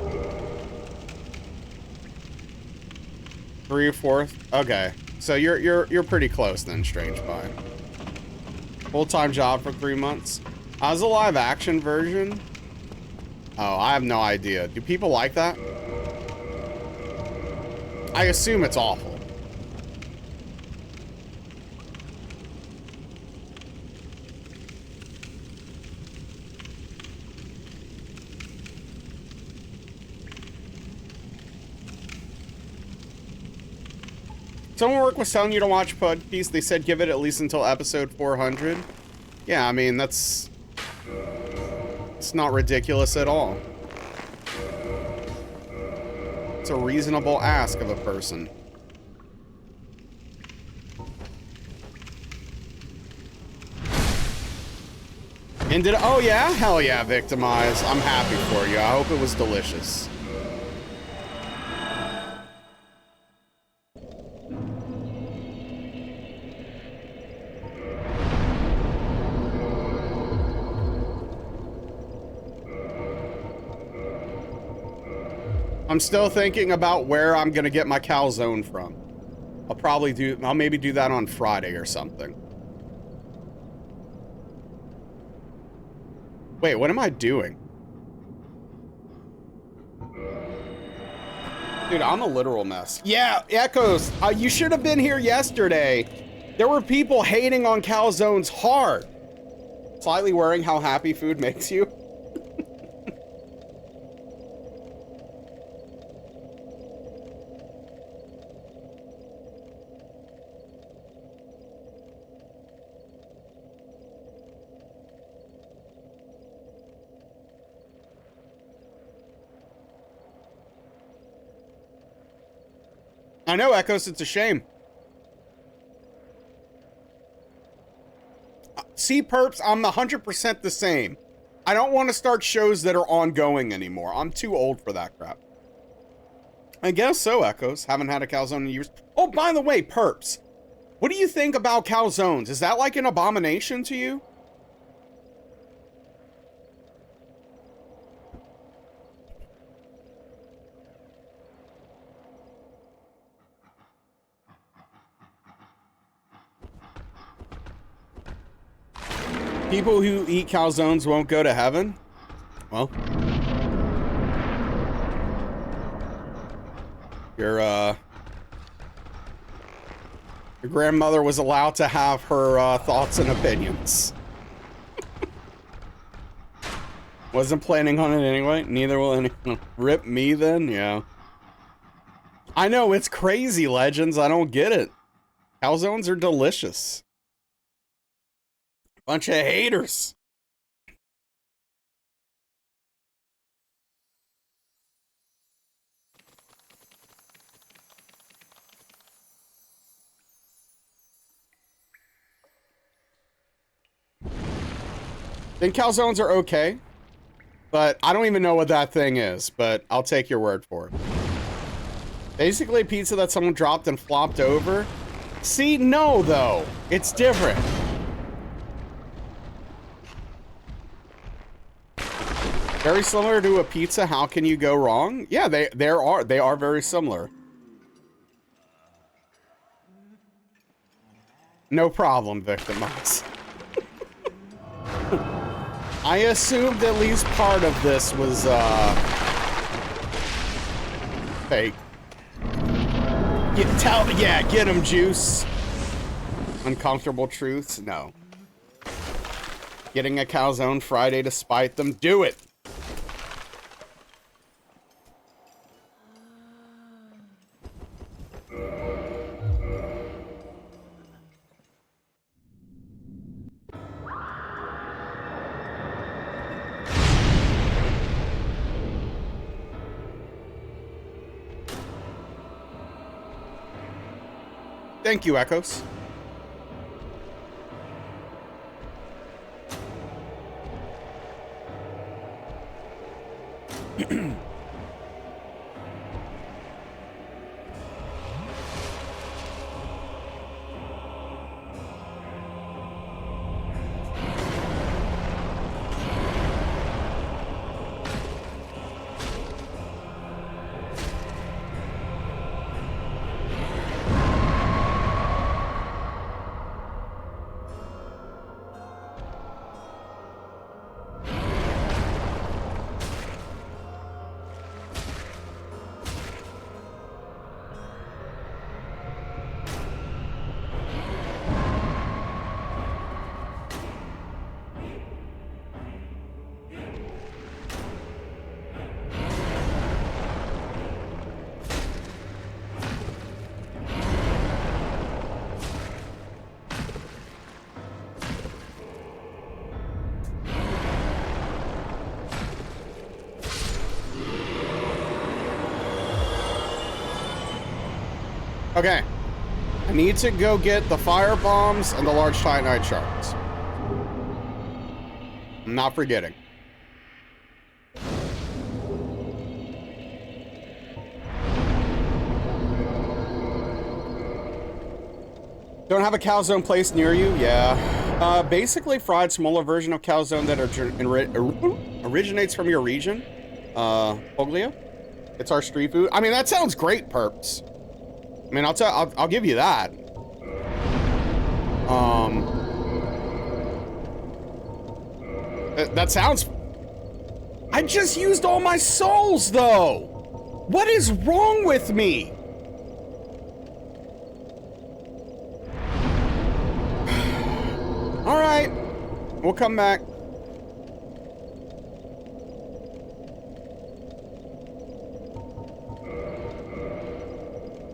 3 or 4? Okay, so you're pretty close then, Strange Pie. Full-time job for 3 months. How's the live action version? Oh, I have no idea. Do people like that? I assume it's awful. Someone work was telling you to watch One Piece. They said give it at least until episode 400. Yeah, I mean, it's not ridiculous at all. It's a reasonable ask of a person. And oh yeah? Hell yeah, Victimize. I'm happy for you. I hope it was delicious. I'm still thinking about where I'm gonna get my calzone from. I'll maybe do that on Friday or something. Wait, what am I doing? Dude, I'm a literal mess. Yeah, Echoes, you should have been here yesterday. There were people hating on calzones hard. Slightly worrying how happy food makes you. I know, Echoes, it's a shame. See, Perps, I'm 100% the same. I don't want to start shows that are ongoing anymore. I'm too old for that crap. I guess so, Echoes. Haven't had a calzone in years. Oh, by the way, Perps, what do you think about calzones? Is that like an abomination to you? People who eat calzones won't go to heaven? Well, your grandmother was allowed to have her thoughts and opinions. Wasn't planning on it anyway. Neither will anyone. Rip me then? Yeah. I know, it's crazy, Legends. I don't get it. Calzones are delicious. Bunch of haters. Then calzones are okay, but I don't even know what that thing is, but I'll take your word for it. Basically, pizza that someone dropped and flopped over. See, no, though. It's different. Very similar to a pizza. How can you go wrong? Yeah, they are very similar. No problem, Victimize. I assumed at least part of this was fake. Get him, Juice. Uncomfortable truths? No. Getting a calzone Friday to spite them? Do it. Thank you, Echoes. Okay. I need to go get the fire bombs and the large titanite shards. I'm not forgetting. Don't have a calzone place near you? Yeah. Basically fried smaller version of calzone that originates from your region. Poglia. It's our street food. I mean, that sounds great, Perps. I mean, I'll give you that. That sounds... I just used all my souls, though. What is wrong with me? All right, we'll come back.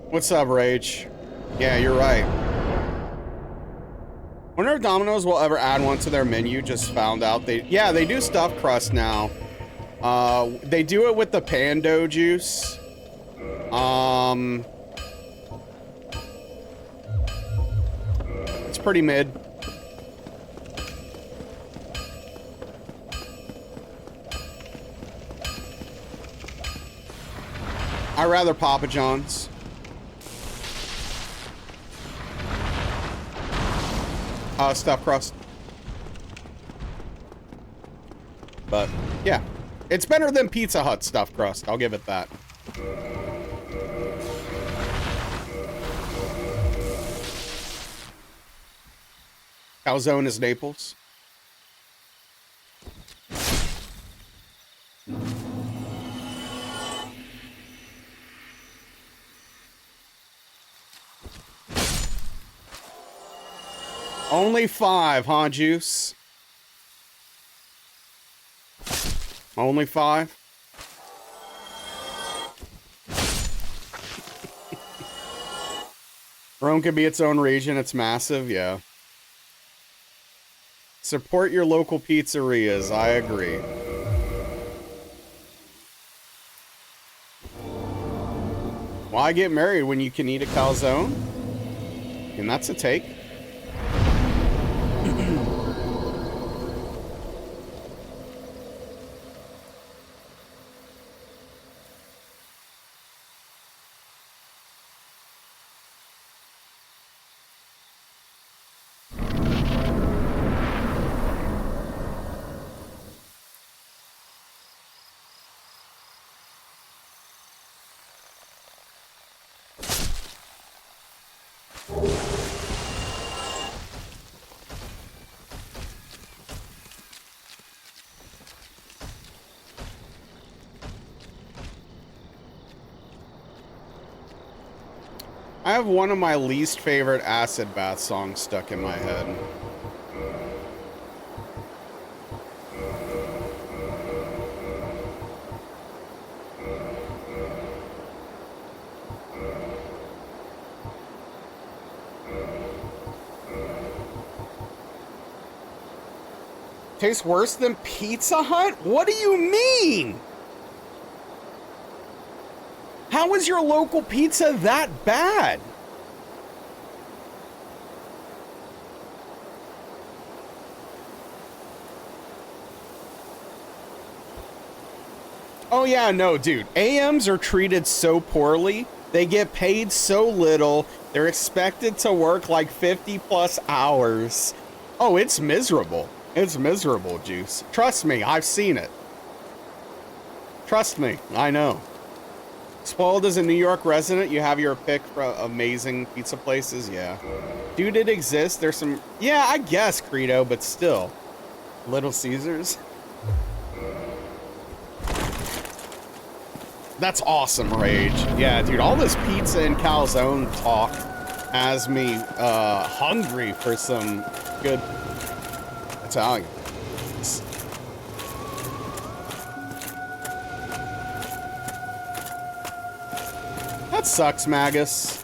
What's up, Rage? Yeah, you're right. Wonder if Domino's will ever add one to their menu. Just found out they do stuffed crust now. They do it with the Pando juice. It's pretty mid. I'd rather Papa John's. Stuffed crust. But, yeah. It's better than Pizza Hut stuffed crust. I'll give it that. Calzone is Naples. Only 5, huh, Juice? Only 5? Rome can be its own region. It's massive, yeah. Support your local pizzerias. I agree. Why get married when you can eat a calzone? And that's a take. I have one of my least favorite acid bath songs stuck in my head. Tastes worse than Pizza Hut? What do you mean? How is your local pizza that bad? Oh yeah, no, dude. AMs are treated so poorly. They get paid so little. They're expected to work like 50 plus hours. Oh, it's miserable. It's miserable, Juice. Trust me, I've seen it. Trust me, I know. Spoiled as a New York resident, you have your pick for amazing pizza places? Yeah. Dude, it exists. There's some... Yeah, I guess, Credo, but still. Little Caesars? That's awesome, Rage. Yeah, dude, all this pizza and calzone talk has me hungry for some good Italian. That sucks, Magus.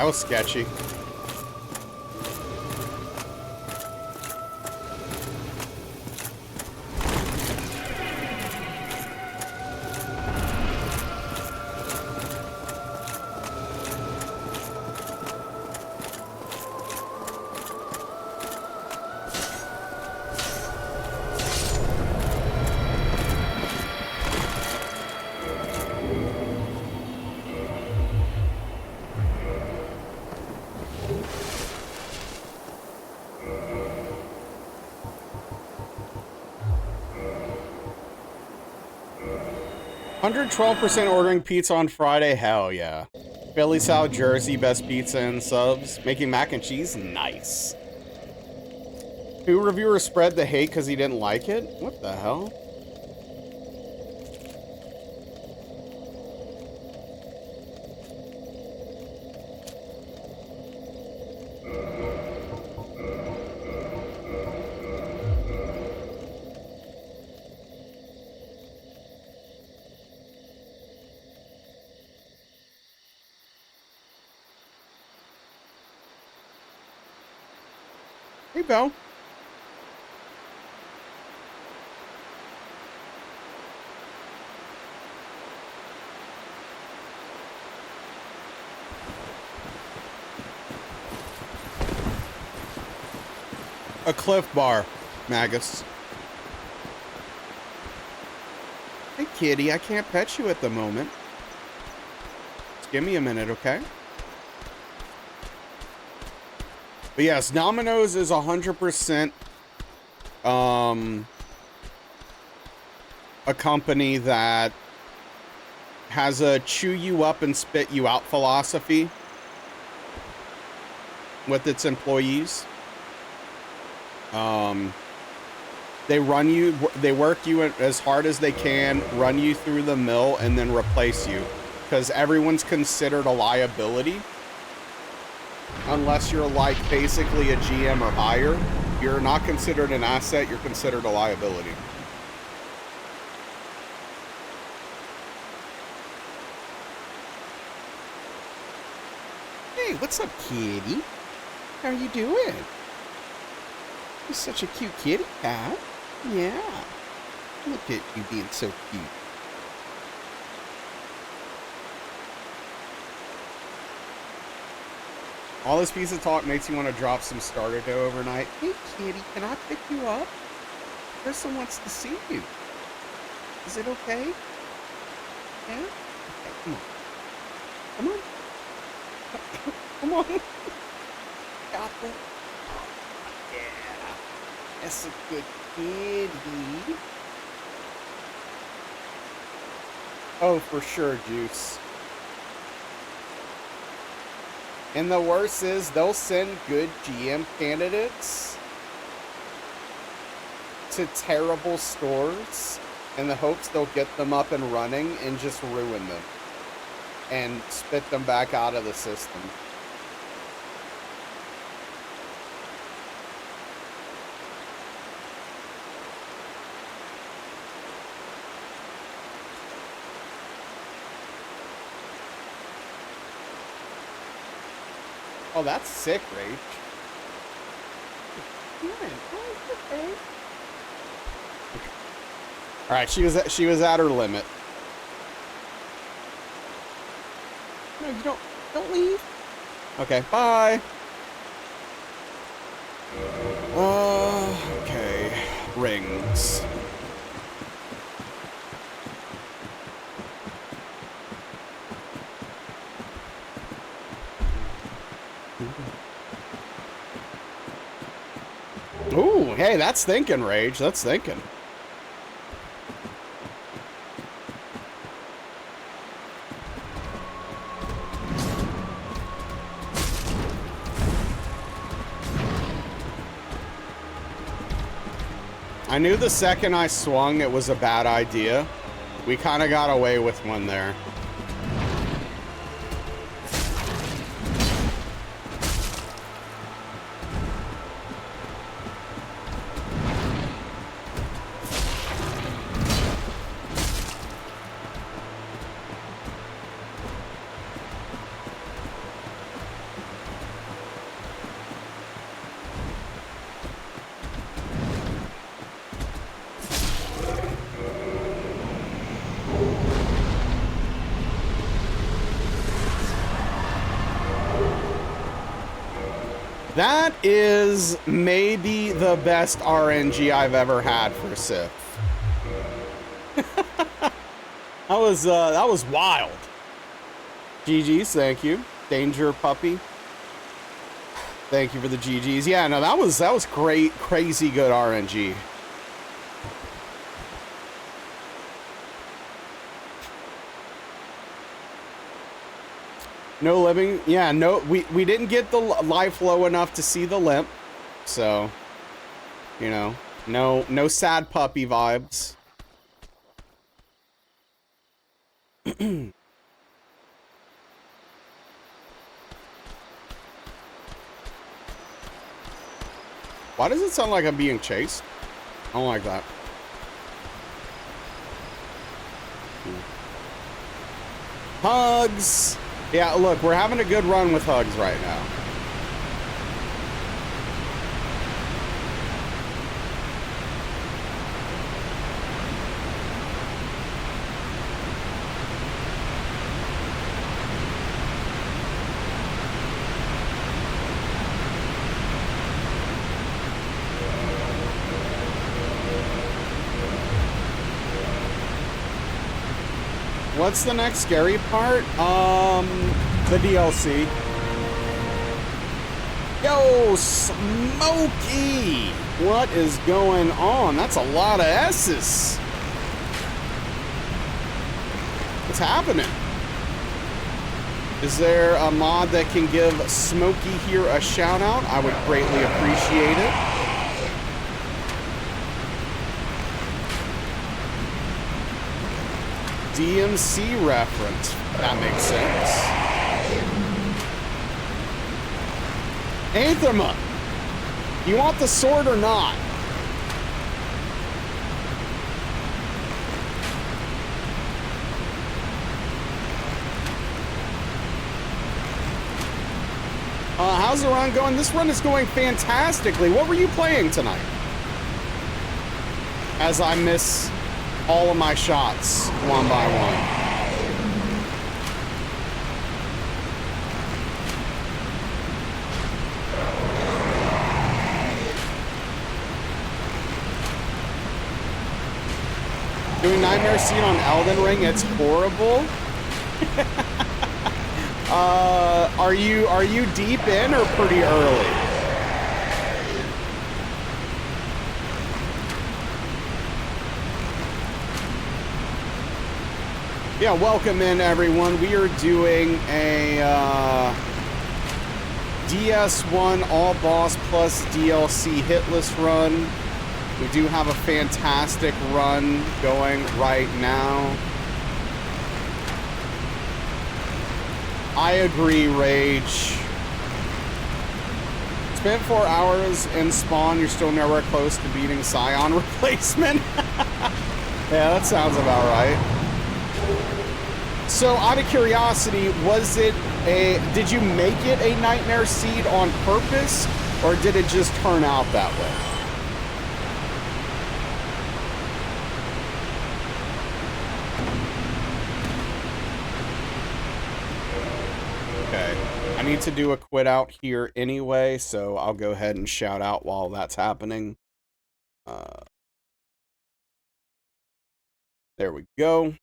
That was sketchy. $112% ordering pizza on Friday. Hell yeah. Philly, South Jersey, best pizza and subs. Making mac and cheese. Nice. Who reviewer spread the hate because he didn't like it? What the hell? Hey, Belle. A Cliff Bar, Magus. Hey, kitty, I can't pet you at the moment. Just give me a minute, okay? But yes, Domino's is 100% a company that has a chew you up and spit you out philosophy with its employees. They work you as hard as they can, run you through the mill, and then replace you. Because everyone's considered a liability. Unless you're like basically a GM or higher. You're not considered an asset, you're considered a liability. Hey, what's up, kitty? How you doing? You're such a cute kitty cat. Yeah. Look at you being so cute. All this piece of talk makes you want to drop some starter dough overnight. Hey, kitty, can I pick you up? Krista wants to see you. Is it okay? Yeah? Okay, come on. Come on. Come on. Got it. Yeah. That's a good kitty. Oh, for sure, Juice. And the worst is they'll send good GM candidates to terrible stores in the hopes they'll get them up and running and just ruin them and spit them back out of the system. Oh, that's sick, Rage. All right, she was at her limit. No, you don't leave. Okay, bye. Okay, rings. Ooh, hey, that's thinking, Rage. That's thinking. I knew the second I swung it was a bad idea. We kind of got away with one there. That is maybe the best RNG I've ever had for Sith. That was wild. GG's, thank you. Danger Puppy. Thank you for the GG's. Yeah, no, that was great, crazy good RNG. No living. Yeah, no, we didn't get the life low enough to see the limp. So, you know, no sad puppy vibes. Why does it sound like I'm being chased? I don't like that. Hugs! Yeah, look, we're having a good run with Hugs right now. What's the next scary part? The DLC. Yo, Smokey! What is going on? That's a lot of S's. What's happening? Is there a mod that can give Smokey here a shout out? I would greatly appreciate it. DMC reference. That makes sense. Anthrema, you want the sword or not? How's the run going? This run is going fantastically. What were you playing tonight? As I miss all of my shots one by one. Doing Nightmare Scene on Elden Ring, it's horrible. Are you deep in or pretty early? Yeah, welcome in everyone. We are doing a DS1 All Boss plus DLC hitless run. We do have a fantastic run going right now. I agree, Rage. Spent 4 hours in Spawn. You're still nowhere close to beating Scion replacement. Yeah, that sounds about right. So, out of curiosity, did you make it a Nightmare Seed on purpose, or did it just turn out that way? Okay, I need to do a quit out here anyway, so I'll go ahead and shout out while that's happening. There we go.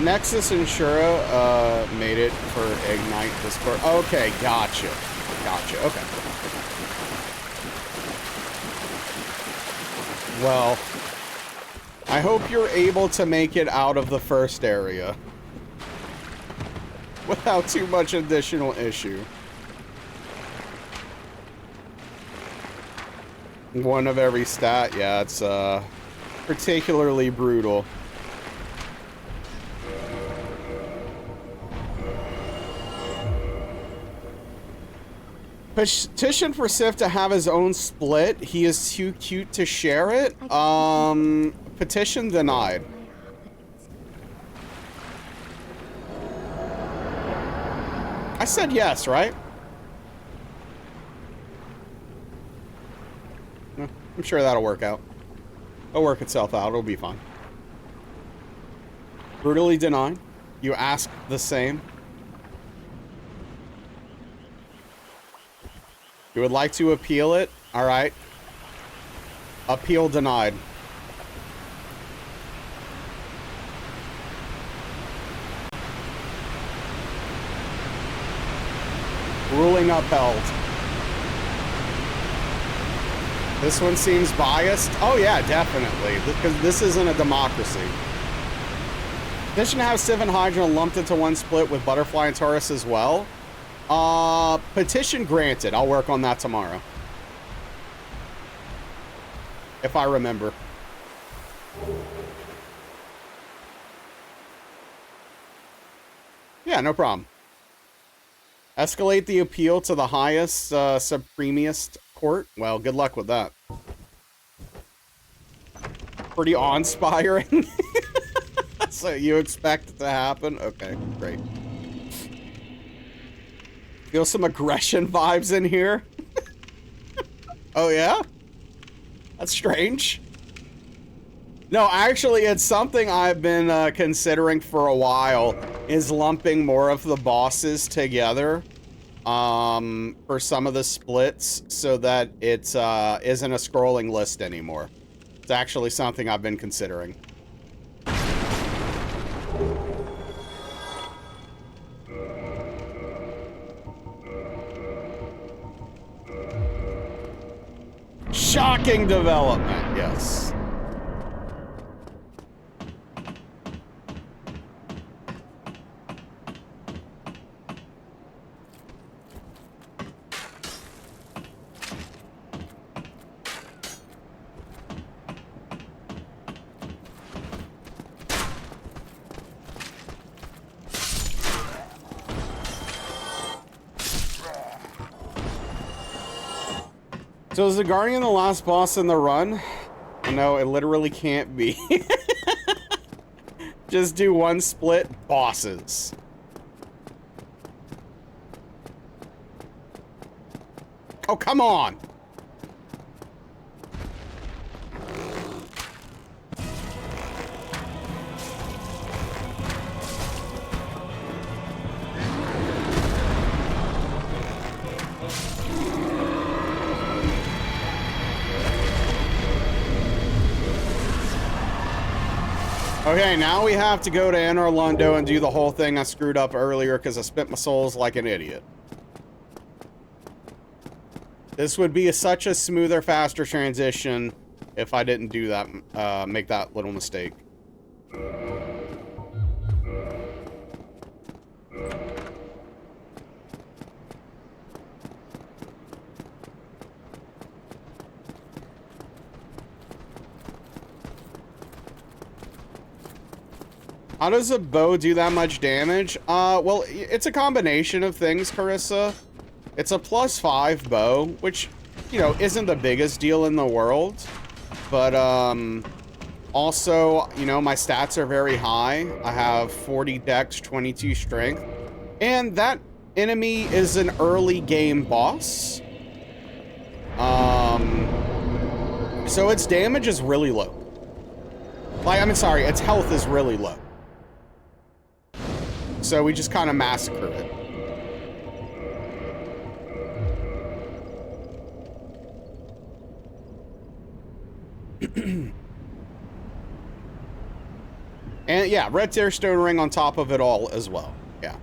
Nexus and Shura made it for Ignite Discord. Okay, gotcha. Gotcha, okay. Well, I hope you're able to make it out of the first area without too much additional issue. One of every stat, yeah, it's particularly brutal. Petition for Sif to have his own split. He is too cute to share it. Petition denied. I said yes, right? I'm sure that'll work out. It'll work itself out. It'll be fine. Brutally denied. You ask the same. You would like to appeal it? All right. Appeal denied. Ruling upheld. This one seems biased. Oh yeah, definitely. Because this isn't a democracy. Petition to have Civ and Hydra lumped into one split with Butterfly and Taurus as well. Petition granted. I'll work on that tomorrow. If I remember. Yeah, no problem. Escalate the appeal to the highest supremest court. Well, good luck with that. Pretty awe-inspiring. So you expect it to happen? Okay, great. Feel some aggression vibes in here. Oh yeah? That's strange. No, actually, it's something I've been considering for a while, is lumping more of the bosses together for some of the splits so that it isn't a scrolling list anymore. It's actually something I've been considering. Shocking development, yes. So is the Guardian the last boss in the run? No, it literally can't be. Just do one split, bosses. Oh, come on! Okay, now we have to go to Anor Londo and do the whole thing I screwed up earlier because I spent my souls like an idiot. This would be such a smoother, faster transition if I didn't do that, make that little mistake. How does a bow do that much damage? Well, it's a combination of things, Carissa. It's a +5 bow, which, you know, isn't the biggest deal in the world. But, also, you know, my stats are very high. I have 40 dex, 22 strength. And that enemy is an early game boss. So its damage is really low. Like, I mean, sorry, its health is really low. So we just kind of massacre it. And yeah, red tear stone ring on top of it all as well. Yeah.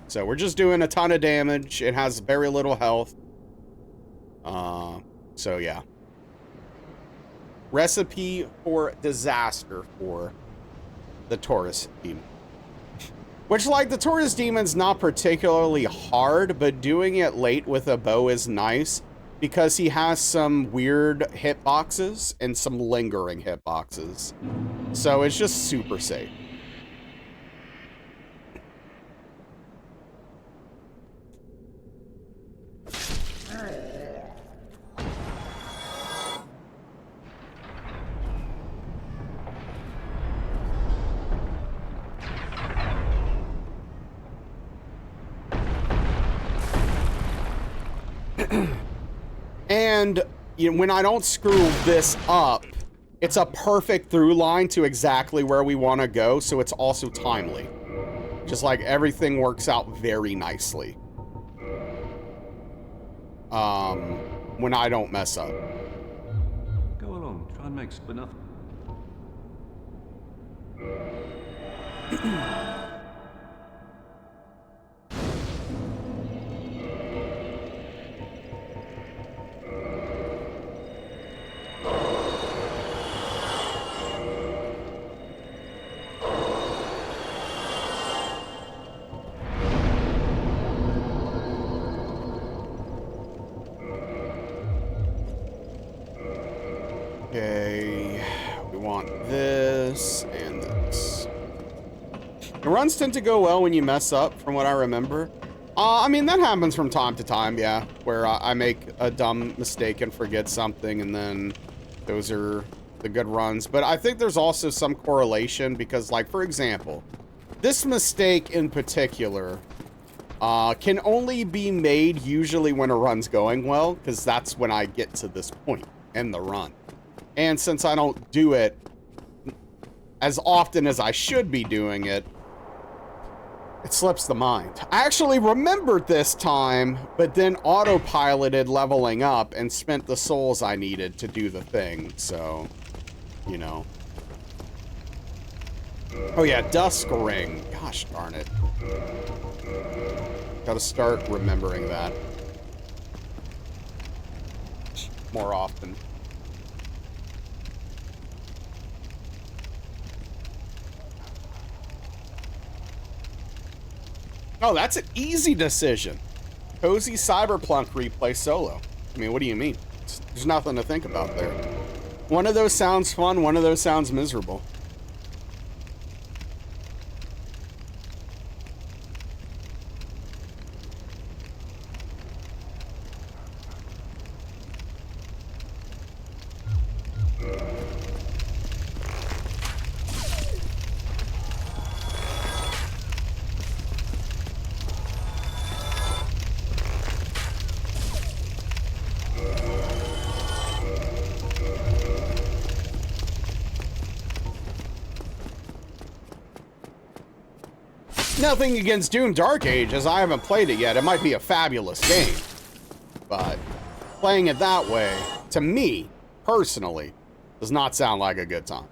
So we're just doing a ton of damage. It has very little health. So yeah. Recipe for disaster for the Taurus demon. Which, like, the Taurus demon's not particularly hard, but doing it late with a bow is nice because he has some weird hitboxes and some lingering hitboxes. So it's just super safe. And you know, when I don't screw this up, it's a perfect through line to exactly where we want to go, so it's also timely. Just like everything works out very nicely. When I don't mess up. Go along, try and make enough. Okay, we want this and this. The runs tend to go well when you mess up, from what I remember. I mean, that happens from time to time, yeah, where I make a dumb mistake and forget something, and then those are the good runs. But I think there's also some correlation because, like, for example, this mistake in particular can only be made usually when a run's going well, because that's when I get to this point in the run. And since I don't do it as often as I should be doing it, it slips the mind. I actually remembered this time, but then autopiloted leveling up and spent the souls I needed to do the thing, so, you know. Oh yeah, Dusk Ring. Gosh darn it. Gotta start remembering that more often. Oh, that's an easy decision. Cozy Cyberpunk replay solo. I mean, what do you mean? There's nothing to think about there. One of those sounds fun, one of those sounds miserable. Nothing against Doom Dark Age, as I haven't played it yet. It might be a fabulous game, but playing it that way, to me, personally, does not sound like a good time.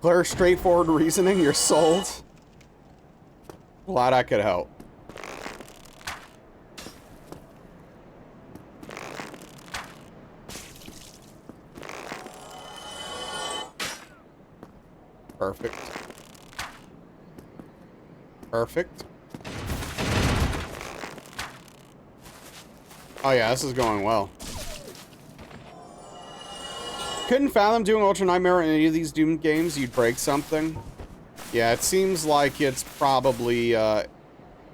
Clear, straightforward reasoning, you're sold. Glad I could help. Perfect. Perfect. Oh yeah, this is going well. Couldn't fathom doing Ultra Nightmare in any of these Doom games. You'd break something. Yeah, it seems like it's probably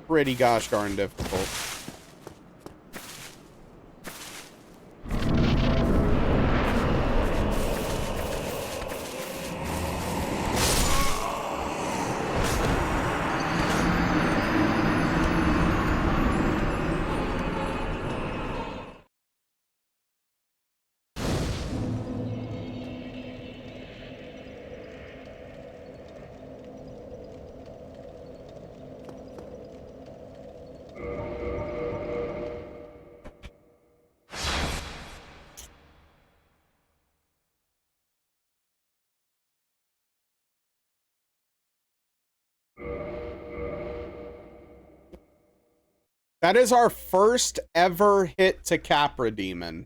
pretty gosh darn difficult. That is our first ever hit to Capra Demon.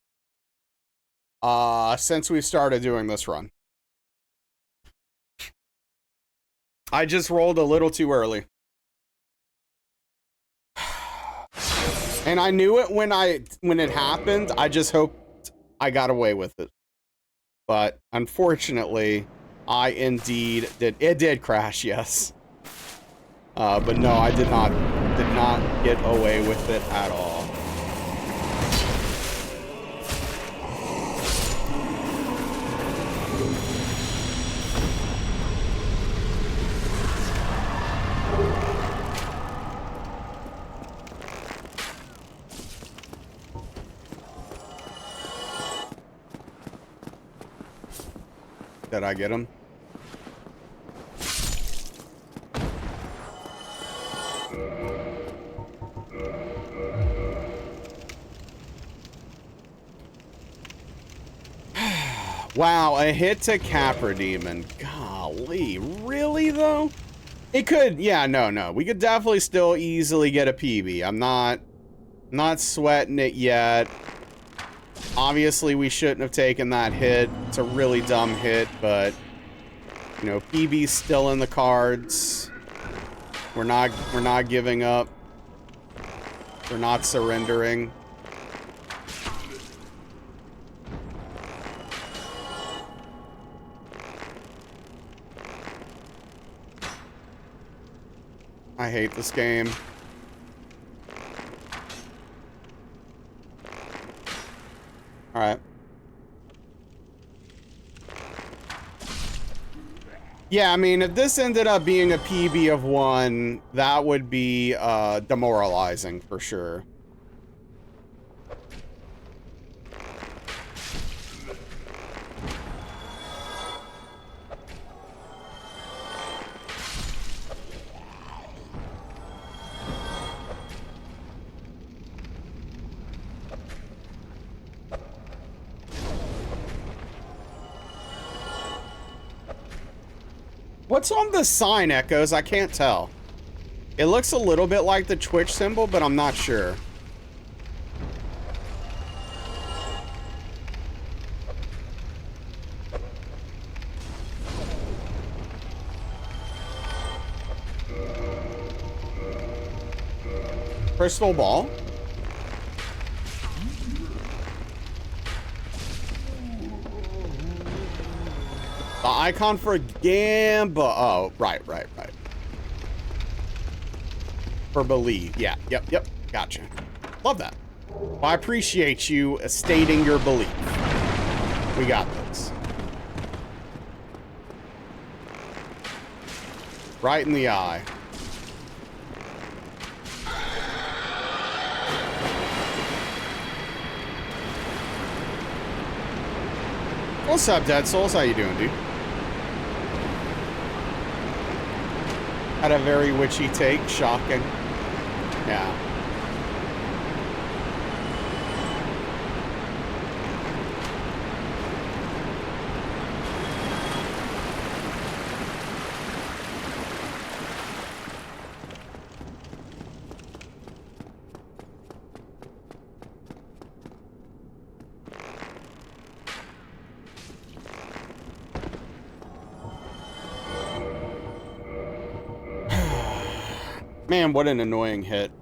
Since we started doing this run. I just rolled a little too early. And I knew it when it happened. I just hoped I got away with it. But unfortunately, I indeed did. It did crash, yes. But no, I did not get away with it at all. Did I get him? Wow, a hit to Capra Demon. Golly, really though? It could, yeah, no. We could definitely still easily get a PB. I'm not sweating it yet. Obviously, we shouldn't have taken that hit. It's a really dumb hit, but you know, PB's still in the cards. We're not giving up. We're not surrendering. I hate this game. All right. Yeah, I mean, if this ended up being a PB of 1, that would be demoralizing for sure. What's on the sign, Echoes? I can't tell. It looks a little bit like the Twitch symbol, but I'm not sure. Crystal ball? The icon for Gamba. Oh, right. For believe. Yeah, yep. Gotcha. Love that. Well, I appreciate you stating your belief. We got this. Right in the eye. What's up, Dead Souls? How you doing, dude? Had a very witchy take. Shocking. Yeah. Man, what an annoying hit.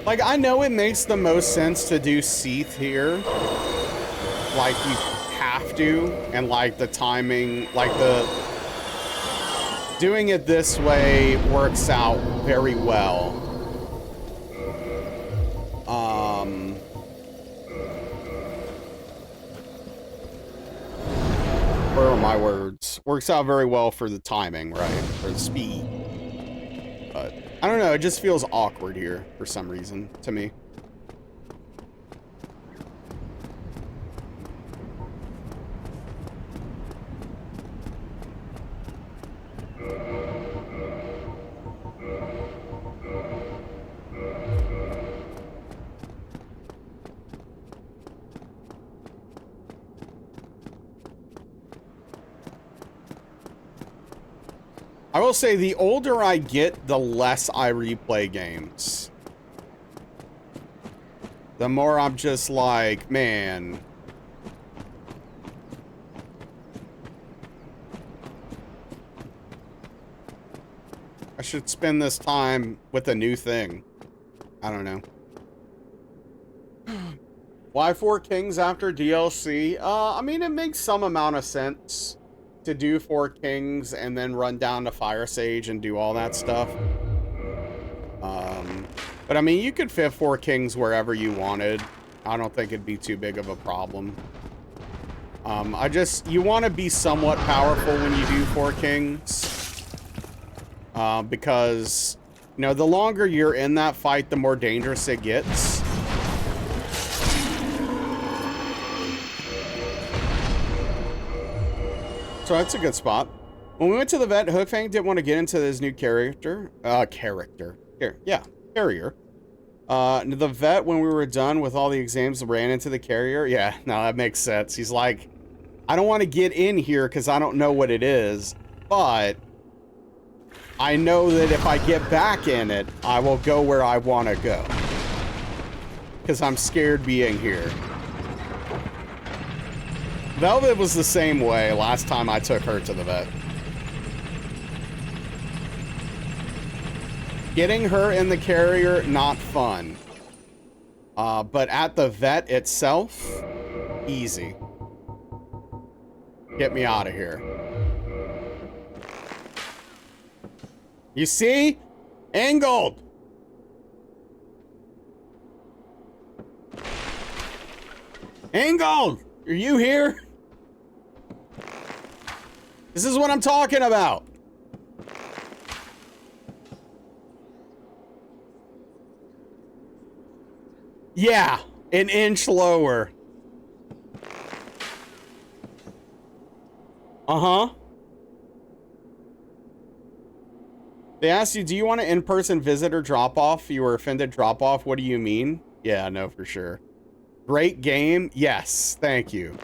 Like, I know it makes the most sense to do Seath here. Like, you have to. And, like, the timing, like, doing it this way works out very well. words. Works out very well for the timing, right? For the speed. But I don't know, it just feels awkward here for some reason to me. I will say the older I get, the less I replay games. The more I'm just like, man. I should spend this time with a new thing. I don't know. Why 4 Kings after DLC? I mean, it makes some amount of sense to do 4 Kings and then run down to Fire Sage and do all that stuff. But I mean, you could fit 4 Kings wherever you wanted. I don't think it'd be too big of a problem. You want to be somewhat powerful when you do 4 Kings. Because, you know, the longer you're in that fight, the more dangerous it gets. So that's a good spot. When we went to the vet, Hookfang didn't want to get into his new carrier. The vet, when we were done with all the exams, ran into the carrier. Yeah, no, that makes sense. He's like, I don't want to get in here because I don't know what it is, but I know that if I get back in it, I will go where I want to go. Because I'm scared being here. Velvet was the same way last time I took her to the vet. Getting her in the carrier, not fun. But at the vet itself, easy. Get me out of here. You see? Angled! Angled! Are you here? This is what I'm talking about. Yeah, an inch lower. Uh-huh. They asked you, do you want an in-person visit or drop-off? You were offended drop-off. What do you mean? Yeah, no, for sure. Great game. Yes, thank you.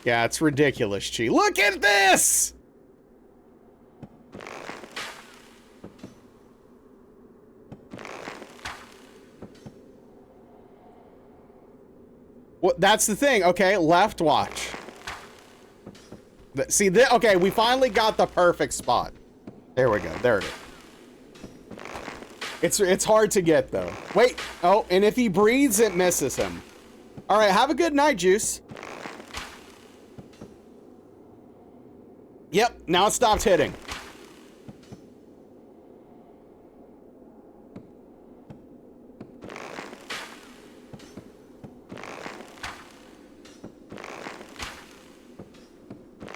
Yeah, it's ridiculous, Chi. Look at this! Well, that's the thing. Okay, left watch. See, okay, we finally got the perfect spot. There we go. There it is. It's hard to get, though. Wait. Oh, and if he breathes, it misses him. All right, have a good night, Juice. Yep, now it stopped hitting.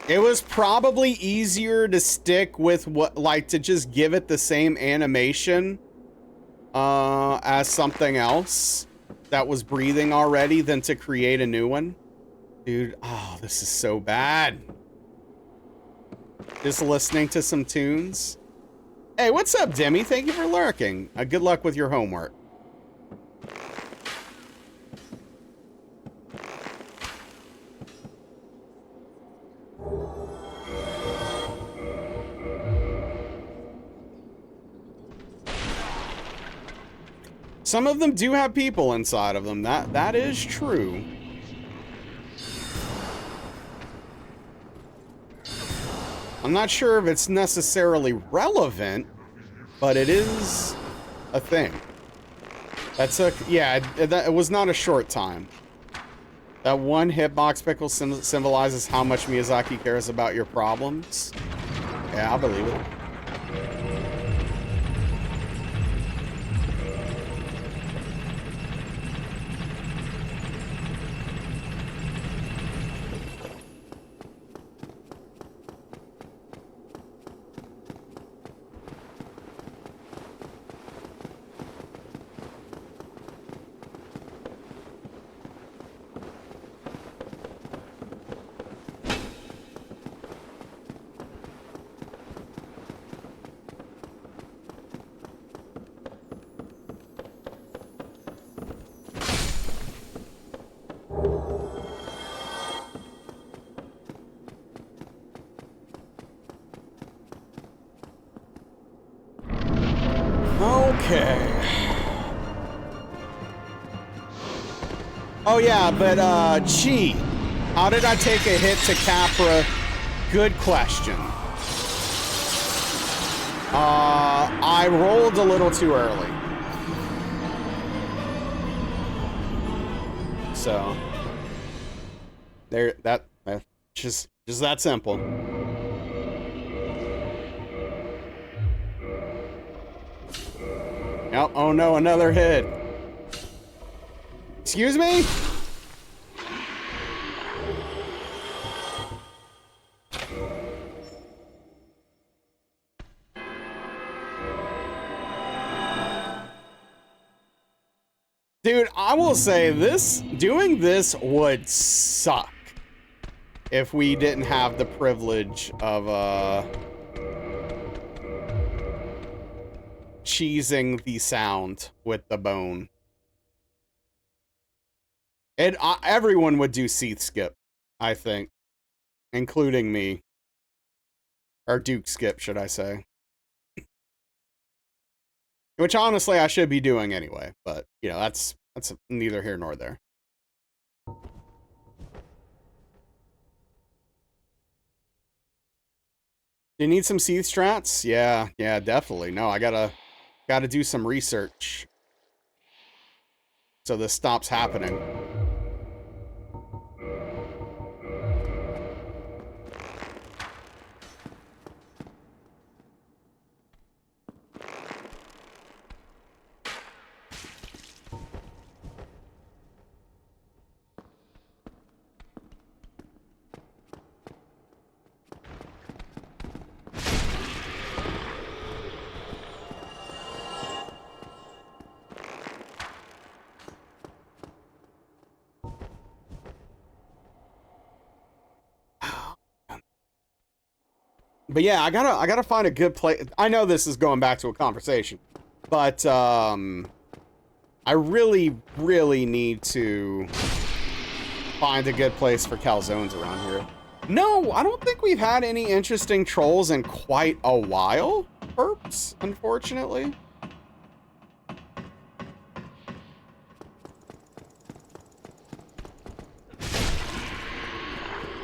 It was probably easier to stick with what, like, to just give it the same animation as something else that was breathing already than to create a new one. Dude, oh, this is so bad. Just listening to some tunes. Hey, what's up, Demi? Thank you for lurking. Good luck with your homework. Some of them do have people inside of them. That is true. I'm not sure if it's necessarily relevant, but it is a thing. It was not a short time. That one hitbox pickle symbolizes how much Miyazaki cares about your problems. Yeah, I believe it. Okay. Oh yeah, but gee, how did I take a hit to Capra? Good question. I rolled a little too early. So there, that just that simple. Oh no, another hit. Excuse me? Dude, I will say doing this would suck if we didn't have the privilege of, cheesing the sound with the bone. Everyone would do Seath skip, I think, including me. Or Duke skip, should I say. Which honestly I should be doing anyway, but you know, that's neither here nor there. You need some Seath strats? Yeah, definitely. No, I gotta do some research so this stops happening. But yeah, I gotta find a good place. I know this is going back to a conversation, but I really need to find a good place for calzones around here. No, I don't think we've had any interesting trolls in quite a while, perps, unfortunately.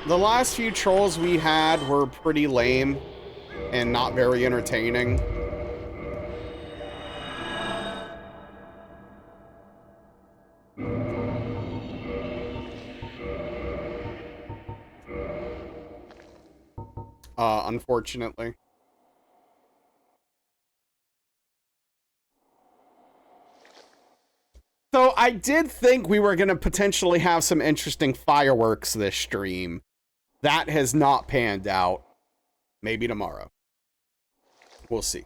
The last few trolls we had were pretty lame and not very entertaining. Unfortunately. So I did think we were going to potentially have some interesting fireworks this stream. That has not panned out. Maybe tomorrow. We'll see.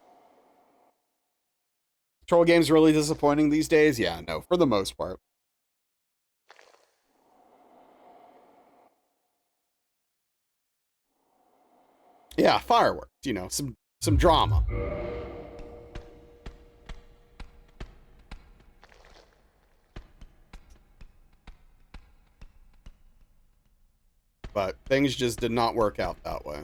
Troll games really disappointing these days? Yeah, no, for the most part. Yeah, fireworks, you know, some drama. But things just did not work out that way.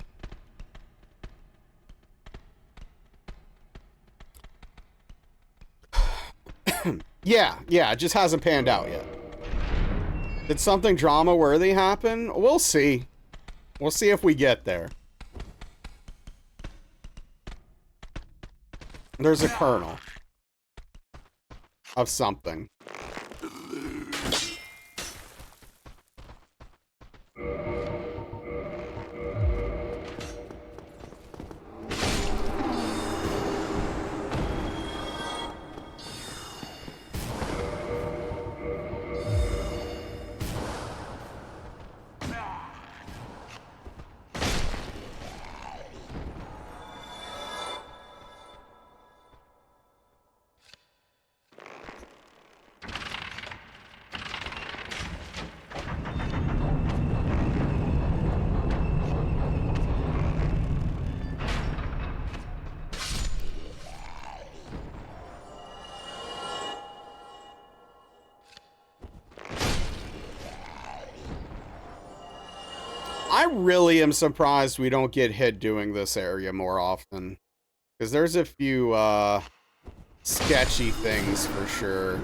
Yeah, it just hasn't panned out yet. Did something drama-worthy happen? We'll see. We'll see if we get there. There's a kernel of something. I really am surprised we don't get hit doing this area more often. Because there's a few sketchy things for sure.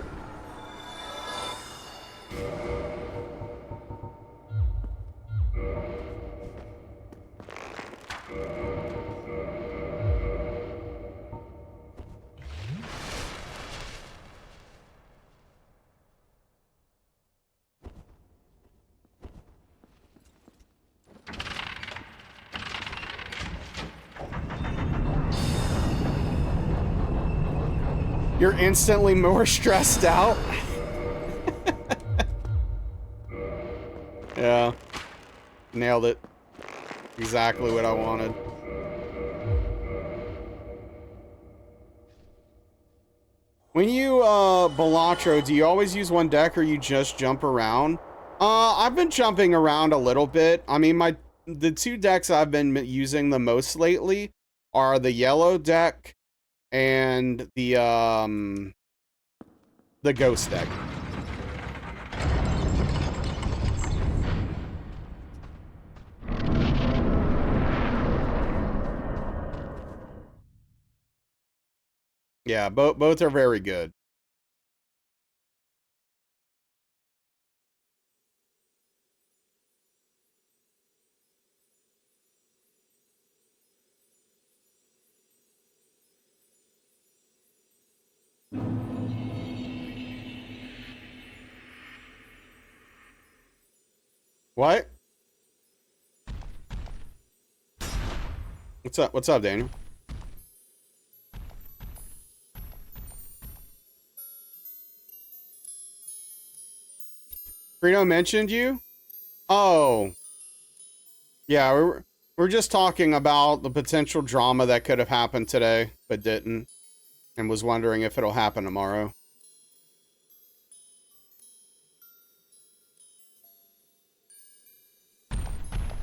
You're instantly more stressed out. Yeah. Nailed it. Exactly what I wanted. When you, Balatro, do you always use one deck or you just jump around? I've been jumping around a little bit. I mean, the two decks I've been using the most lately are the yellow deck and the ghost deck. Yeah, both are very good. What? What's up? What's up, Daniel? Frito mentioned you? Oh. Yeah, we're just talking about the potential drama that could have happened today, but didn't, and was wondering if it'll happen tomorrow.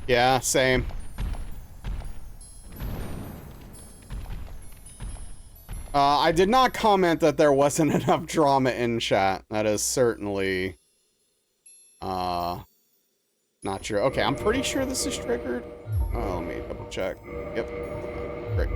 Yeah, same. I did not comment that there wasn't enough drama in chat. That is certainly, not true. Okay, I'm pretty sure this is triggered. Oh, let me double check. Yep. Great.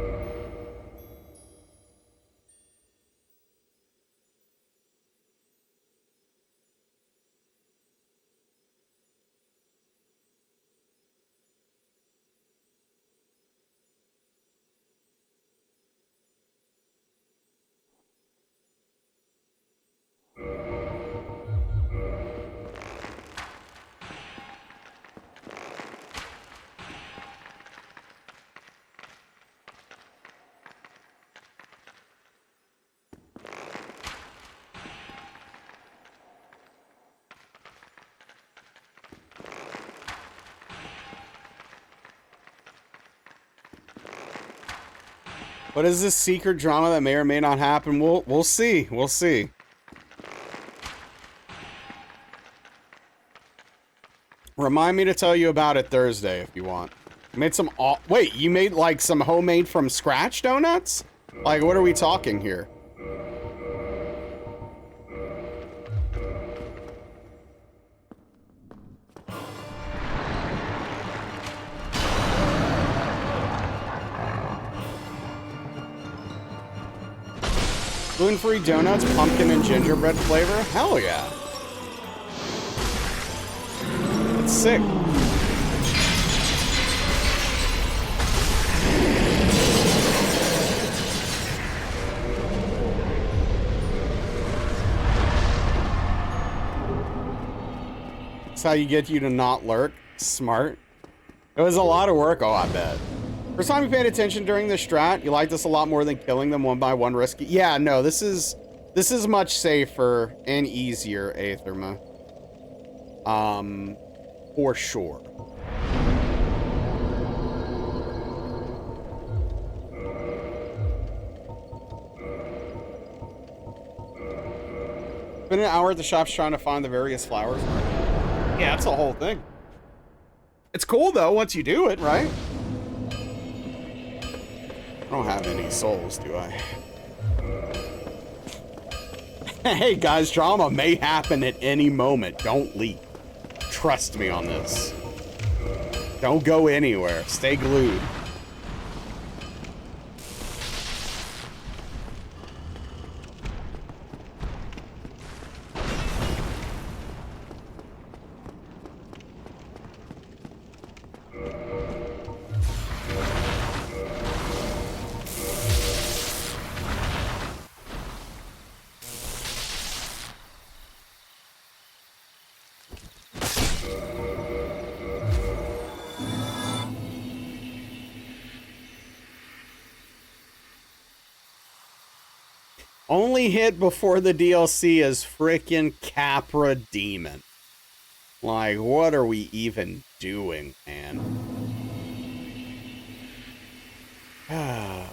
What is this secret drama that may or may not happen? We'll see. We'll see. Remind me to tell you about it Thursday if you want. You made some. Wait, you made like some homemade from scratch donuts? Like, what are we talking here? Gluten-free donuts, pumpkin and gingerbread flavor? Hell yeah. That's sick. That's how you get you to not lurk. Smart. It was a lot of work, oh, I bet. First time you paid attention during the strat, you liked this a lot more than killing them one by one risky. Yeah, no, this is much safer and easier, Aetherma. For sure. Been an hour at the shops trying to find the various flowers. Yeah, that's the whole thing. It's cool though once you do it, right? I don't have any souls, do I? Hey guys, drama may happen at any moment. Don't leave. Trust me on this. Don't go anywhere. Stay glued. Only hit before the DLC is frickin' Capra Demon. Like, what are we even doing, man? Oh!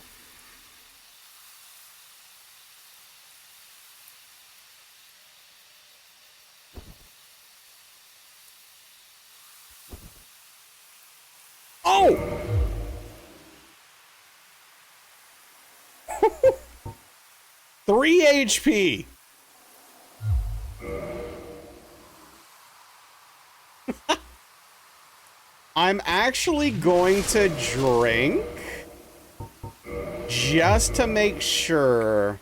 3 HP. I'm actually going to drink just to make sure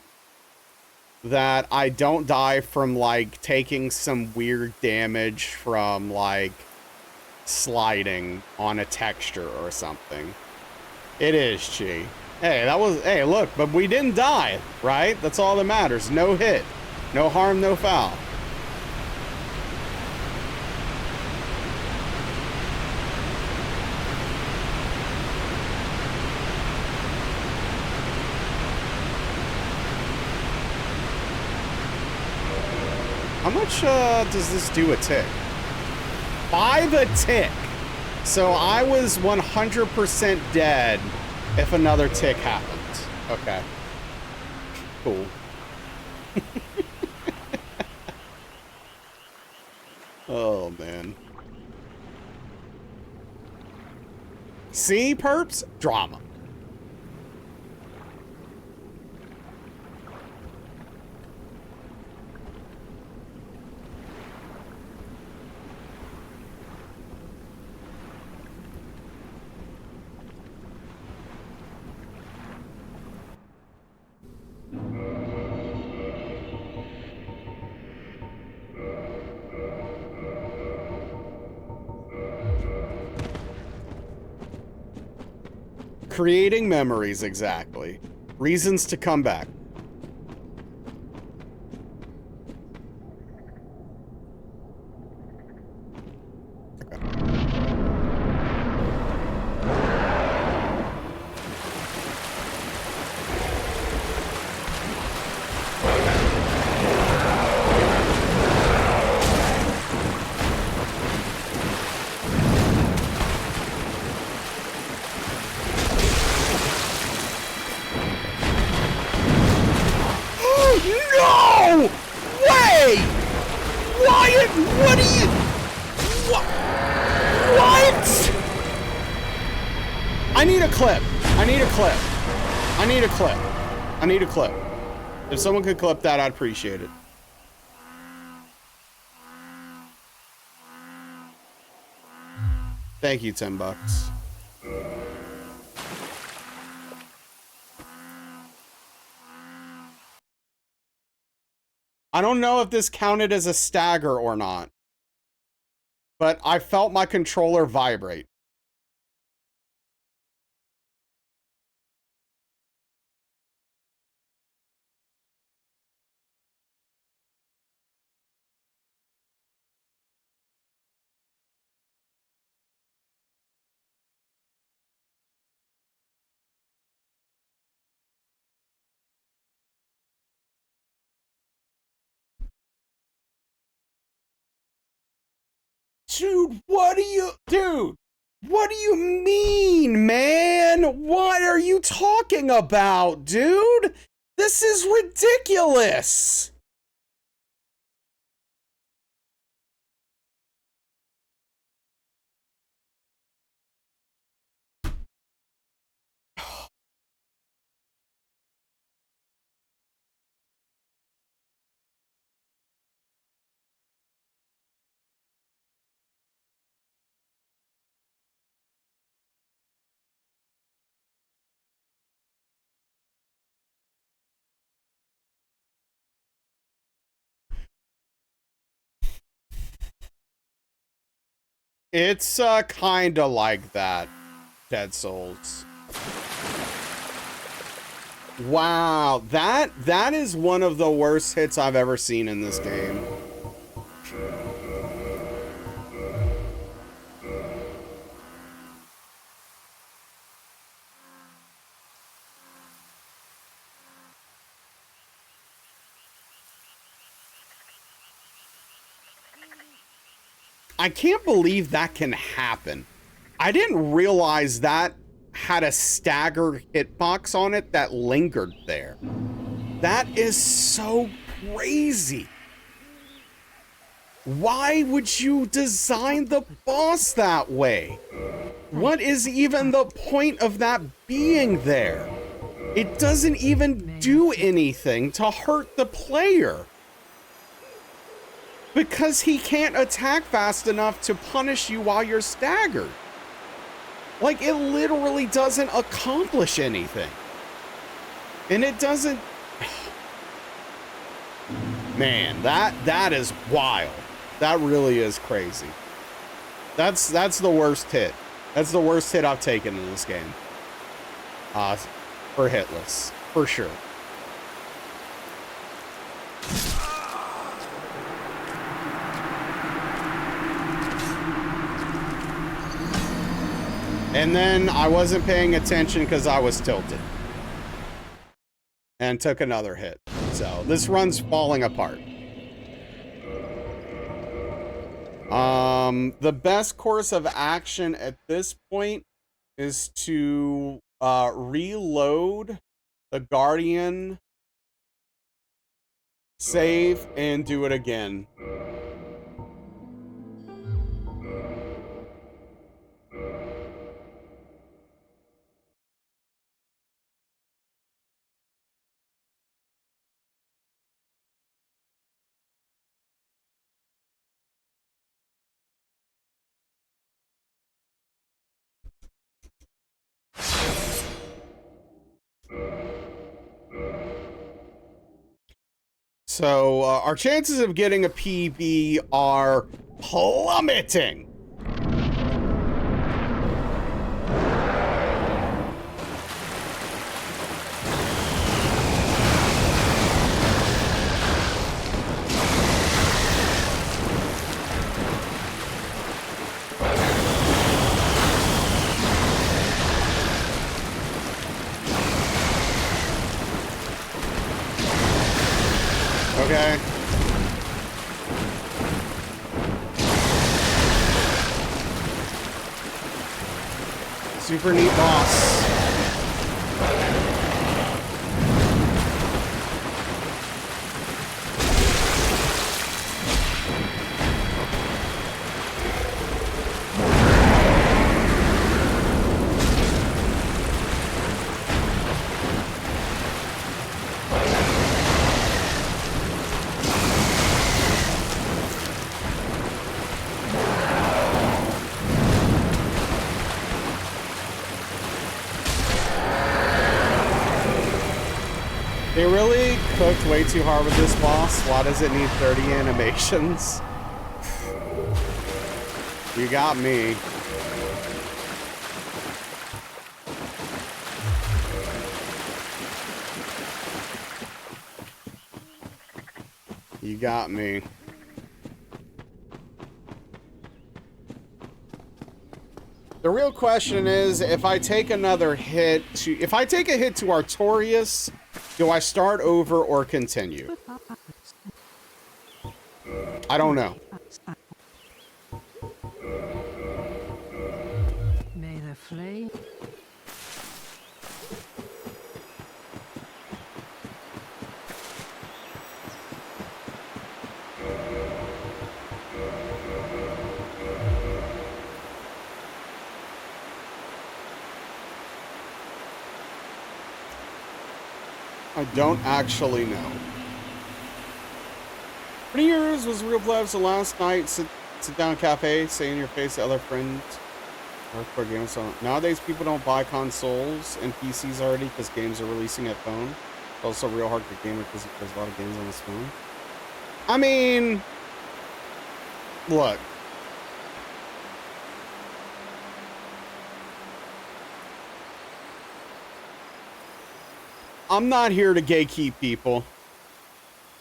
that I don't die from, like, taking some weird damage from, like, sliding on a texture or something. It is, Chi. Hey, that was, hey, look, but we didn't die, right? That's all that matters. No hit. No harm, no foul. How much does this do a tick? 5 a tick. So I was 100% dead if another tick happened. Okay. Cool. Oh, man. See, perps? Drama. Creating memories, exactly. Reasons to come back. No! Wait! Wyatt, what are you... What? I need a clip. I need a clip. I need a clip. I need a clip. If someone could clip that, I'd appreciate it. Thank you, $10. I don't know if this counted as a stagger or not, but I felt my controller vibrate. Dude, what do you mean, man? What are you talking about, dude? This is ridiculous. It's kinda like that, Dead Souls. Wow, that is one of the worst hits I've ever seen in this game. I can't believe that can happen. I didn't realize that had a stagger hitbox on it that lingered there. That is so crazy. Why would you design the boss that way? What is even the point of that being there? It doesn't even do anything to hurt the player. Because he can't attack fast enough to punish you while you're staggered. Like, it literally doesn't accomplish anything. And it doesn't... Man, that is wild. That really is crazy. That's the worst hit. That's the worst hit I've taken in this game. For hitless, for sure. And then I wasn't paying attention because I was tilted. And took another hit. So this run's falling apart. The best course of action at this point is to reload the Guardian, save, and do it again. So our chances of getting a PB are plummeting. Okay. Super neat boss. They really cooked way too hard with this boss. Why does it need 30 animations? You got me. You got me. The real question is, if I take another hit to... If I take a hit to Artorias, do I start over or continue? I don't know. May the flame... I don't actually know. For years was real plebs, so last night sit down cafe, say in your face to other friends. Hardcore games. So nowadays people don't buy consoles and PCs already because games are releasing at phone. It's also a real hardcore gamer because there's a lot of games on his phone. I mean, look. I'm not here to gatekeep people.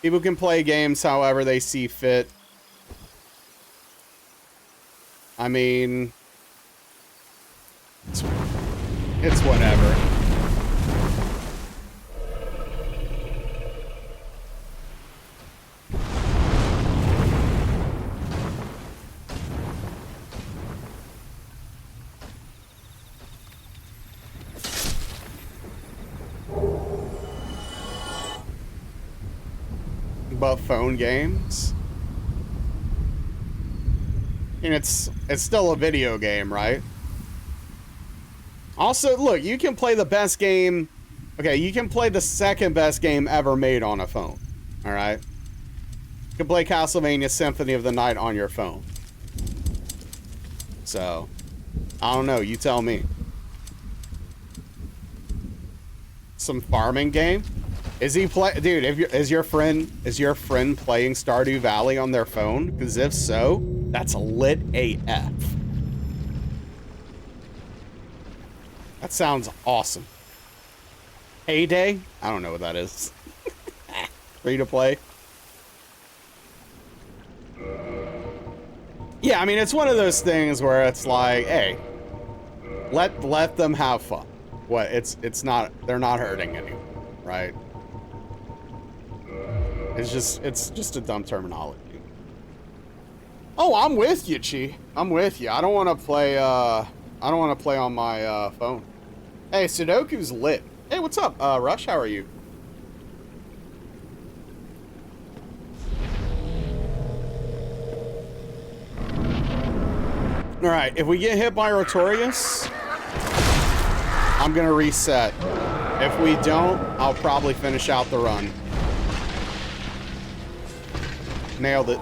People can play games however they see fit. I mean, it's whatever. but phone games. And it's still a video game, right? Also, look, you can play the best game. Okay, you can play the second best game ever made on a phone. All right? You can play Castlevania Symphony of the Night on your phone. So, I don't know. You tell me. Some farming game? Is he dude, is your friend playing Stardew Valley on their phone? Because if so, that's lit AF. That sounds awesome. Heyday? I don't know what that is. Free to play. Yeah, I mean, it's one of those things where it's like, hey, let them have fun. What? It's not, they're not hurting anyone, right? It's just a dumb terminology. Oh, I'm with you, Chi. I'm with you. I don't want to play on my phone. Hey, Sudoku's lit. Hey, what's up? Rush, how are you? All right, if we get hit by Rotorius, I'm gonna reset. If we don't, I'll probably finish out the run. Nailed it.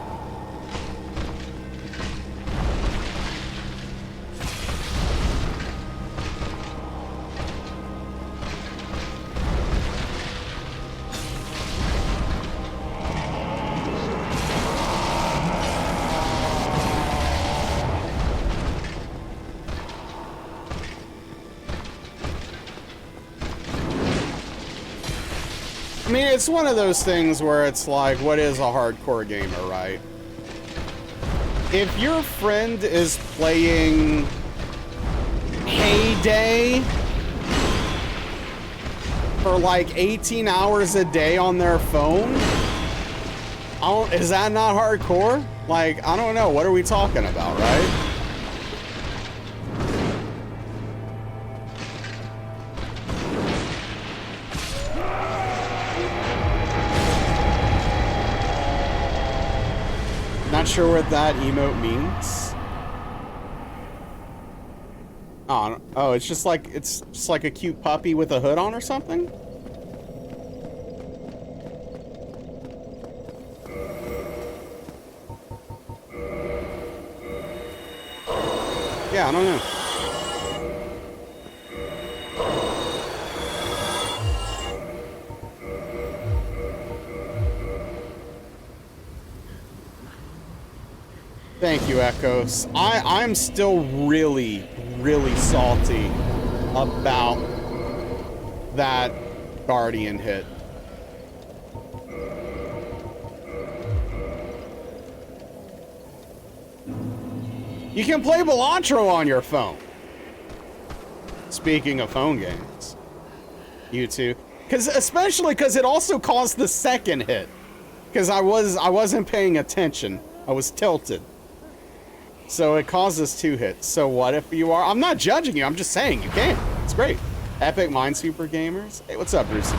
I mean, it's one of those things where it's like, what is a hardcore gamer, right? If your friend is playing Heyday for like 18 hours a day on their phone, is that not hardcore? Like, I don't know. What are we talking about, right? Not sure what that emote means. Oh, it's just like a cute puppy with a hood on or something? Yeah, I don't know. Thank you, Echoes. I'm still really, really salty about that Guardian hit. You can play Balatro on your phone. Speaking of phone games. You too. Especially because it also caused the second hit. Because I wasn't paying attention. I was tilted. So it causes 2 hits. So what if you are? I'm not judging you. I'm just saying you can. It's great. Epic Minesweeper gamers. Hey, what's up, Bruce?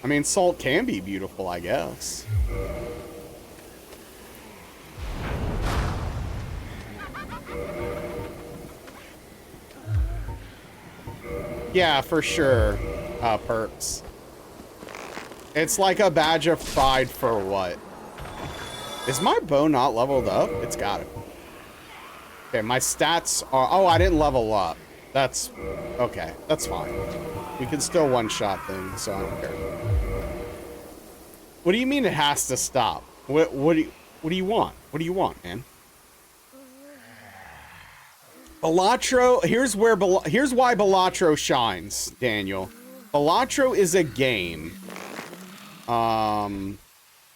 I mean, salt can be beautiful, I guess. Yeah, for sure. Perks. It's like a badge of pride for what? Is my bow not leveled up? It's got it. Okay, my stats are... Oh, I didn't level up. That's... Okay, that's fine. We can still one-shot things, so I don't care. What do you mean it has to stop? What do you want? What do you want, man? Balatro... Here's why Balatro shines, Daniel. Balatro is a game.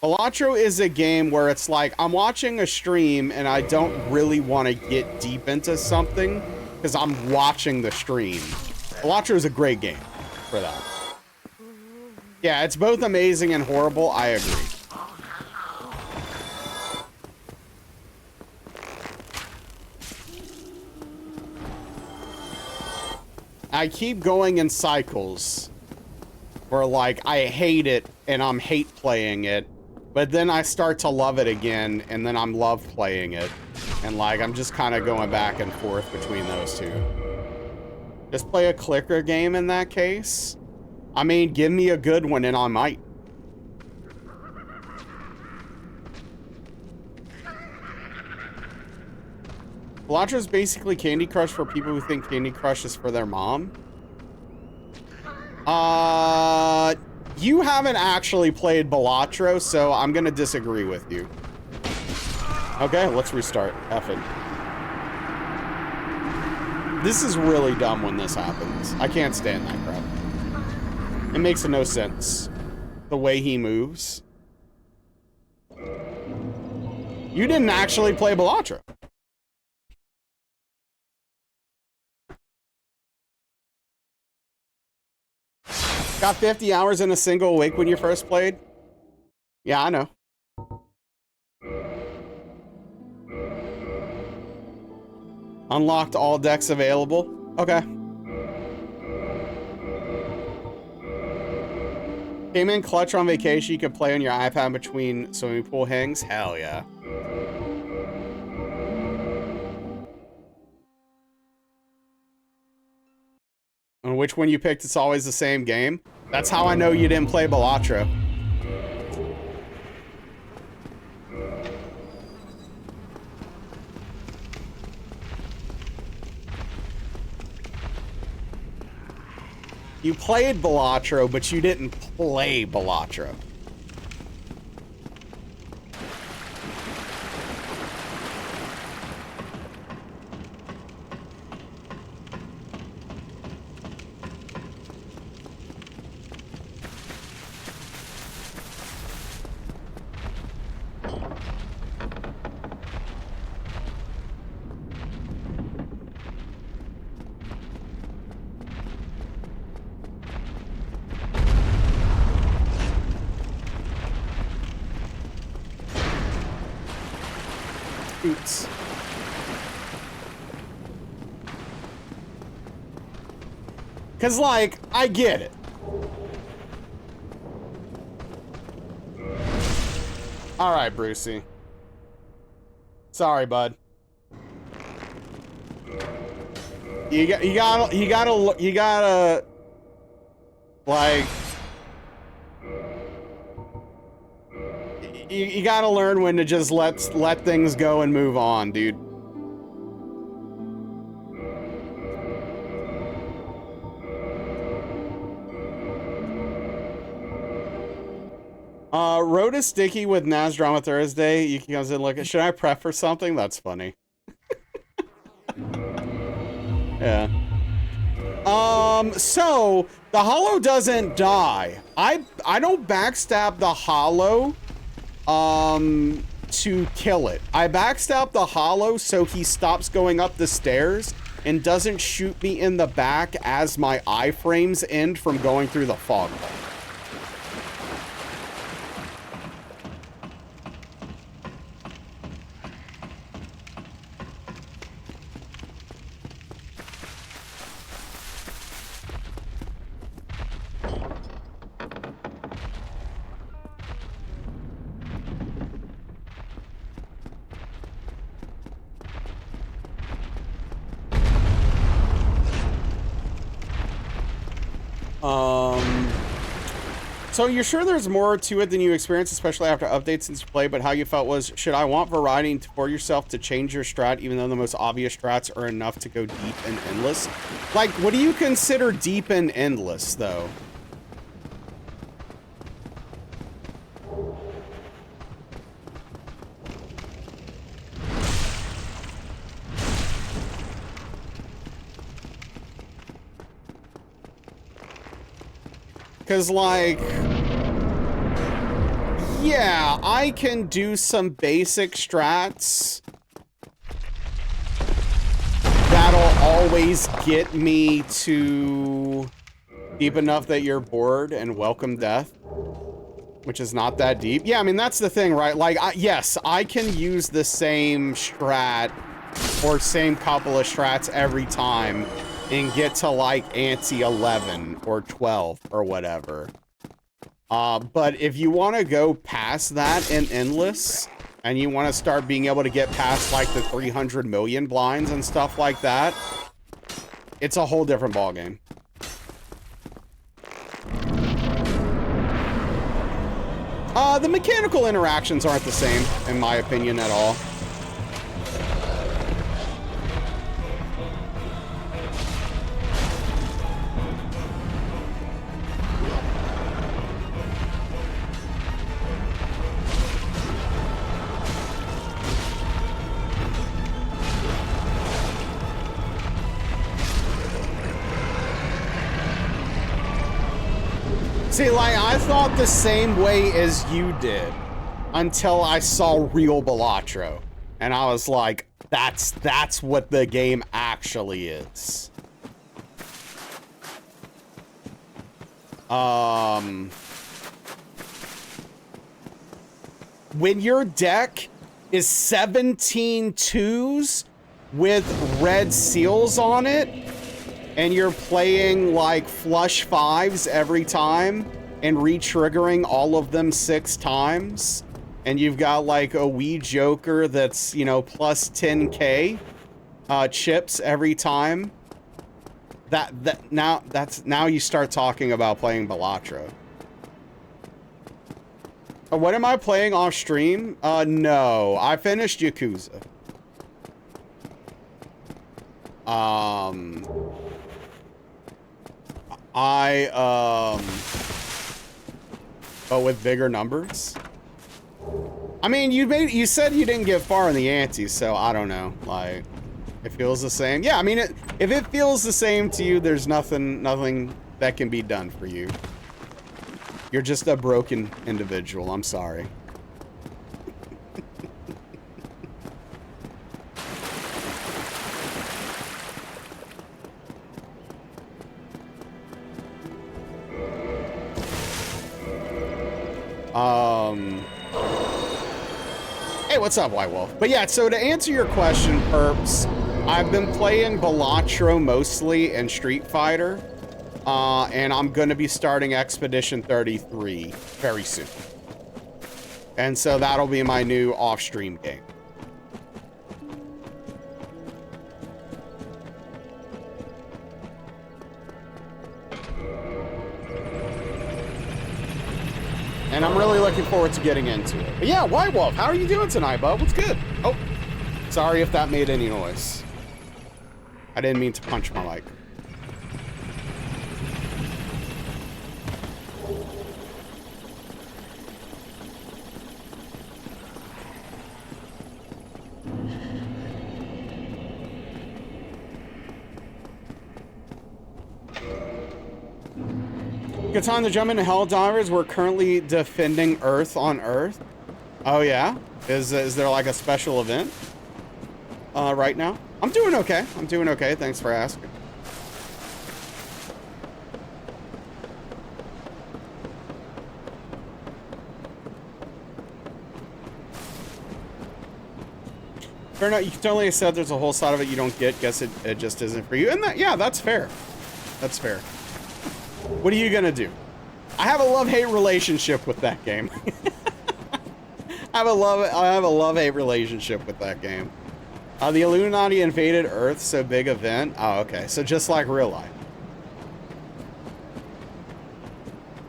Balatro is a game where it's like, I'm watching a stream and I don't really want to get deep into something because I'm watching the stream. Balatro is a great game for that. Yeah, it's both amazing and horrible. I agree. I keep going in cycles where, like, I hate it and I'm hate playing it, but then I start to love it again, and then I'm love playing it. And like, I'm just kind of going back and forth between those two. Just play a clicker game in that case. I mean, give me a good one and I might. Balatro is basically Candy Crush for people who think Candy Crush is for their mom. You haven't actually played Balatro, so I'm gonna disagree with you. Okay, let's restart. F it. This is really dumb when this happens. I can't stand that crap. It makes no sense. The way he moves. You didn't actually play Balatro. Got 50 hours in a single week when you first played? Yeah, I know. Unlocked all decks available. Okay. Came in clutch on vacation. You could play on your iPad between swimming pool hangs. Hell yeah. And which one you picked, it's always the same game. That's how I know you didn't play Balatro. You played Balatro, but you didn't play Balatro. Oops. Cause like, I get it. All right, Brucey. Sorry, bud. You gotta, like, you gotta learn when to just let things go and move on, dude. Road is sticky with Naz Drama Thursday. You can go and look at. Should I prep for something? That's funny. Yeah. So the hollow doesn't die. I don't backstab the hollow to kill it. I backstab the hollow so he stops going up the stairs and doesn't shoot me in the back as my iframes end from going through the fog ball. So you're sure there's more to it than you experience, especially after updates since you play, but how you felt was, should I want variety for yourself to change your strat, even though the most obvious strats are enough to go deep and endless? Like, what do you consider deep and endless, though? Because, like, yeah, I can do some basic strats that'll always get me to deep enough that you're bored and welcome death, which is not that deep. Yeah, I mean, that's the thing, right? Like, yes, I can use the same strat or same couple of strats every time and get to like ante 11 or 12 or whatever. But if you want to go past that in Endless, and you want to start being able to get past like the 300 million blinds and stuff like that, it's a whole different ballgame. The mechanical interactions aren't the same, in my opinion, at all. See, like, I thought the same way as you did until I saw real Balatro. And I was like, that's what the game actually is. When your deck is 17 twos with red seals on it, and you're playing like flush fives every time and re-triggering all of them 6 times, and you've got like a wee joker that's, you know, plus 10k chips every time, now you start talking about playing Balatro. What am I playing off stream? No, I finished Yakuza. But with bigger numbers. I mean, you said you didn't get far in the ante, so I don't know. Like, it feels the same. Yeah, I mean, if it feels the same to you, there's nothing that can be done for you. You're just a broken individual. I'm sorry. Hey, what's up, White Wolf? But yeah, so to answer your question, Perps, I've been playing Balatro mostly and Street Fighter, and I'm going to be starting Expedition 33 very soon. And so that'll be my new off-stream game. And I'm really looking forward to getting into it. But yeah, White Wolf, how are you doing tonight, bud? What's good? Oh, sorry if that made any noise. I didn't mean to punch my mic. Good time to jump into Helldivers. We're currently defending Earth on Earth. Oh yeah? Is there like a special event right now? I'm doing okay. I'm doing okay. Thanks for asking. Fair enough. You can totally accept there's a whole side of it you don't get. Guess it just isn't for you. And that, yeah, that's fair. That's fair. What are you gonna do? I have a love-hate relationship with that game. I have a love-hate relationship with that game. The Illuminati invaded Earth, so big event. Oh, okay. So just like real life.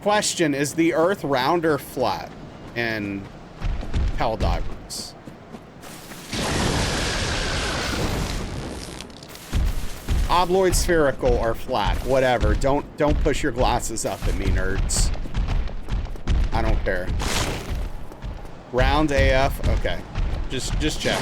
Question, is the Earth round or flat in Helldivers? Obloid, spherical, or flat, whatever. Don't push your glasses up at me, nerds. I don't care. Round AF, okay. Just check.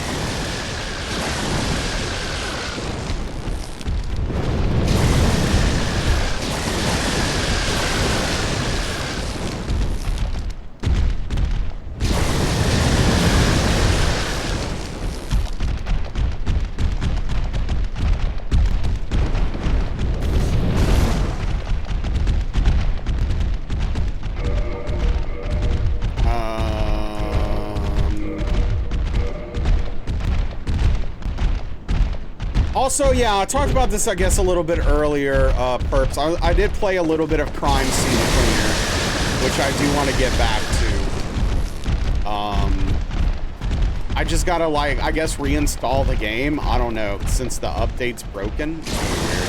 Also, yeah, I talked about this, I guess, a little bit earlier, Perps. I did play a little bit of Crime Scene Cleaner. which I do want to get back to. I just gotta, like, I guess reinstall the game. I don't know, since the update's broken. It's weird.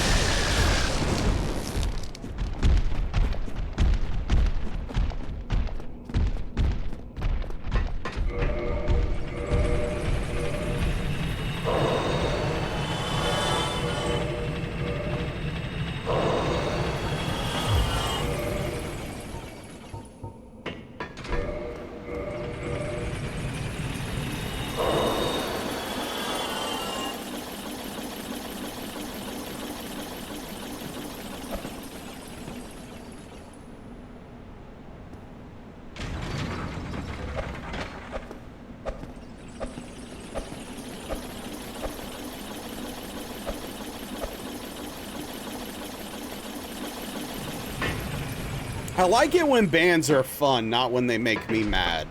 I like it when bands are fun, not when they make me mad.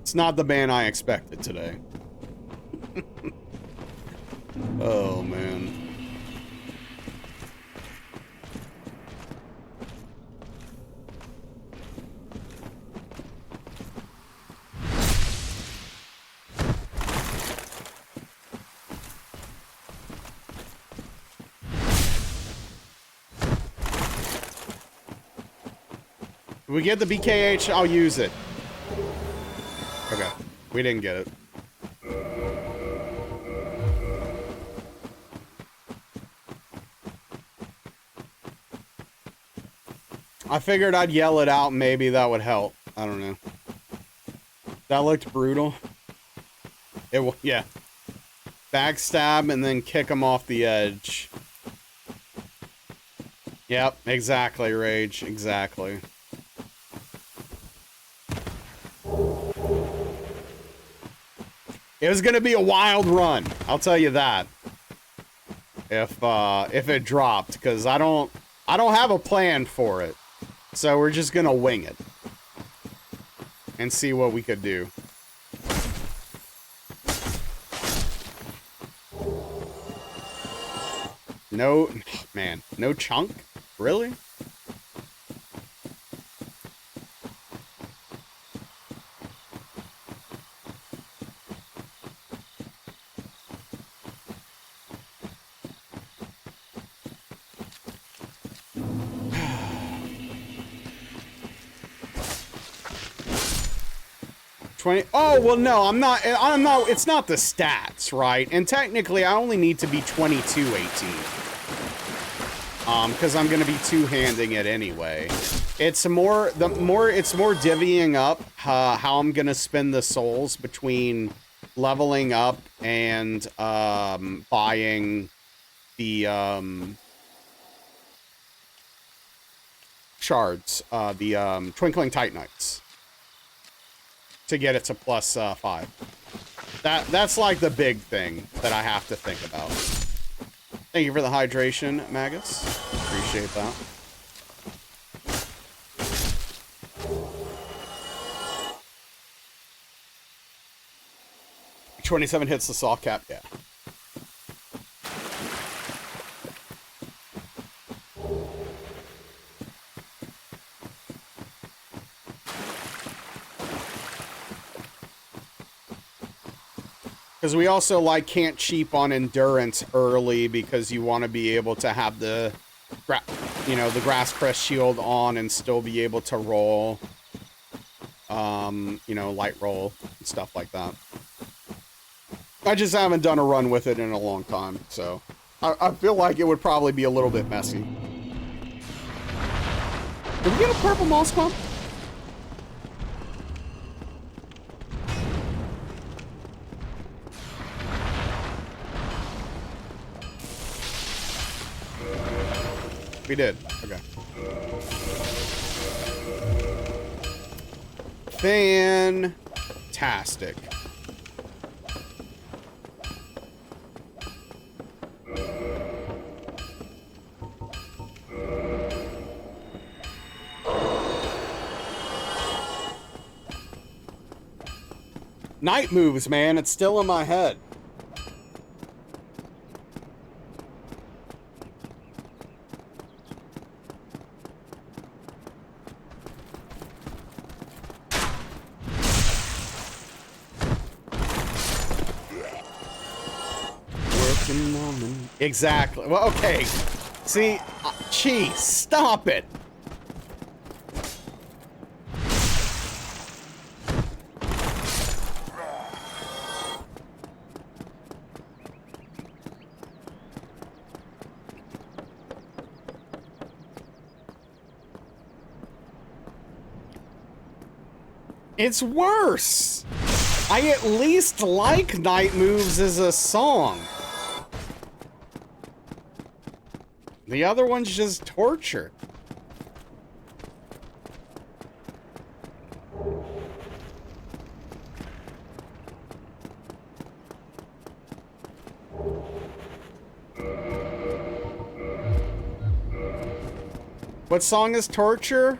It's not the band I expected today. Oh, man. If we get the BKH, I'll use it. Okay, we didn't get it. I figured I'd yell it out, maybe that would help. I don't know. That looked brutal. It will, yeah. Backstab and then kick him off the edge. Yep, exactly, Rage, exactly. It was gonna be a wild run, I'll tell you that. If it dropped, because I don't have a plan for it. So we're just gonna wing it. And see what we could do. No, man, no chunk? Really? Oh, well, no, I'm not, it's not the stats, right? And technically, I only need to be 22-18. Because I'm going to be two-handing it anyway. It's more divvying up how I'm going to spend the souls between leveling up and buying the shards, the Twinkling Titanites. To get it to plus 5. That's like the big thing that I have to think about. Thank you for the hydration, Magus. Appreciate that. $27 hits the saw cap, yeah. Because we also, like, can't cheap on endurance early because you want to be able to have the, the grass crest shield on and still be able to roll, light roll and stuff like that. I just haven't done a run with it in a long time, so I feel like it would probably be a little bit messy. Did we get a purple moss pump? We did. Okay. Fantastic. Night moves, man. It's still in my head. Exactly. Well, okay. See, cheese, stop it. It's worse. I at least like Night Moves as a song. The other one's just torture. What song is torture?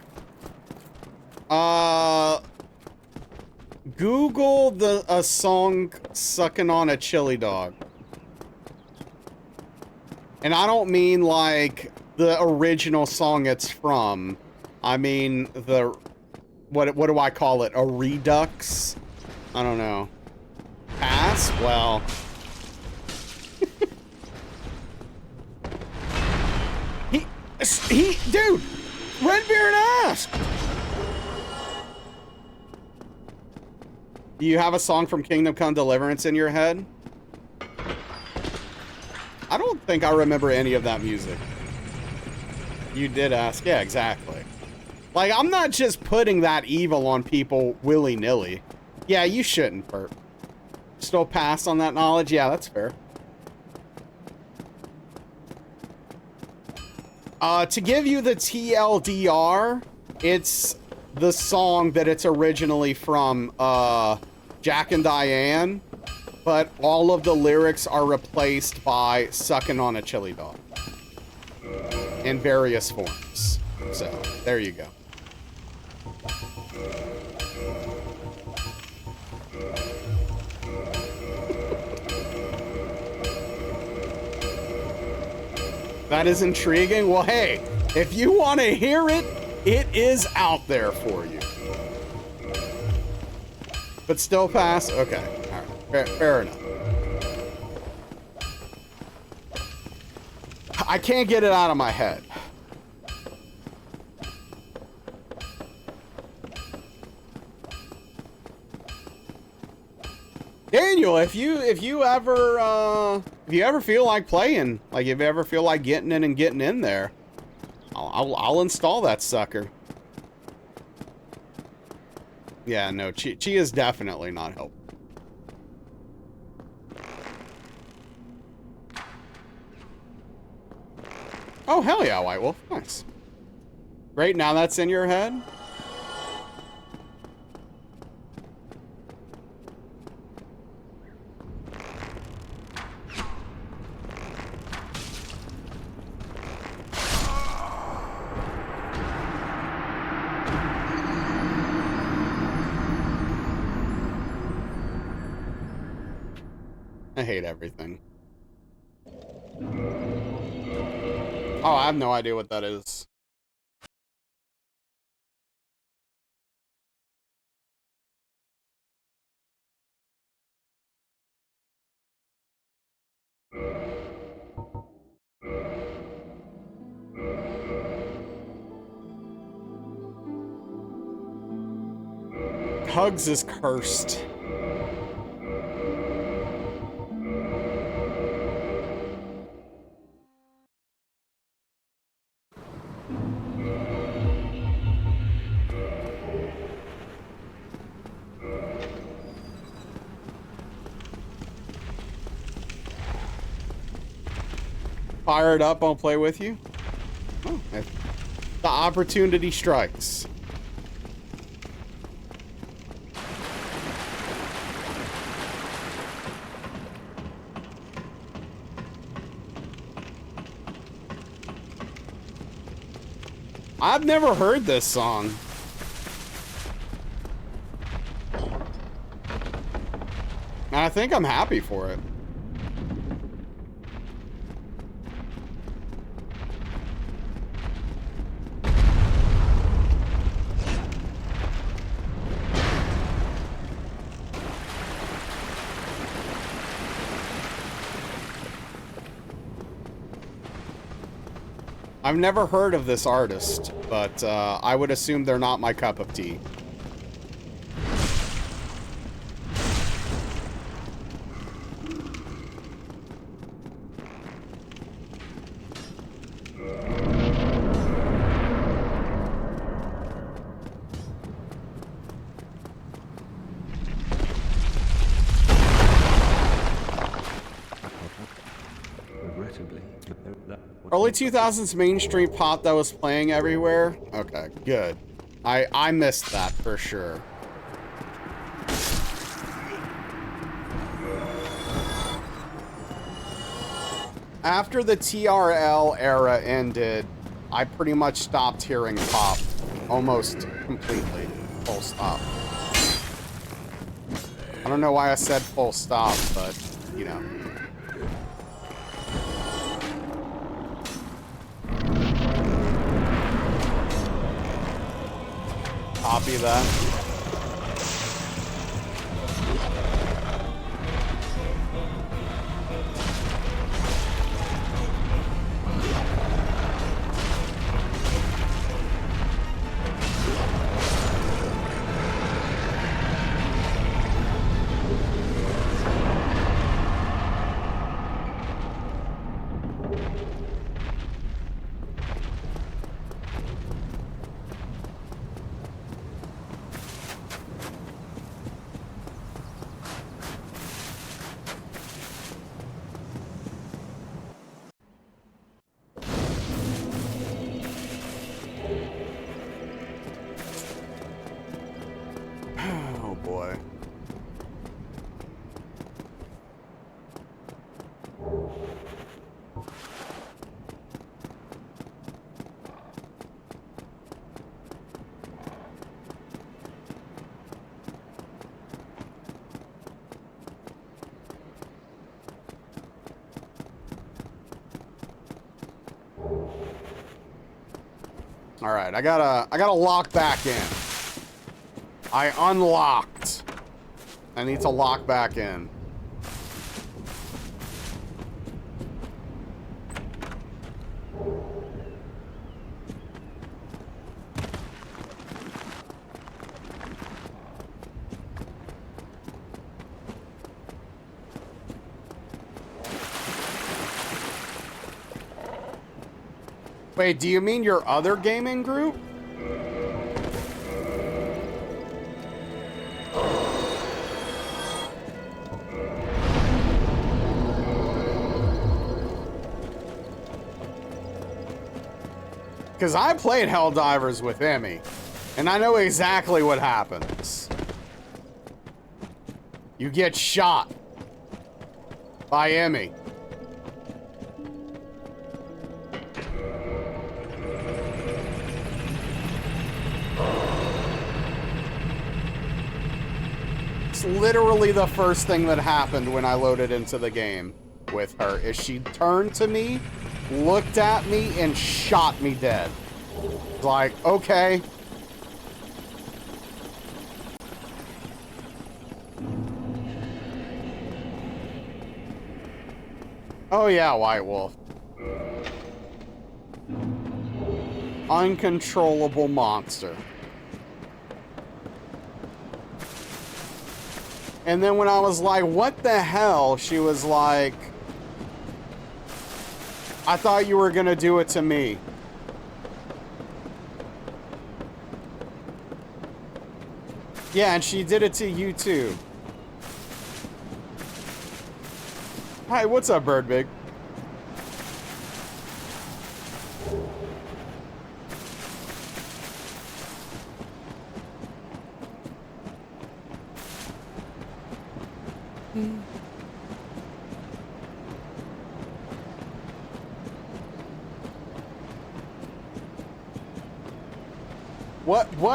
Google a song sucking on a chili dog. And I don't mean like the original song it's from. I mean the what do I call it? A redux? I don't know. Pass? Well. Dude, Redbeard asked. Do you have a song from Kingdom Come Deliverance in your head? I don't think I remember any of that music. You did ask. Yeah, exactly. Like, I'm not just putting that evil on people willy-nilly. Yeah, you shouldn't, Bert. Still pass on that knowledge? Yeah, that's fair. To give you the TLDR, it's the song that it's originally from, Jack and Diane, but all of the lyrics are replaced by sucking on a chili dog in various forms. So, there you go. That is intriguing. Well, hey, if you want to hear it, it is out there for you. But still pass? Okay. All right. Fair enough. I can't get it out of my head. Daniel, if you ever feel like playing, like if you ever feel like getting in and getting in there, I'll install that sucker. Yeah, no, Chi is definitely not helpful. Oh, hell yeah, White Wolf. Nice. Great, now that's in your head? I hate everything. Oh, I have no idea what that is. Hugs is cursed. Fire it up, I'll play with you. Oh, the opportunity strikes. I've never heard this song. And I think I'm happy for it. I've never heard of this artist, but I would assume they're not my cup of tea. Regrettably, that Early 2000s mainstream pop that was playing everywhere? Okay, good. I missed that for sure. After the TRL era ended, I pretty much stopped hearing pop almost completely. Full stop. I don't know why I said full stop, but, you know. Copy that. Oh boy. All right, I gotta lock back in. I unlocked. I need to lock back in. Wait, do you mean your other gaming group? Because I played Helldivers with Emmy, and I know exactly what happens. You get shot by Emmy. It's literally the first thing that happened when I loaded into the game with her, is she turned to me, looked at me, and shot me dead. Like, okay. Oh yeah, White Wolf. Uncontrollable monster. And then when I was like, what the hell? She was like, I thought you were gonna do it to me. Yeah, and she did it to you too. Hi, what's up, Birdbig?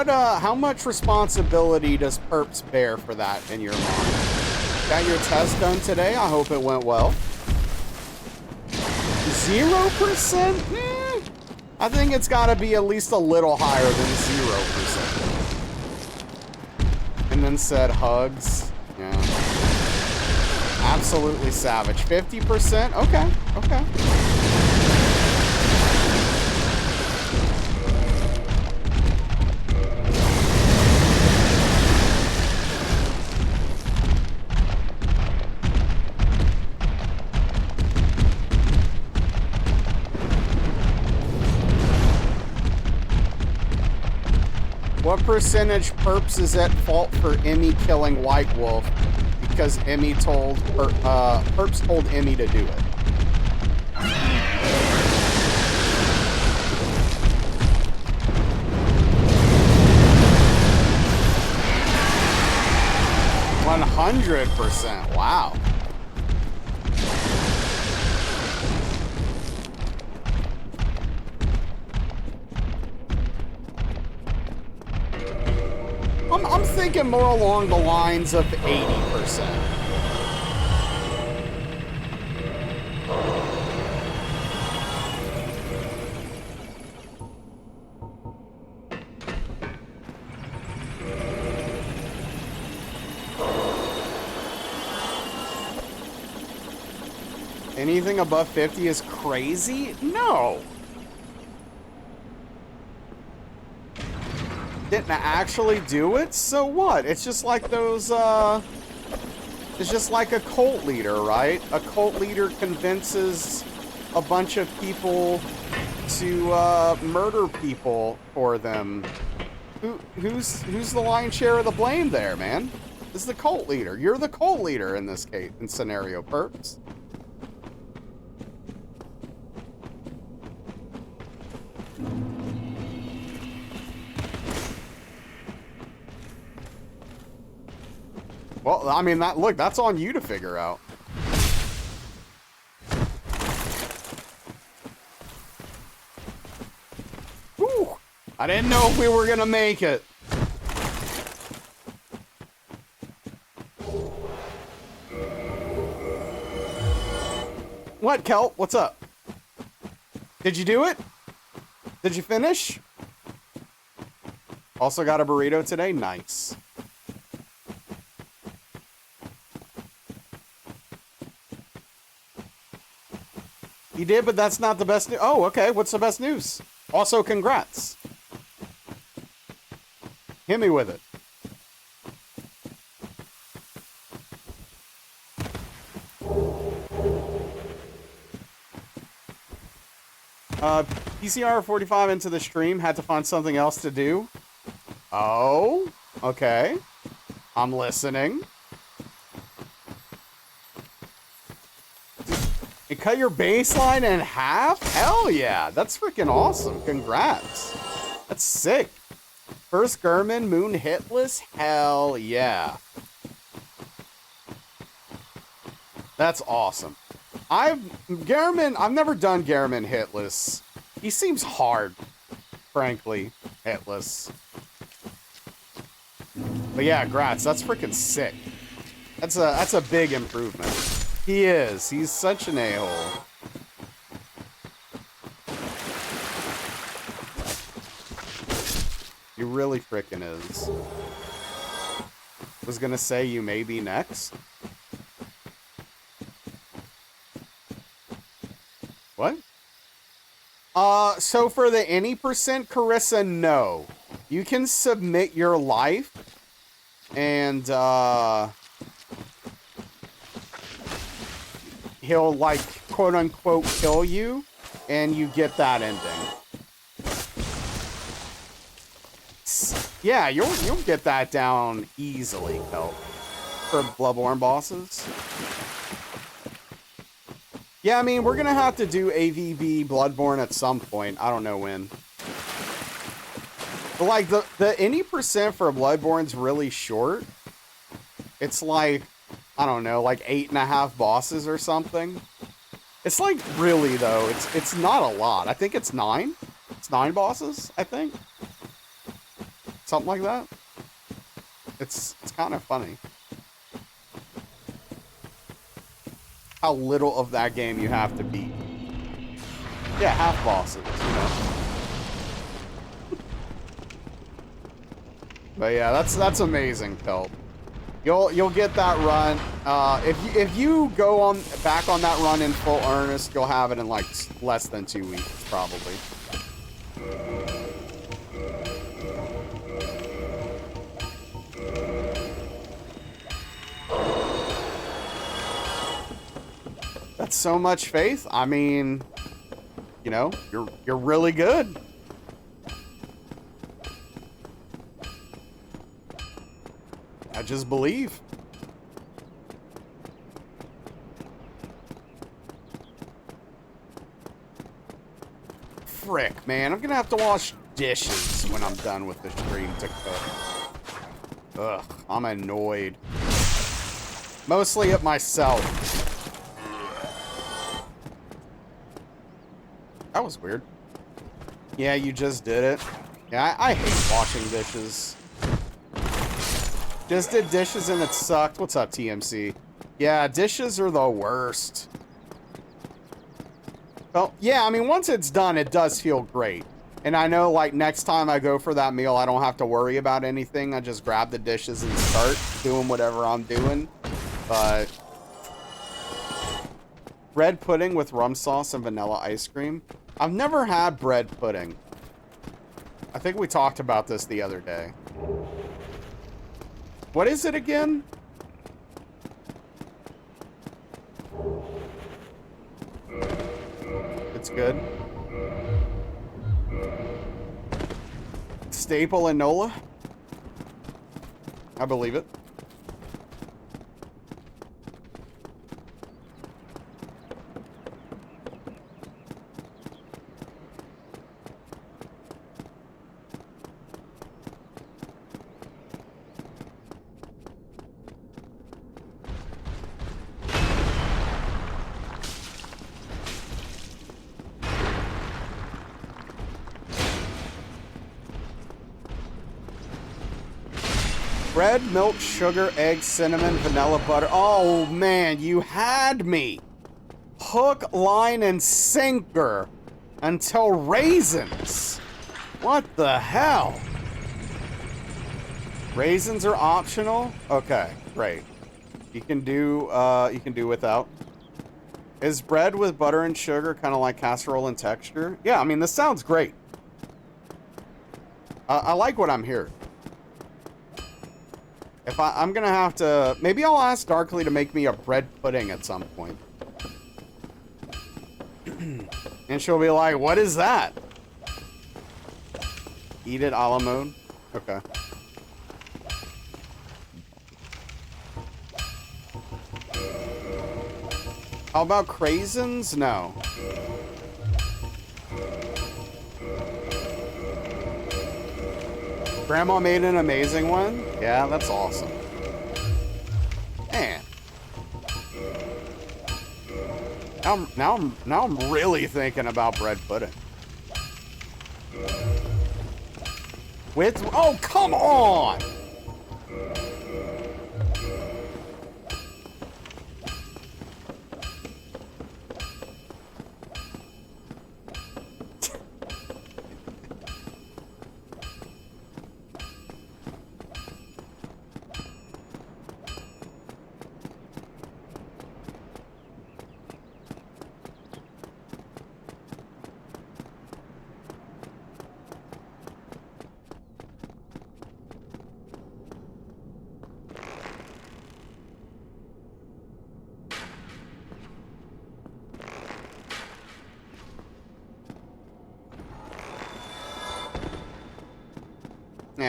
How much responsibility does Perps bear for that in your mind? Got your test done today? I hope it went well. 0%? I think it's gotta be at least a little higher than 0%. And then said hugs. Yeah. Absolutely savage. 50%? Okay, okay. What percentage perps is at fault for Emmy killing White Wolf because Emmy told perps told Emmy to do it? %. Wow. I'm thinking more along the lines of 80%. Anything above 50 is crazy? No. Didn't actually do it? So what? It's just like those, it's just like a cult leader, right? A cult leader convinces a bunch of people to, murder people for them. Who's the lion's share of the blame there, man? This is the cult leader. You're the cult leader in this case, in scenario, perps. Well, I mean, look, that's on you to figure out. Whew. I didn't know if we were gonna make it. What, Kelp? What's up? Did you do it? Did you finish? Also got a burrito today? Nice. You did, but that's not the best news. Oh, okay. What's the best news? Also, congrats. Hit me with it. PCR 45 into the stream. Had to find something else to do. Oh, okay. I'm listening. You cut your baseline in half? Hell yeah. That's freaking awesome. Congrats. That's sick. First German moon hitless? Hell yeah. That's awesome. I've never done Gehrman hitless. He seems hard, frankly, hitless. But yeah, grats. That's freaking sick. That's a big improvement. He is. He's such an a-hole. He really frickin' is. Was gonna say you may be next. What? So for the any percent, Carissa, no. You can submit your life and, he'll, like, quote-unquote kill you, and you get that ending. Yeah, you'll get that down easily, Kelp. For Bloodborne bosses. Yeah, I mean, we're gonna have to do AVB Bloodborne at some point. I don't know when. But, like, the any percent for Bloodborne's really short. It's like, I don't know, like 8.5 bosses or something. It's like, really, though, it's not a lot. I think it's 9. It's 9 bosses, I think. Something like that. It's kind of funny. How little of that game you have to beat. Yeah, half bosses, you know. But yeah, that's amazing, Kelp. You'll get that run. If you go back on that run in full earnest, you'll have it in like less than 2 weeks, probably. That's so much faith. I mean, you know, you're really good. I just believe. Frick, man. I'm gonna have to wash dishes when I'm done with the stream to cook. Ugh, I'm annoyed. Mostly at myself. That was weird. Yeah, you just did it. Yeah, I hate washing dishes. Just did dishes and it sucked. What's up, TMC? Yeah, dishes are the worst. Well, yeah, I mean, once it's done, it does feel great. And I know, like, next time I go for that meal, I don't have to worry about anything. I just grab the dishes and start doing whatever I'm doing. But bread pudding with rum sauce and vanilla ice cream. I've never had bread pudding. I think we talked about this the other day. What is it again? It's good. Staple and Nola? I believe it. Bread, milk, sugar, egg, cinnamon, vanilla, butter. Oh, man, you had me. Hook, line, and sinker until raisins. What the hell? Raisins are optional? Okay, great. You can do without. Is bread with butter and sugar kind of like casserole in texture? Yeah, I mean, this sounds great. I like what I'm hearing. If I'm gonna have to, maybe I'll ask Darkly to make me a bread pudding at some point. And she'll be like, what is that? Eat it a la mode? Okay. How about craisins? No. Grandma made an amazing one? Yeah, that's awesome. Man. Now I'm really thinking about bread pudding. With, oh, come on!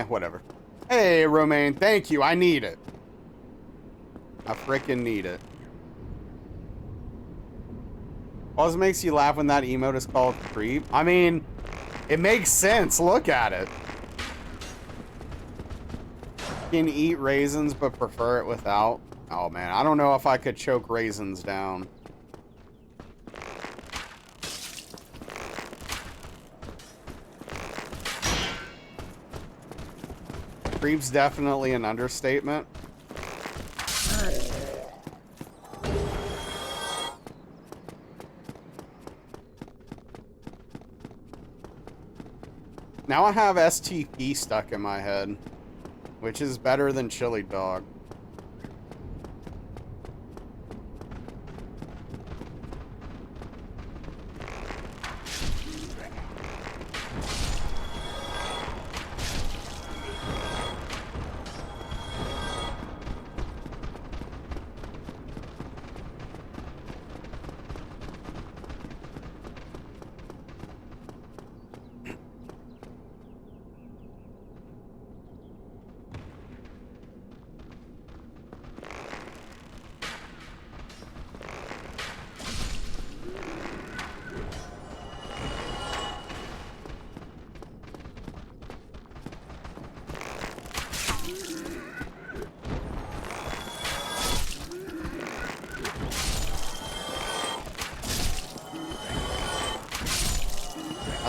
Whatever. Hey, Romaine, thank you. I need it. I freaking need it. Always makes you laugh when that emote is called creep. I mean, it makes sense. Look at it. You can eat raisins, but prefer it without. Oh, man. I don't know if I could choke raisins down. Creep's definitely an understatement. Now I have STP stuck in my head, which is better than chili dog.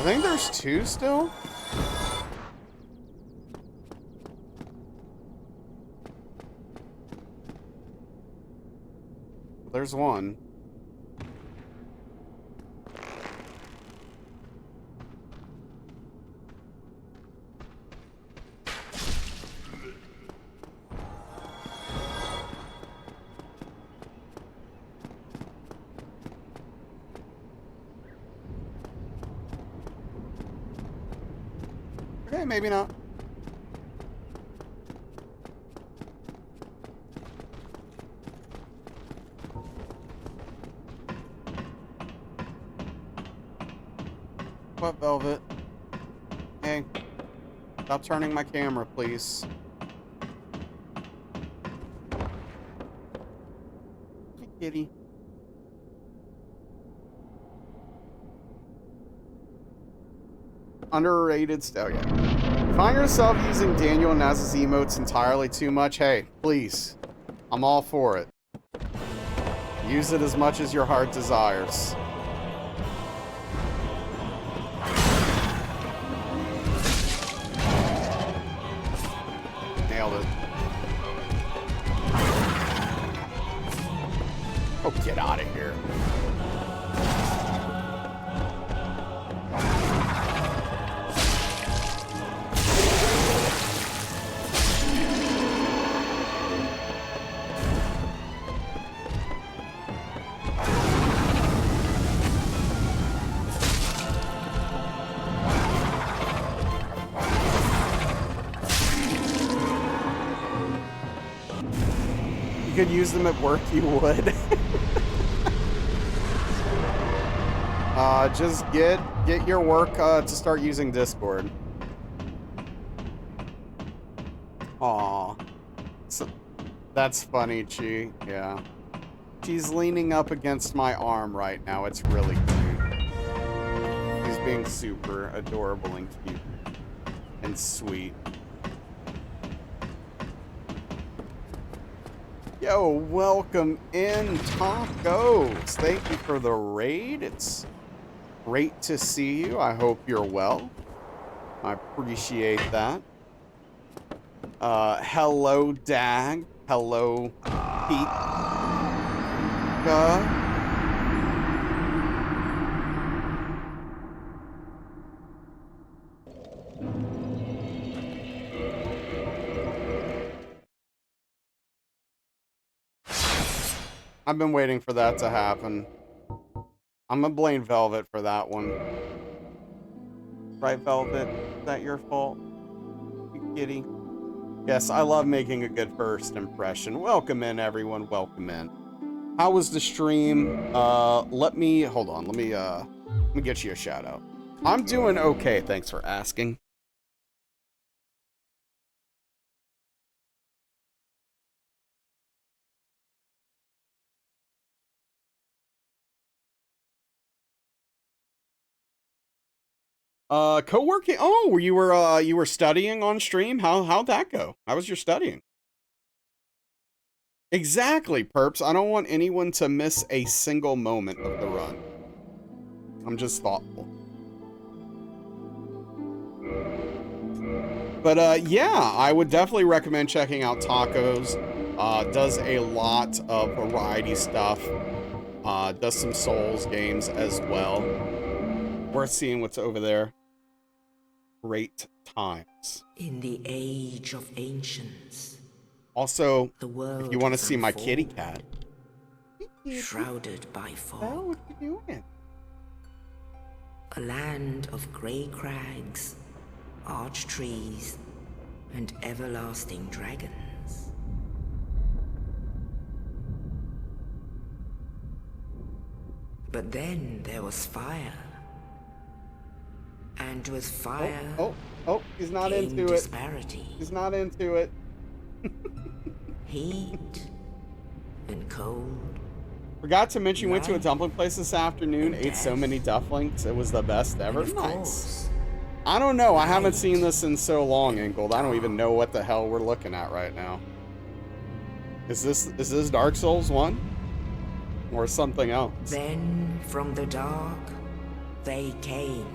think there's two still. There's one. Okay, maybe not. What, Velvet? Hey, stop turning my camera, please. Hey, kitty. Underrated oh yeah. Find yourself using Daniel and Naz's emotes entirely too much? Hey, please. I'm all for it. Use it as much as your heart desires. Nailed it. Oh, get out of here. Could use them at work, you would. Just get your work to start using Discord. Aw. So, that's funny, Chi. Yeah. She's leaning up against my arm right now. It's really cute. She's being super adorable and cute. And sweet. Yo, welcome in, Tacos. Thank you for the raid. It's great to see you. I hope you're well. I appreciate that. Hello, Dag. Hello, Pete. I've been waiting for that to happen. I'm gonna blame Velvet for that one. Right, Velvet? Is that your fault? You kitty. Yes, I love making a good first impression. Welcome in, everyone. Welcome in. How was the stream? Let me get you a shout out. I'm doing okay, thanks for asking. Co-working. Oh, you were studying on stream? How'd that go? How was your studying? Exactly, Perps. I don't want anyone to miss a single moment of the run. I'm just thoughtful. But yeah, I would definitely recommend checking out Tacos. Does a lot of variety stuff. Does some Souls games as well. Worth seeing what's over there. Great times. In the age of ancients. Also, the world if you want to see my kitty cat. Shrouded by fog. Oh, what you doing? A land of grey crags, arch trees, and everlasting dragons. But then there was fire. And with fire, oh, he's not into disparity. It. He's not into it. Heat and cold. Forgot to mention, went to a dumpling place this afternoon. Ate so many dumplings. It was the best ever. Nice. I don't know. I haven't seen this in so long, Ingold. I don't even know what the hell we're looking at right now. Is this Dark Souls 1? Or something else? Then from the dark they came.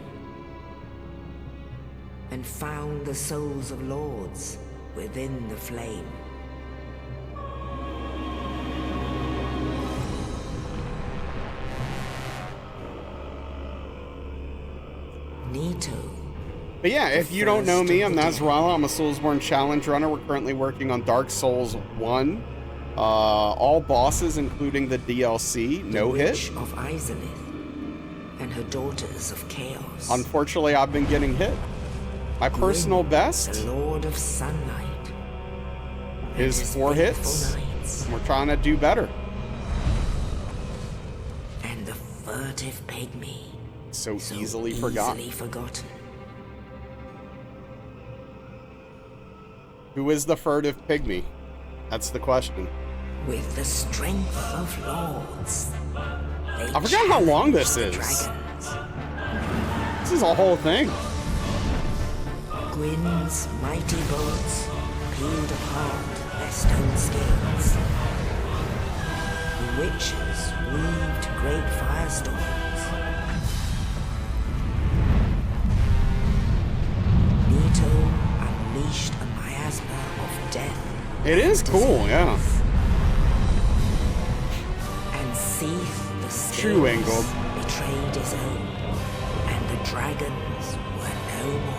and found the souls of lords within the flame. Nito. But yeah, if you don't know me, I'm Nasrallah. I'm a Soulsborne challenge runner. We're currently working on Dark Souls 1. All bosses, including the DLC, no hit. Witch of Izalith and her daughters of chaos. Unfortunately, I've been getting hit. My personal best the Lord of Sunlight is 4 hits. We're trying to do better. And the furtive pygmy. So easily forgotten. Who is the furtive pygmy? That's the question. With the strength of lords, I forgot how long this is. This is a whole thing. Gwyn's mighty bullets peeled apart their stone scales. The witches weaved great firestorms. Nito unleashed a miasma of death. It is cool, yeah. And Seath the Scales True angle. betrayed his own, and the dragons were no more.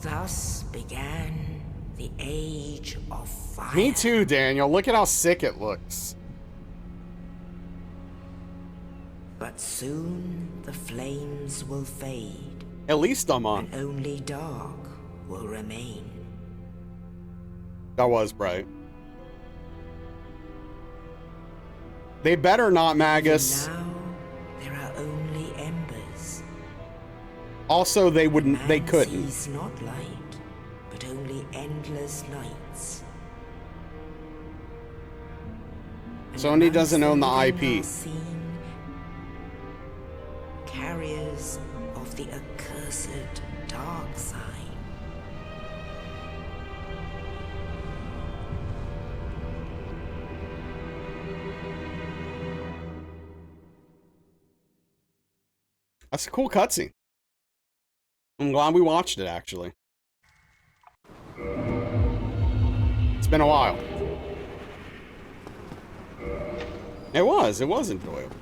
Thus began the Age of Fire. Me too, Daniel. Look at how sick it looks. But soon the flames will fade, At least I'm on. and only dark will remain. That was bright. They better not, Magus. Now there are only embers. Also, they wouldn't. They Man couldn't. sees not light, but only endless nights. And Sony amongst doesn't own the living IP. are seen carriers of the accursed dark side. That's a cool cutscene. I'm glad we watched it, actually. It's been a while. It was enjoyable.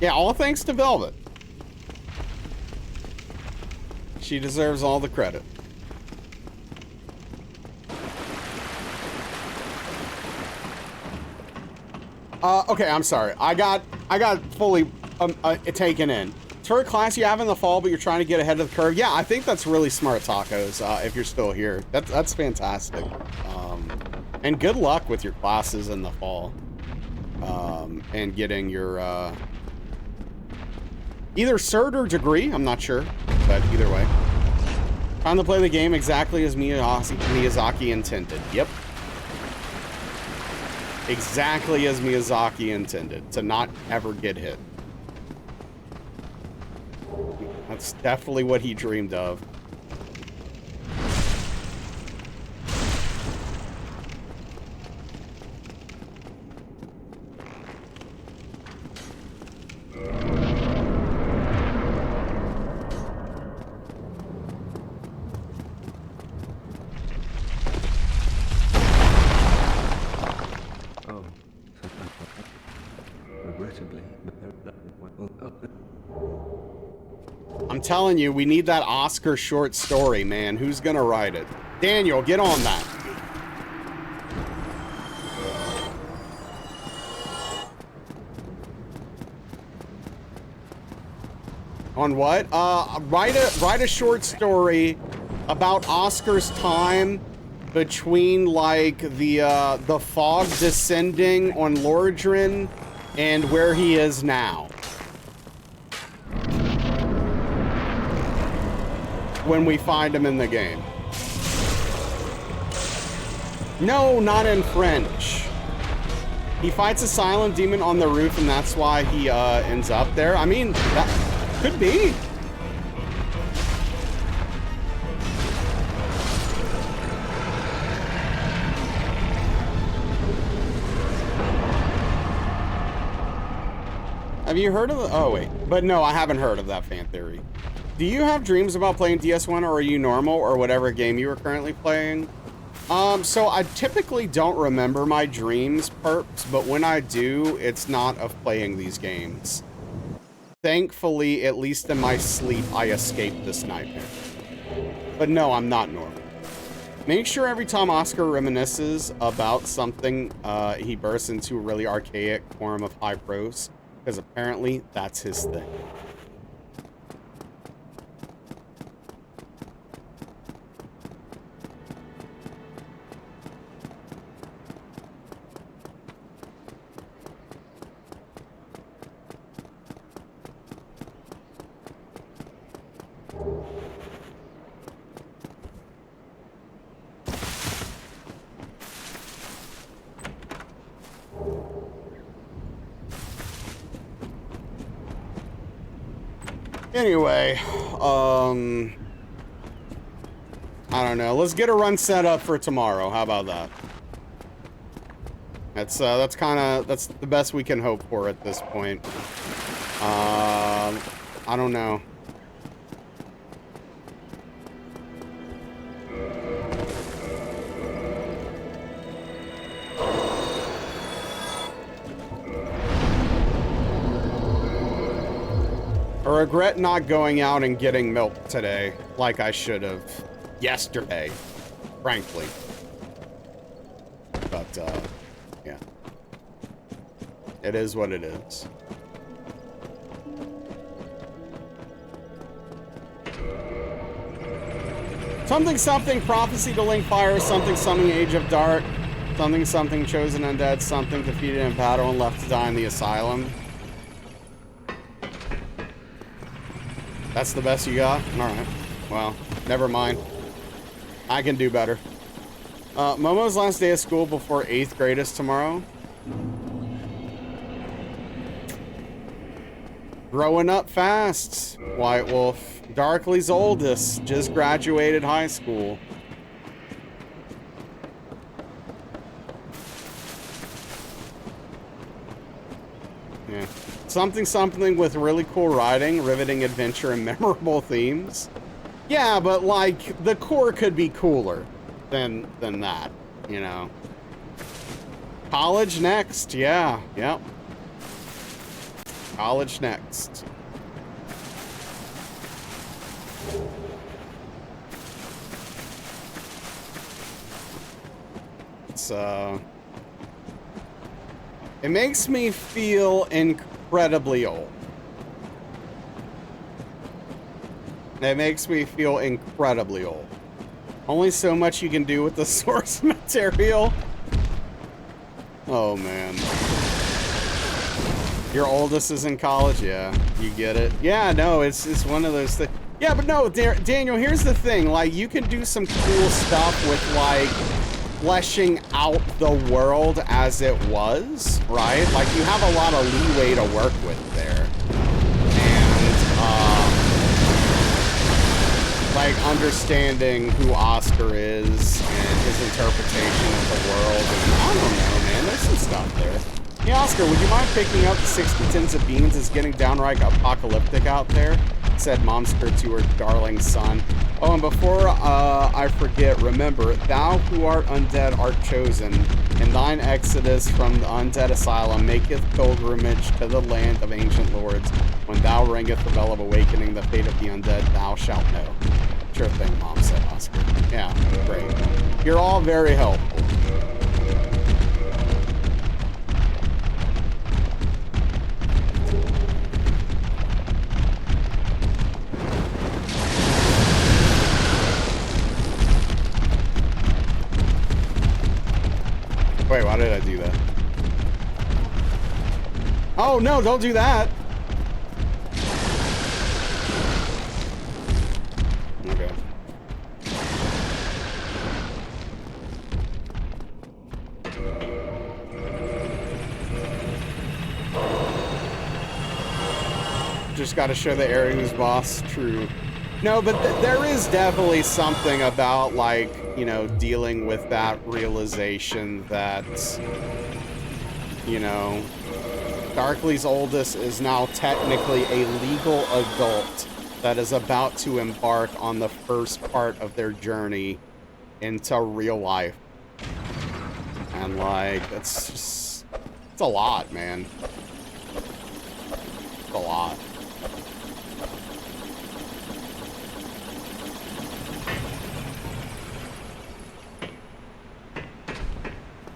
Yeah, all thanks to Velvet. She deserves all the credit. Okay, I'm sorry. I got fully taken in. It's for a class you have in the fall, but you're trying to get ahead of the curve. Yeah, I think that's really smart, Tacos, if you're still here. That's fantastic. And good luck with your classes in the fall. And getting your either cert or degree, I'm not sure, but either way. Trying to play the game exactly as Miyazaki intended. Yep. Exactly as Miyazaki intended, to not ever get hit. That's definitely what he dreamed of. Oh. Regrettably, I'm telling you, we need that Oscar short story, man. Who's gonna write it? Daniel, get on that. On what? Write a short story about Oscar's time between like the fog descending on Lordran and where he is now. When we find him in the game. No, not in French. He fights a silent demon on the roof, and that's why he ends up there. I mean, that could be. Have you heard of the... Oh, wait. But no, I haven't heard of that fan theory. Do you have dreams about playing DS1, or are you normal, or whatever game you are currently playing? So I typically don't remember my dreams, perps, but when I do, it's not of playing these games. Thankfully, at least in my sleep, I escaped this nightmare. But no, I'm not normal. Make sure every time Oscar reminisces about something, he bursts into a really archaic form of high prose, because apparently that's his thing. Anyway, I don't know. Let's get a run set up for tomorrow. How about that? That's the best we can hope for at this point. I don't know. I regret not going out and getting milk today, like I should have yesterday, frankly. But, yeah. It is what it is. Something something prophecy to link fire, something something age of dark, something something chosen undead, something defeated in battle and left to die in the asylum. That's the best you got? Alright. Well, never mind. I can do better. Momo's last day of school before 8th grade is tomorrow. Growing up fast. White Wolf. Darkley's oldest. Just graduated high school. Yeah. Something something with really cool writing, riveting adventure, and memorable themes. Yeah, but like the core could be cooler than that, you know. College next, yeah, yep. College next. It's it makes me feel incredibly old. It makes me feel incredibly old. Only so much you can do with the source material. Oh, man. Your oldest is in college? Yeah, you get it. Yeah, no, it's one of those things. Yeah, but no, Daniel, here's the thing. Like, you can do some cool stuff with, like, fleshing out the world as it was, right? Like, you have a lot of leeway to work with there. And, like, understanding who Oscar is and his interpretation of the world. And I don't know, man. There's some stuff there. Hey, Oscar, would you mind picking up the 60 tins of beans? It's getting downright apocalyptic out there, said Momsker to her darling son. Oh, and before I forget, remember, thou who art undead art chosen, and thine exodus from the undead asylum maketh pilgrimage to the land of ancient lords. When thou ringeth the bell of awakening, the fate of the undead thou shalt know. Sure thing, Mom, said Oscar. Yeah, great. You're all very helpful. Wait, why did I do that? Oh, no, don't do that. Okay. Just got to show the area who's boss. True. No, but there is definitely something about, like, you know, dealing with that realization that, you know, Darkly's oldest is now technically a legal adult that is about to embark on the first part of their journey into real life. And like, it's a lot, man. It's a lot.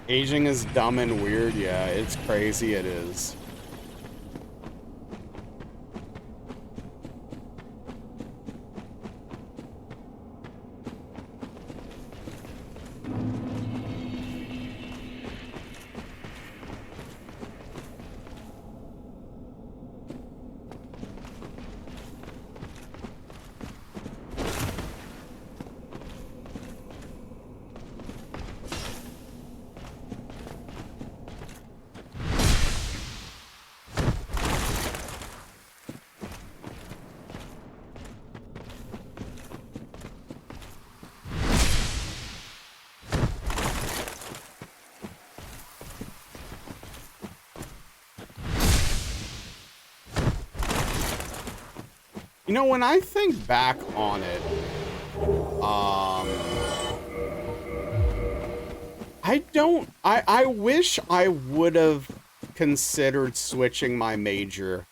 Aging is dumb and weird. Yeah, it's crazy. It is. You know, when I think back on it, I wish I would have considered switching my major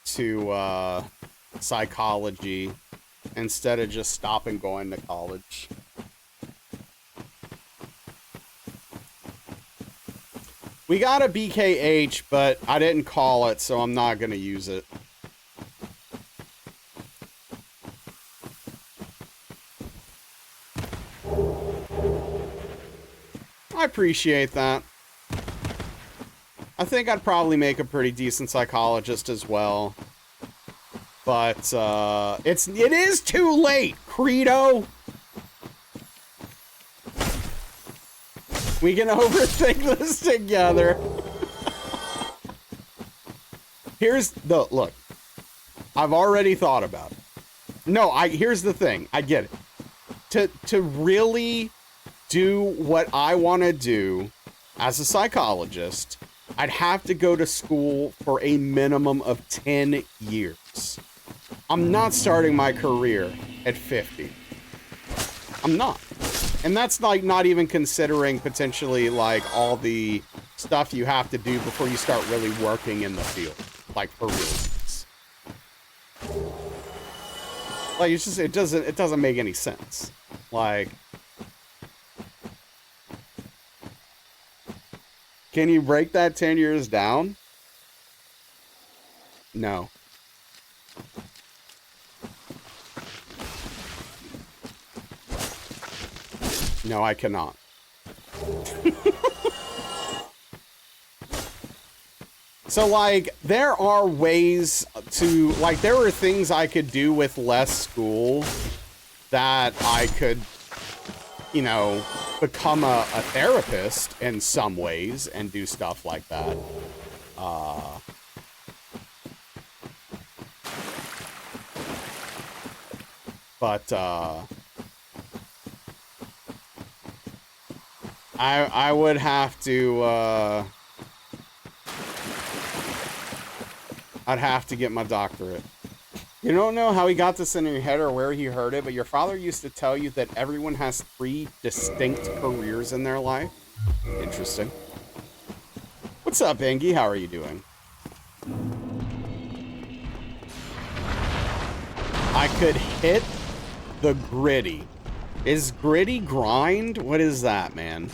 to psychology instead of just stopping going to college. We got a BKH, but I didn't call it, so I'm not gonna use it. I appreciate that. I think I'd probably make a pretty decent psychologist as well. But, it is too late, Credo! We can overthink this together. Look. I've already thought about it. No, here's the thing. I get it. To really do what I want to do as a psychologist, I'd have to go to school for a minimum of 10 years. I'm not starting my career at 50. I'm not. And that's like not even considering potentially like all the stuff you have to do before you start really working in the field, like for real. Like it's just it doesn't make any sense. Like, can you break that 10 years down? No. No, I cannot. So, like, there are ways to, like, there are things I could do with less school that I could, you know, become a therapist in some ways and do stuff like that. But I would have to, I'd have to get my doctorate. You don't know how he got this in your head or where he heard it, but your father used to tell you that everyone has 3 distinct careers in their life. Interesting. What's up, Angie? How are you doing? I could hit the gritty. Is gritty grind? What is that, man?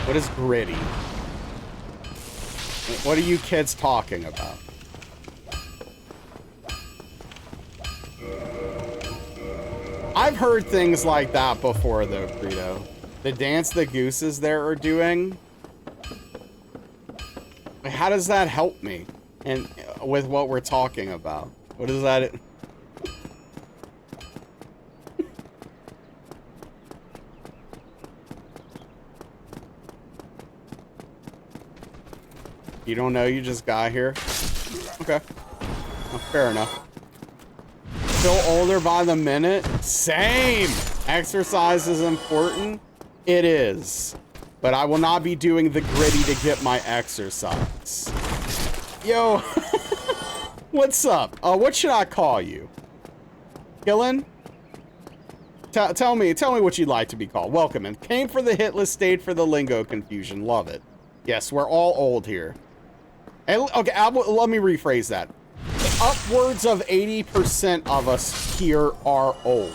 What is gritty? What are you kids talking about? I've heard things like that before, though, Credo. The dance the gooses there are doing. How does that help me? And with what we're talking about? What is that? You don't know, you just got here? Okay. Well, fair enough. Feel older by the minute? Same! Exercise is important. It is. But I will not be doing the gritty to get my exercise. Yo, what's up? What should I call you? Killen? Tell me what you'd like to be called. Welcome in. Came for the hit list, stayed for the lingo confusion. Love it. Yes, we're all old here. And, okay, let me rephrase that. Upwards of 80% of us here are old.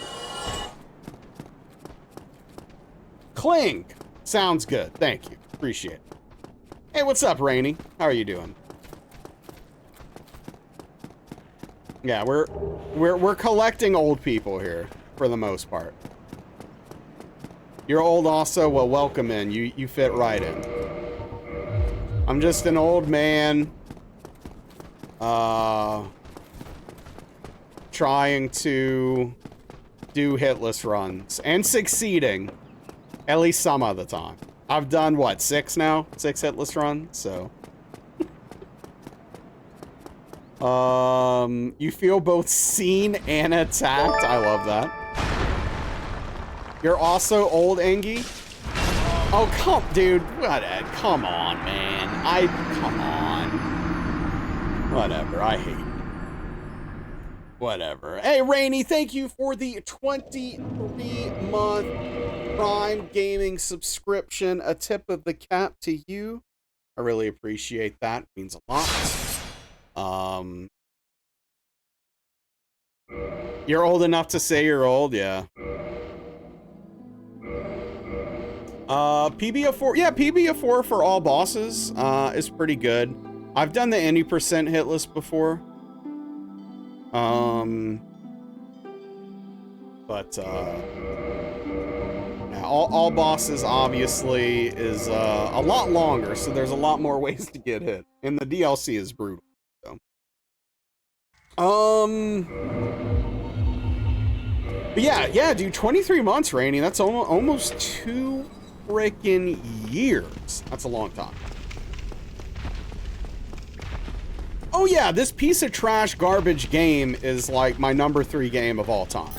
Clink. Sounds good. Thank you. Appreciate it. Hey, what's up, Rainy? How are you doing? Yeah, we're collecting old people here for the most part. You're old also. Well, welcome in. You fit right in. I'm just an old man. Trying to do hitless runs and succeeding at least some of the time. I've done what, 6 now? 6 hitless runs, so. You feel both seen and attacked. I love that. You're also old, Engie? Oh, dude, what? Come on, man. Come on. Whatever, I hate it. Whatever. Hey, Rainy, thank you for the 23-month Prime Gaming subscription. A tip of the cap to you. I really appreciate that. It means a lot. You're old enough to say you're old, yeah. PB4, yeah, PB4 for all bosses is pretty good. I've done the any percent hit list before. Yeah, all bosses obviously is a lot longer, so there's a lot more ways to get hit, and the DLC is brutal. So. But yeah, dude, 23 months, Rainy. That's almost 2 freaking years. That's a long time. Oh yeah, this piece of trash garbage game is like my #3 game of all time.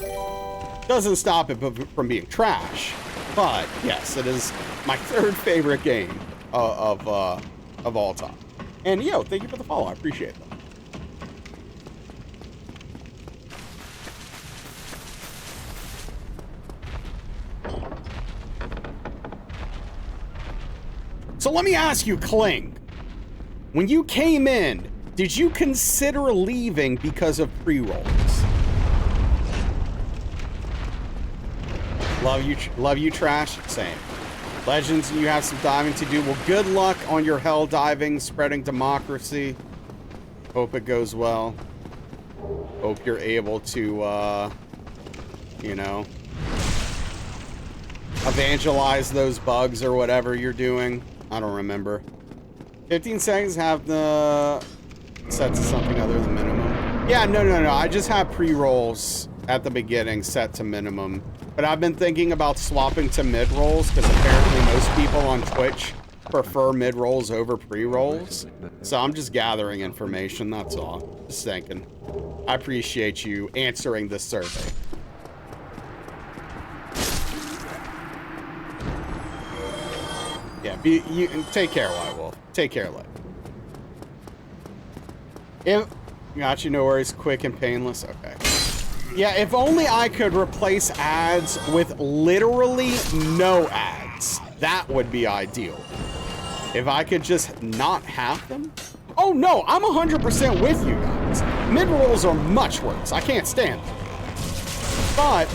Doesn't stop it from being trash, but yes, it is my 3rd favorite game of all time. And yo, thank you for the follow. I appreciate that. So let me ask you, Kling, when you came in, did you consider leaving because of pre-rolls? Love you, trash. Same. Legends, you have some diving to do. Well, good luck on your hell diving, spreading democracy. Hope it goes well. Hope you're able to, you know, evangelize those bugs or whatever you're doing. I don't remember. 15 seconds have the set to something other than minimum. Yeah, no. I just have pre-rolls at the beginning set to minimum. But I've been thinking about swapping to mid-rolls because apparently most people on Twitch prefer mid-rolls over pre-rolls. So I'm just gathering information, that's all. Just thinking. I appreciate you answering this survey. Yeah, you take care, White Wolf. Take care, Light. Got you, no worries. Quick and painless. Okay. Yeah, if only I could replace ads with literally no ads. That would be ideal. If I could just not have them. Oh no, I'm 100% with you guys. Mid-rolls are much worse. I can't stand them. But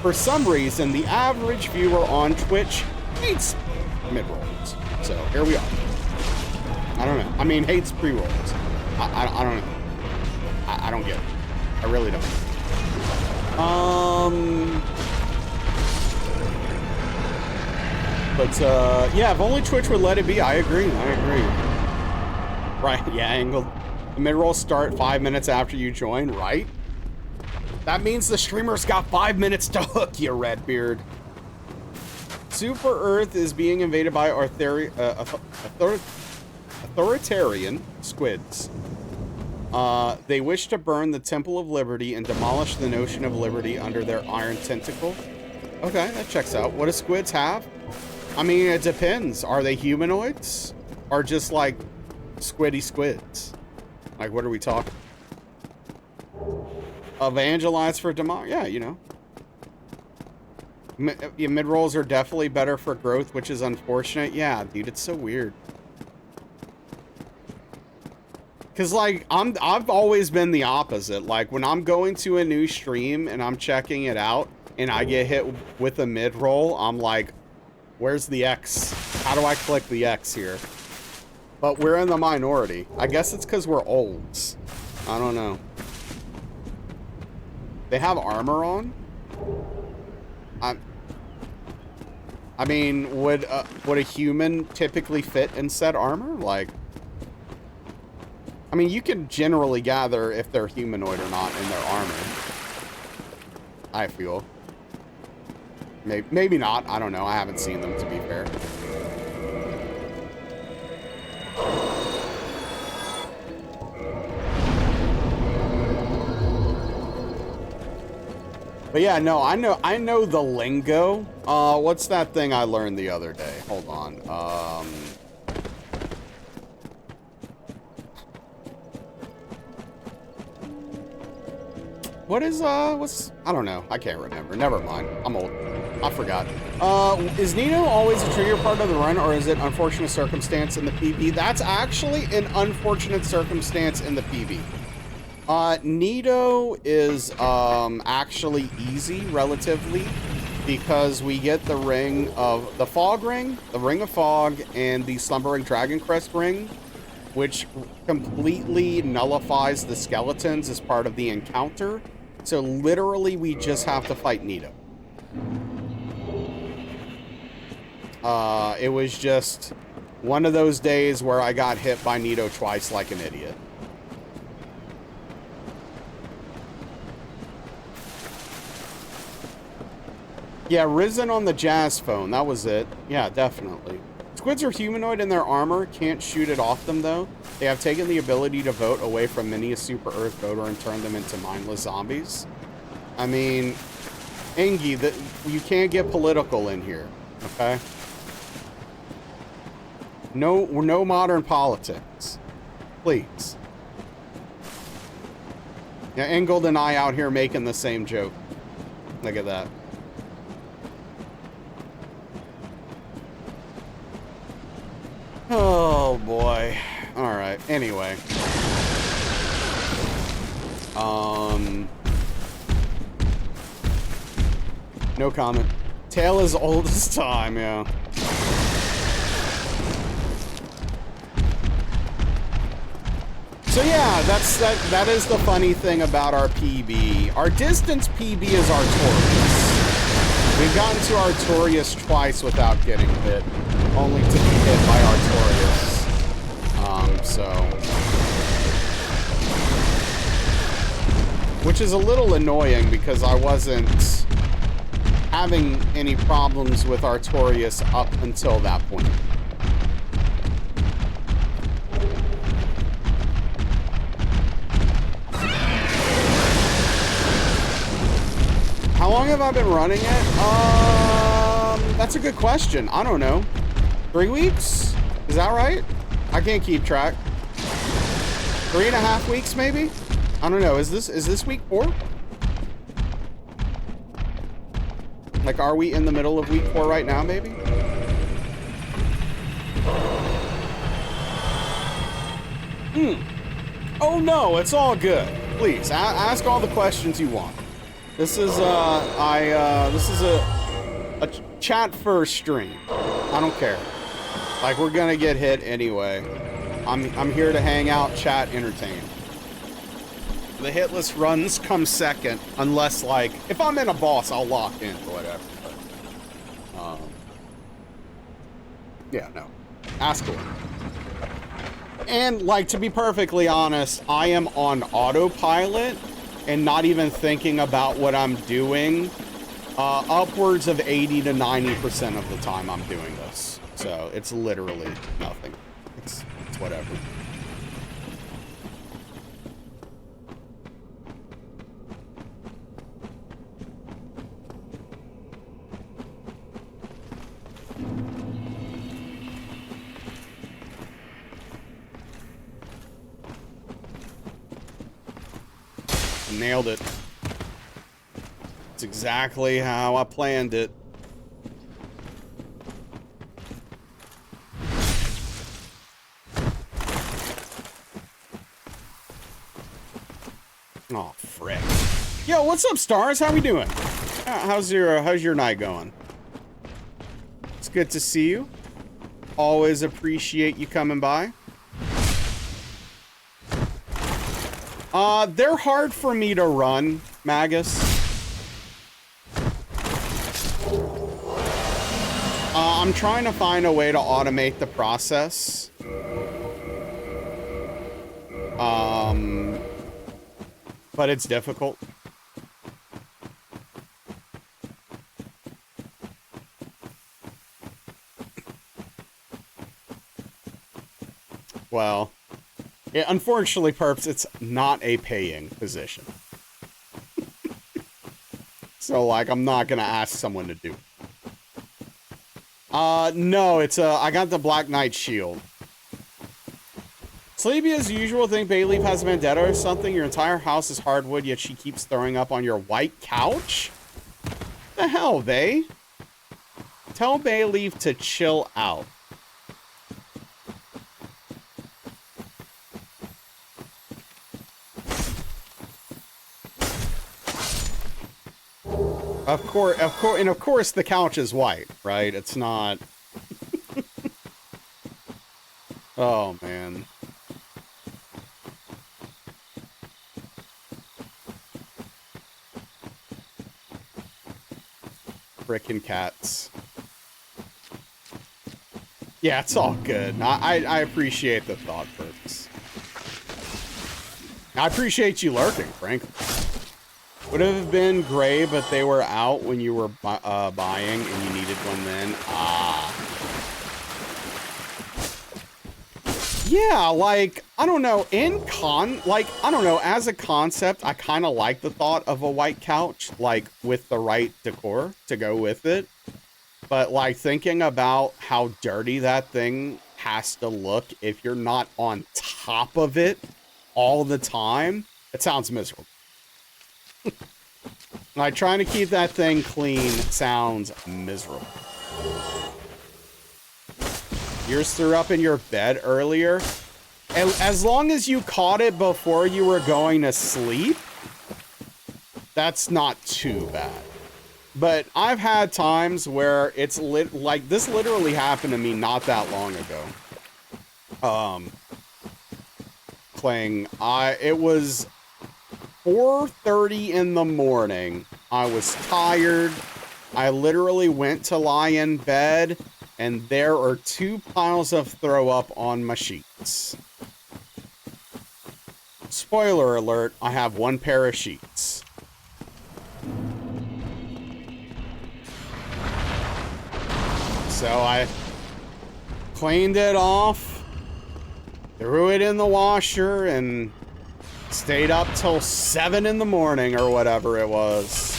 for some reason, the average viewer on Twitch hates mid-rolls. So here we are. I don't know. I mean, hates pre-rolls. I don't know. I don't get it. I really don't. But yeah, if only Twitch would let it be. I agree. Right? Yeah, angled. The mid-rolls start 5 minutes after you join, right? That means the streamer's got 5 minutes to hook you, Redbeard. Super Earth is being invaded by authoritarian squids. They wish to burn the Temple of Liberty and demolish the notion of liberty under their iron tentacle. Okay, that checks out. What do squids have? I mean, it depends. Are they humanoids? Or just like squiddy squids? Like, what are we talking? Evangelize for democracy. Yeah, you know. Mid-rolls are definitely better for growth, which is unfortunate. Yeah, dude, it's so weird. Cause like I've always been the opposite. Like when I'm going to a new stream and I'm checking it out and I get hit with a mid-roll, I'm like, where's the X? How do I click the X here? But we're in the minority. I guess it's because we're olds. I don't know. They have armor on? I mean, would a human typically fit in said armor? Like, I mean, you can generally gather if they're humanoid or not in their armor. I feel. Maybe not. I don't know. I haven't seen them, to be fair. But yeah, no, I know the lingo. What's that thing I learned the other day? Hold on. What's, I don't know. I can't remember. Never mind. I'm old. I forgot. Is Nino always a trigger part of the run, or is it unfortunate circumstance in the PB? That's actually an unfortunate circumstance in the PB. Nito is, actually easy, relatively, because we get the ring of, the fog ring, the ring of fog, and the slumbering dragon crest ring, which completely nullifies the skeletons as part of the encounter. So literally, we just have to fight Nito. It was just one of those days where I got hit by Nito twice like an idiot. Yeah, Risen on the Jazz phone. That was it. Yeah, definitely. Squids are humanoid in their armor. Can't shoot it off them, though. They have taken the ability to vote away from many a Super Earth voter and turned them into mindless zombies. I mean, Engie, you can't get political in here, okay? No modern politics. Please. Yeah, Engold and I out here making the same joke. Look at that. Oh boy. Alright, anyway. No comment. Tale as old as time, yeah. So yeah, that is the funny thing about our PB. Our distance PB is Artorias. We've gotten to Artorias twice without getting hit, only to be hit by Artorias. Which is a little annoying because I wasn't having any problems with Artorias up until that point. How long have I been running it? That's a good question. I don't know. 3 weeks? Is that right? I can't keep track. 3.5 weeks, maybe? I don't know. Is this week 4? Like, are we in the middle of week 4 right now, maybe? Oh no, it's all good. Please, ask all the questions you want. This is this is a chat first stream. I don't care. Like, we're gonna get hit anyway. I'm here to hang out, chat, entertain. The hitless runs come second, unless, like, if I'm in a boss, I'll lock in or whatever. But, yeah, no. Ask away. And, like, to be perfectly honest, I am on autopilot and not even thinking about what I'm doing. Upwards of 80 to 90% of the time I'm doing this. So, it's literally nothing. It's whatever. Nailed it. It's exactly how I planned it. Oh, frick. Yo, what's up, Stars? How we doing? How's your night going? It's good to see you. Always appreciate you coming by. They're hard for me to run, Magus. I'm trying to find a way to automate the process. But it's difficult. Well, yeah, unfortunately, Perps, it's not a paying position. So, like, I'm not gonna ask someone to do it. No, it's, I got the Black Knight shield. Sleepy as usual, think Bayleaf has a vendetta or something? Your entire house is hardwood, yet she keeps throwing up on your white couch? The hell, Bay? Tell Bayleaf to chill out. Of course, the couch is white, right? It's not. Oh, man. Frickin' cats. Yeah, it's all good. I appreciate the thought, Perks. I appreciate you lurking, frankly. Would have been gray, but they were out when you were buying and you needed one then. Ah. Yeah, like, I don't know, I don't know, as a concept, I kind of like the thought of a white couch, like, with the right decor to go with it. But, like, thinking about how dirty that thing has to look if you're not on top of it all the time, it sounds miserable. Like, trying to keep that thing clean sounds miserable. Yours threw up in your bed earlier. And as long as you caught it before you were going to sleep, that's not too bad. But I've had times where it's like this literally happened to me not that long ago. Clang, it was 4:30 in the morning. I was tired. I literally went to lie in bed, and there are 2 piles of throw up on my sheets. Spoiler alert, I have 1 pair of sheets. So I cleaned it off, threw it in the washer, and stayed up till 7 in the morning or whatever it was.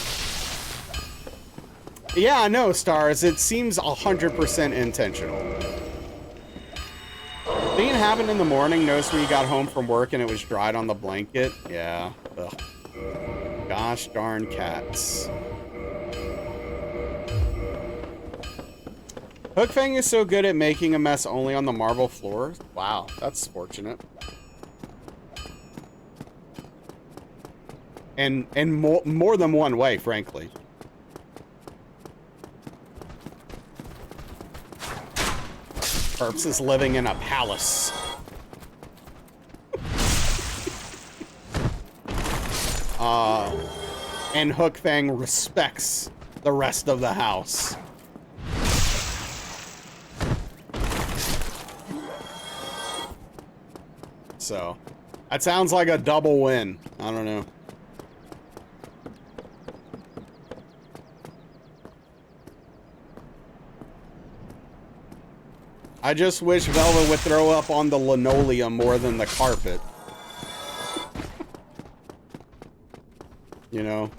Yeah, I know, Stars. It seems 100% intentional. Thing it happened in the morning, noticed when you got home from work and it was dried on the blanket. Yeah. Ugh. Gosh darn cats. Hookfang is so good at making a mess only on the marble floor. Wow, that's fortunate. And more than one way, frankly. Perps is living in a palace. And Hookfang respects the rest of the house. So, that sounds like a double win. I don't know. I just wish Velvet would throw up on the linoleum more than the carpet. You know?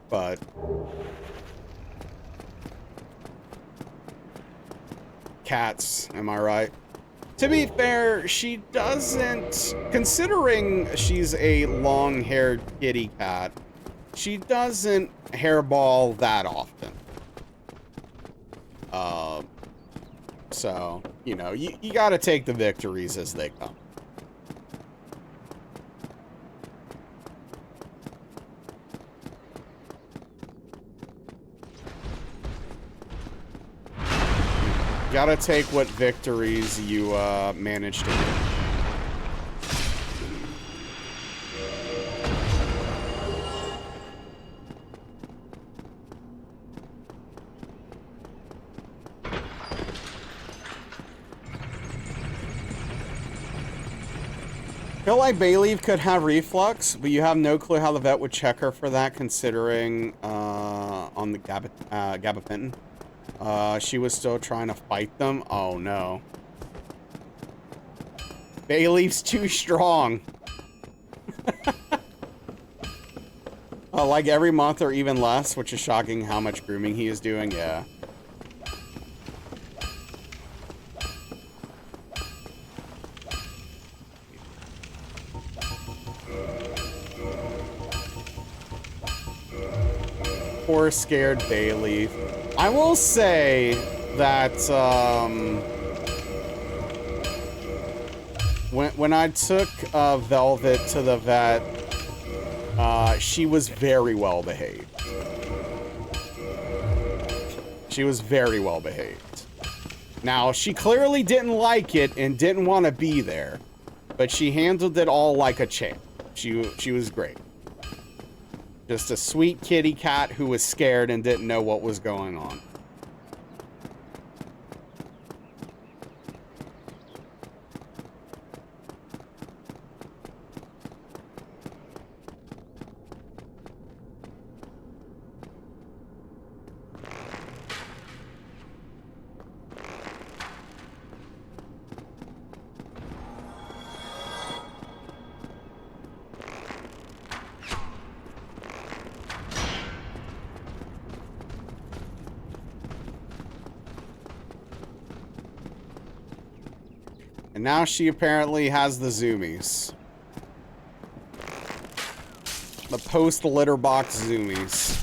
But... cats, am I right? To be fair, she doesn't, considering she's a long-haired kitty cat, she doesn't hairball that often. So, you know, you gotta take the victories as they come. Gotta take what victories you manage to get. Feel like Bayleaf could have reflux, but you have no clue how the vet would check her for that, considering on the gabapentin. She was still trying to fight them. Oh no. Bayleaf's too strong. Like every month or even less, which is shocking how much grooming he is doing. Yeah. Poor scared Bayleaf. I will say that when I took Velvet to the vet, she was very well behaved. She was very well behaved. Now, she clearly didn't like it and didn't want to be there, but she handled it all like a champ. She was great. Just a sweet kitty cat who was scared and didn't know what was going on. And now she apparently has the zoomies. The post-litter box zoomies.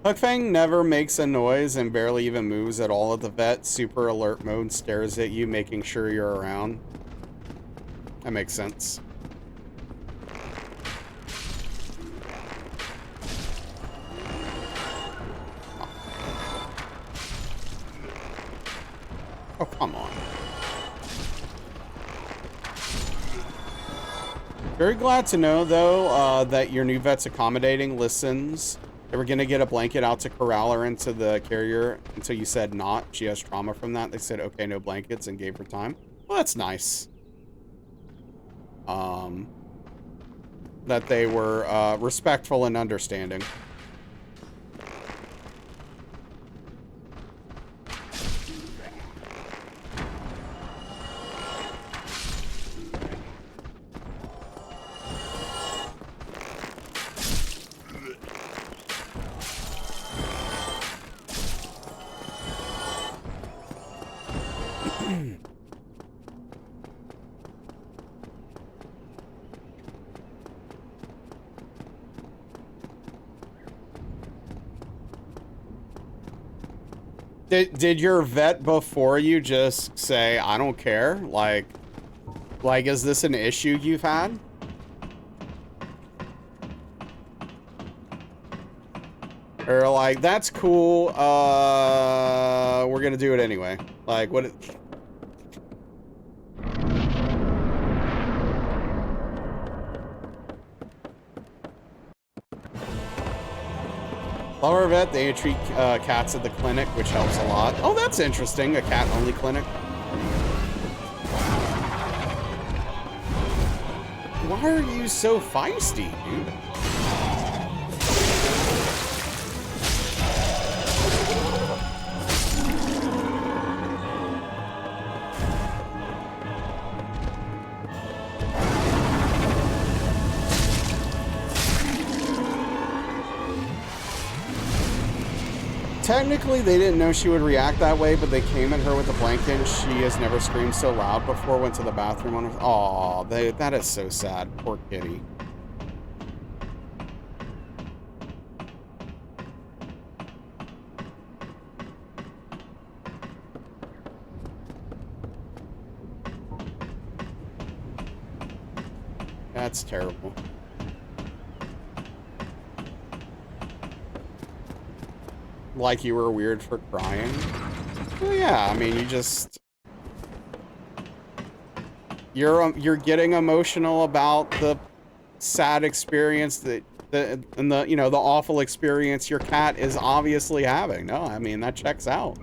Hookfang never makes a noise and barely even moves at all at the vet. Super alert mode stares at you, making sure you're around. That makes sense. Oh, come on. Very glad to know, though, that your new vet's accommodating, listens. They were going to get a blanket out to corral her into the carrier until you said not. She has trauma from that. They said, okay, no blankets, and gave her time. Well, that's nice. That they were respectful and understanding. Did your vet before you just say, I don't care? Like, is this an issue you've had? Or like, that's cool, we're gonna do it anyway. Like, what? Lower vet, they treat cats at the clinic, which helps a lot. Oh, that's interesting, a cat-only clinic. Why are you so feisty, dude? Technically, they didn't know she would react that way, but they came at her with a blanket, and she has never screamed so loud before, went to the bathroom on her... Aw, that is so sad. Poor kitty. That's terrible. Like you were weird for crying? Well, yeah, I mean, you just... You're getting emotional about the sad experience that... and the, you know, the awful experience your cat is obviously having. No, I mean, that checks out.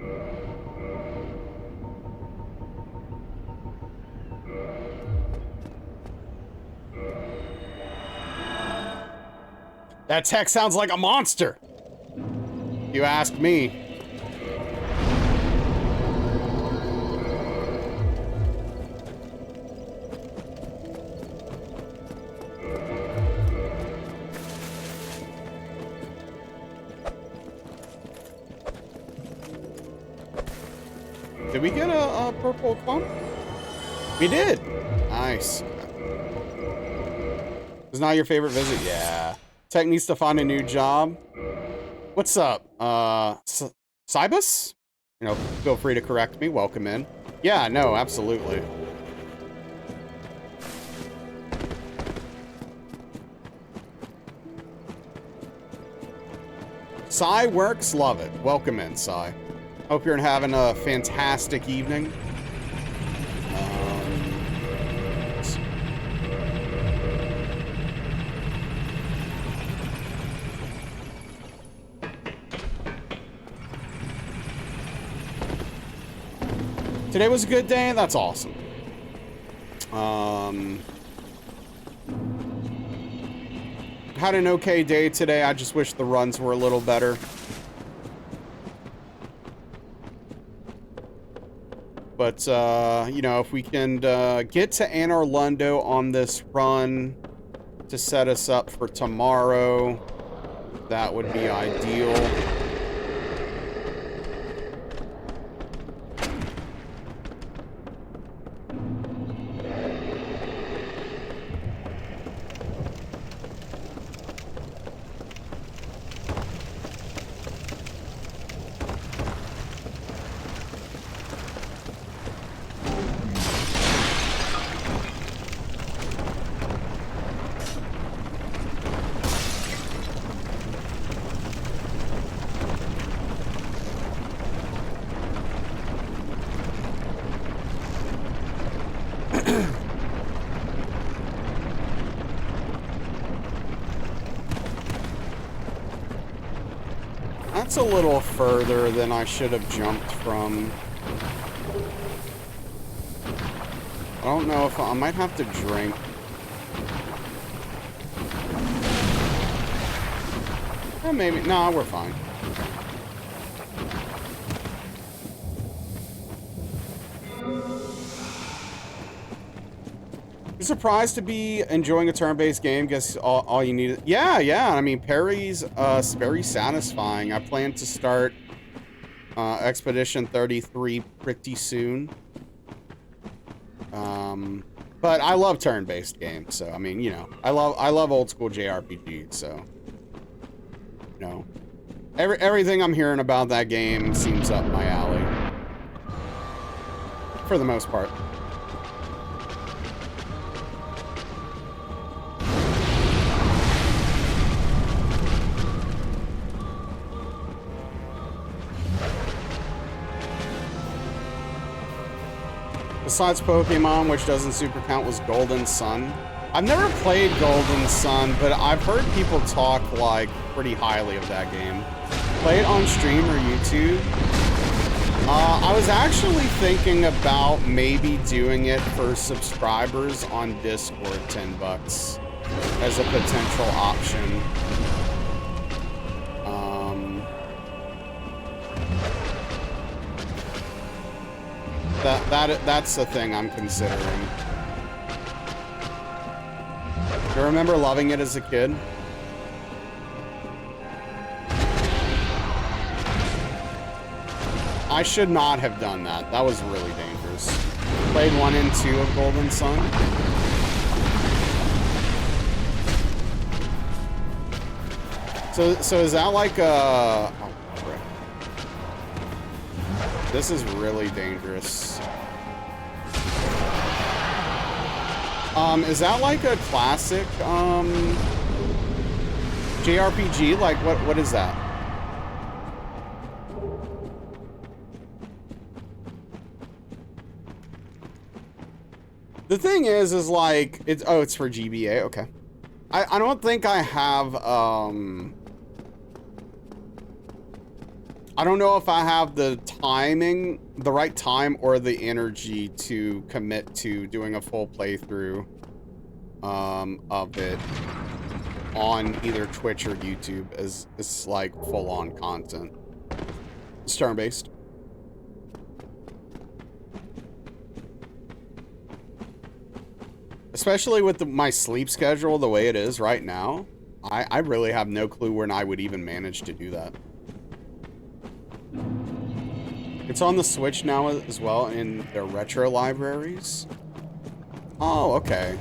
That tech sounds like a monster! You ask me. Did we get a purple pump? We did. Nice. Is not your favorite visit? Yeah. Tech needs to find a new job. What's up? Cybus? You know, feel free to correct me. Welcome in. Yeah, no, absolutely. Psy works, love it. Welcome in, Psy. Hope you're having a fantastic evening. Today was a good day. That's awesome. Had an okay day today. I just wish the runs were a little better. But, you know, if we can get to Anor Londo on this run to set us up for tomorrow, that would be ideal. That's a little further than I should have jumped from. I don't know if I might have to drink. Or maybe, no, we're fine. You're surprised to be enjoying a turn-based game. Guess all you need. Yeah. I mean, parry's very satisfying. I plan to start Expedition 33 pretty soon. But I love turn-based games, so I mean, you know, I love old school JRPGs, so you know, everything I'm hearing about that game seems up my alley for the most part. Besides Pokemon, which doesn't super count, was Golden Sun. I've never played Golden Sun, but I've heard people talk like pretty highly of that game. Play it on stream or YouTube. I was actually thinking about maybe doing it for subscribers on Discord, $10 as a potential option. That's the thing I'm considering. Do you remember loving it as a kid? I should not have done that. That was really dangerous. Played 1 and 2 of Golden Sun. So is that like a... Oh, frick. This is really dangerous. Is that like a classic, JRPG? Like, what is that? The thing is like, it's for GBA, okay. I don't think I have, I don't know if I have the timing, the right time or the energy to commit to doing a full playthrough of it on either Twitch or YouTube as like full-on content. It's turn-based. Especially with my sleep schedule the way it is right now, I really have no clue when I would even manage to do that. It's on the Switch now as well in their retro libraries. Oh, okay.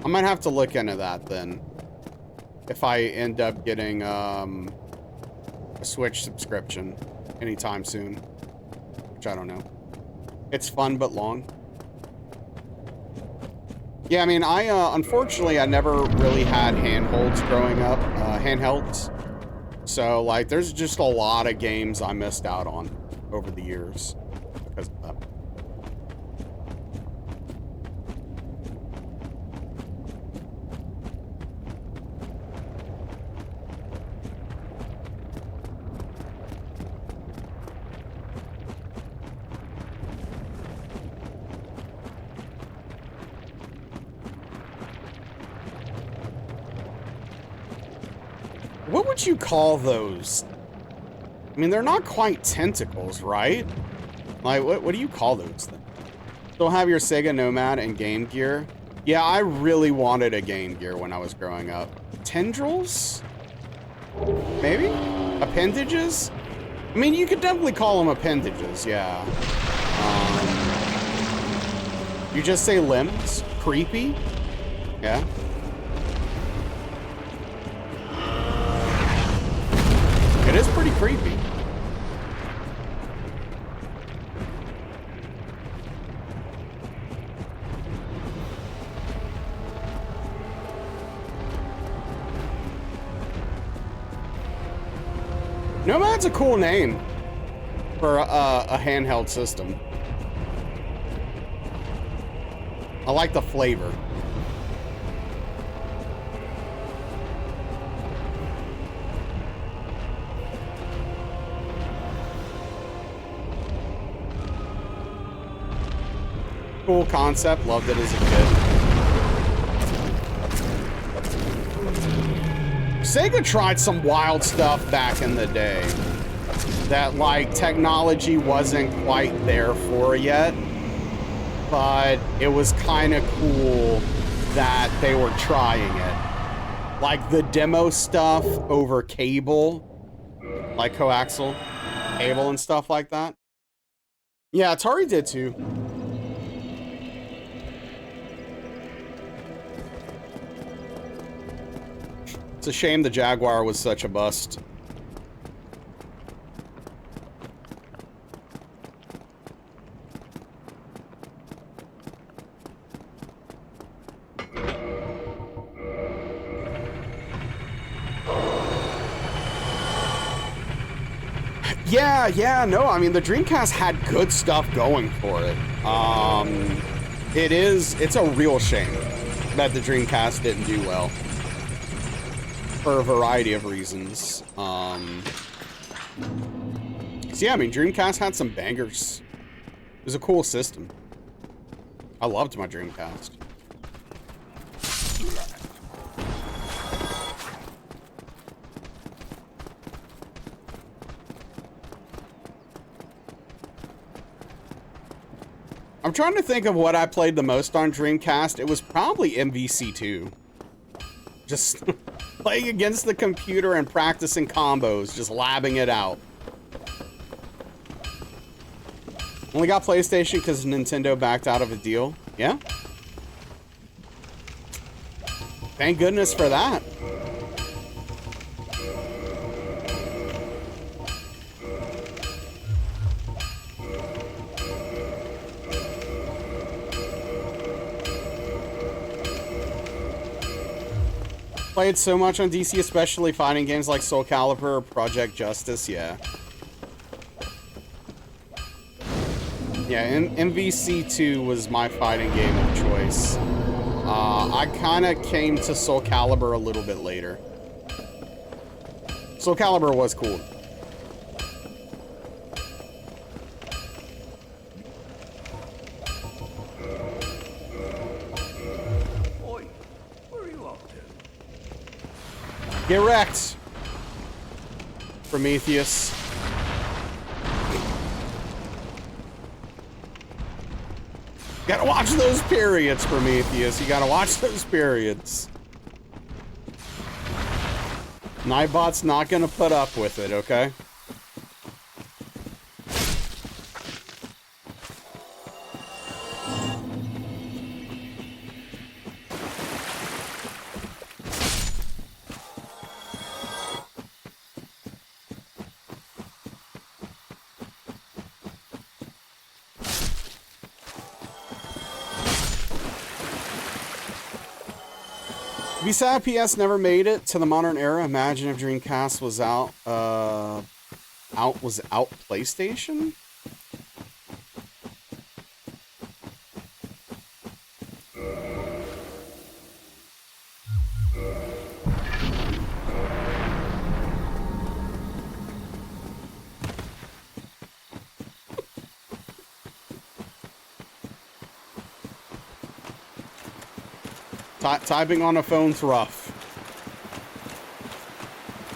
I might have to look into that then. If I end up getting a Switch subscription anytime soon. Which I don't know. It's fun but long. Yeah, I mean, unfortunately, I never really had handholds growing up, handhelds. So, like, there's just a lot of games I missed out on over the years because of that. What would you call those? I mean, they're not quite tentacles, right? Like, what do you call those things? Still have your Sega Nomad and Game Gear? Yeah, I really wanted a Game Gear when I was growing up. Tendrils? Maybe? Appendages? I mean, you could definitely call them appendages, yeah. You just say limbs? Creepy? Yeah. It is pretty creepy. Nomad's a cool name for a handheld system. I like the flavor. Cool concept, loved it as a kid. Sega tried some wild stuff back in the day that, like, technology wasn't quite there for yet, but it was kind of cool that they were trying it. Like the demo stuff over cable, like coaxial cable and stuff like that. Yeah, Atari did too. It's a shame the Jaguar was such a bust. Yeah, no, I mean, the Dreamcast had good stuff going for it. It's a real shame that the Dreamcast didn't do well. For a variety of reasons. So yeah, I mean, Dreamcast had some bangers. It was a cool system. I loved my Dreamcast. I'm trying to think of what I played the most on Dreamcast. It was probably MVC2. Just playing against the computer and practicing combos, just labbing it out. Only got PlayStation because Nintendo backed out of a deal. Yeah. Thank goodness for that. Played so much on DC, especially fighting games like Soul Calibur or Project Justice, yeah. Yeah, MVC2 was my fighting game of choice. I kind of came to Soul Calibur a little bit later. Soul Calibur was cool. Get wrecked, Prometheus. Gotta watch those periods, Prometheus. You gotta watch those periods. Nightbot's not gonna put up with it, okay? Be sad PS never made it to the modern era. Imagine if Dreamcast was out PlayStation? Typing on a phone's rough.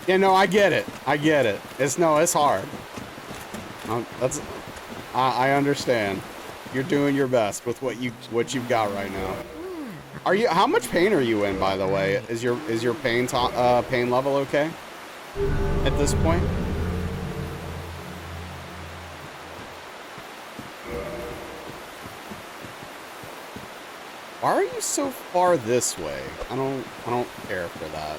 Yeah, no, I get it. I get it. It's hard. I understand. You're doing your best with what you've got right now. How much pain are you in, by the way? Is your pain level okay at this point? Why are you so far this way? I don't care for that.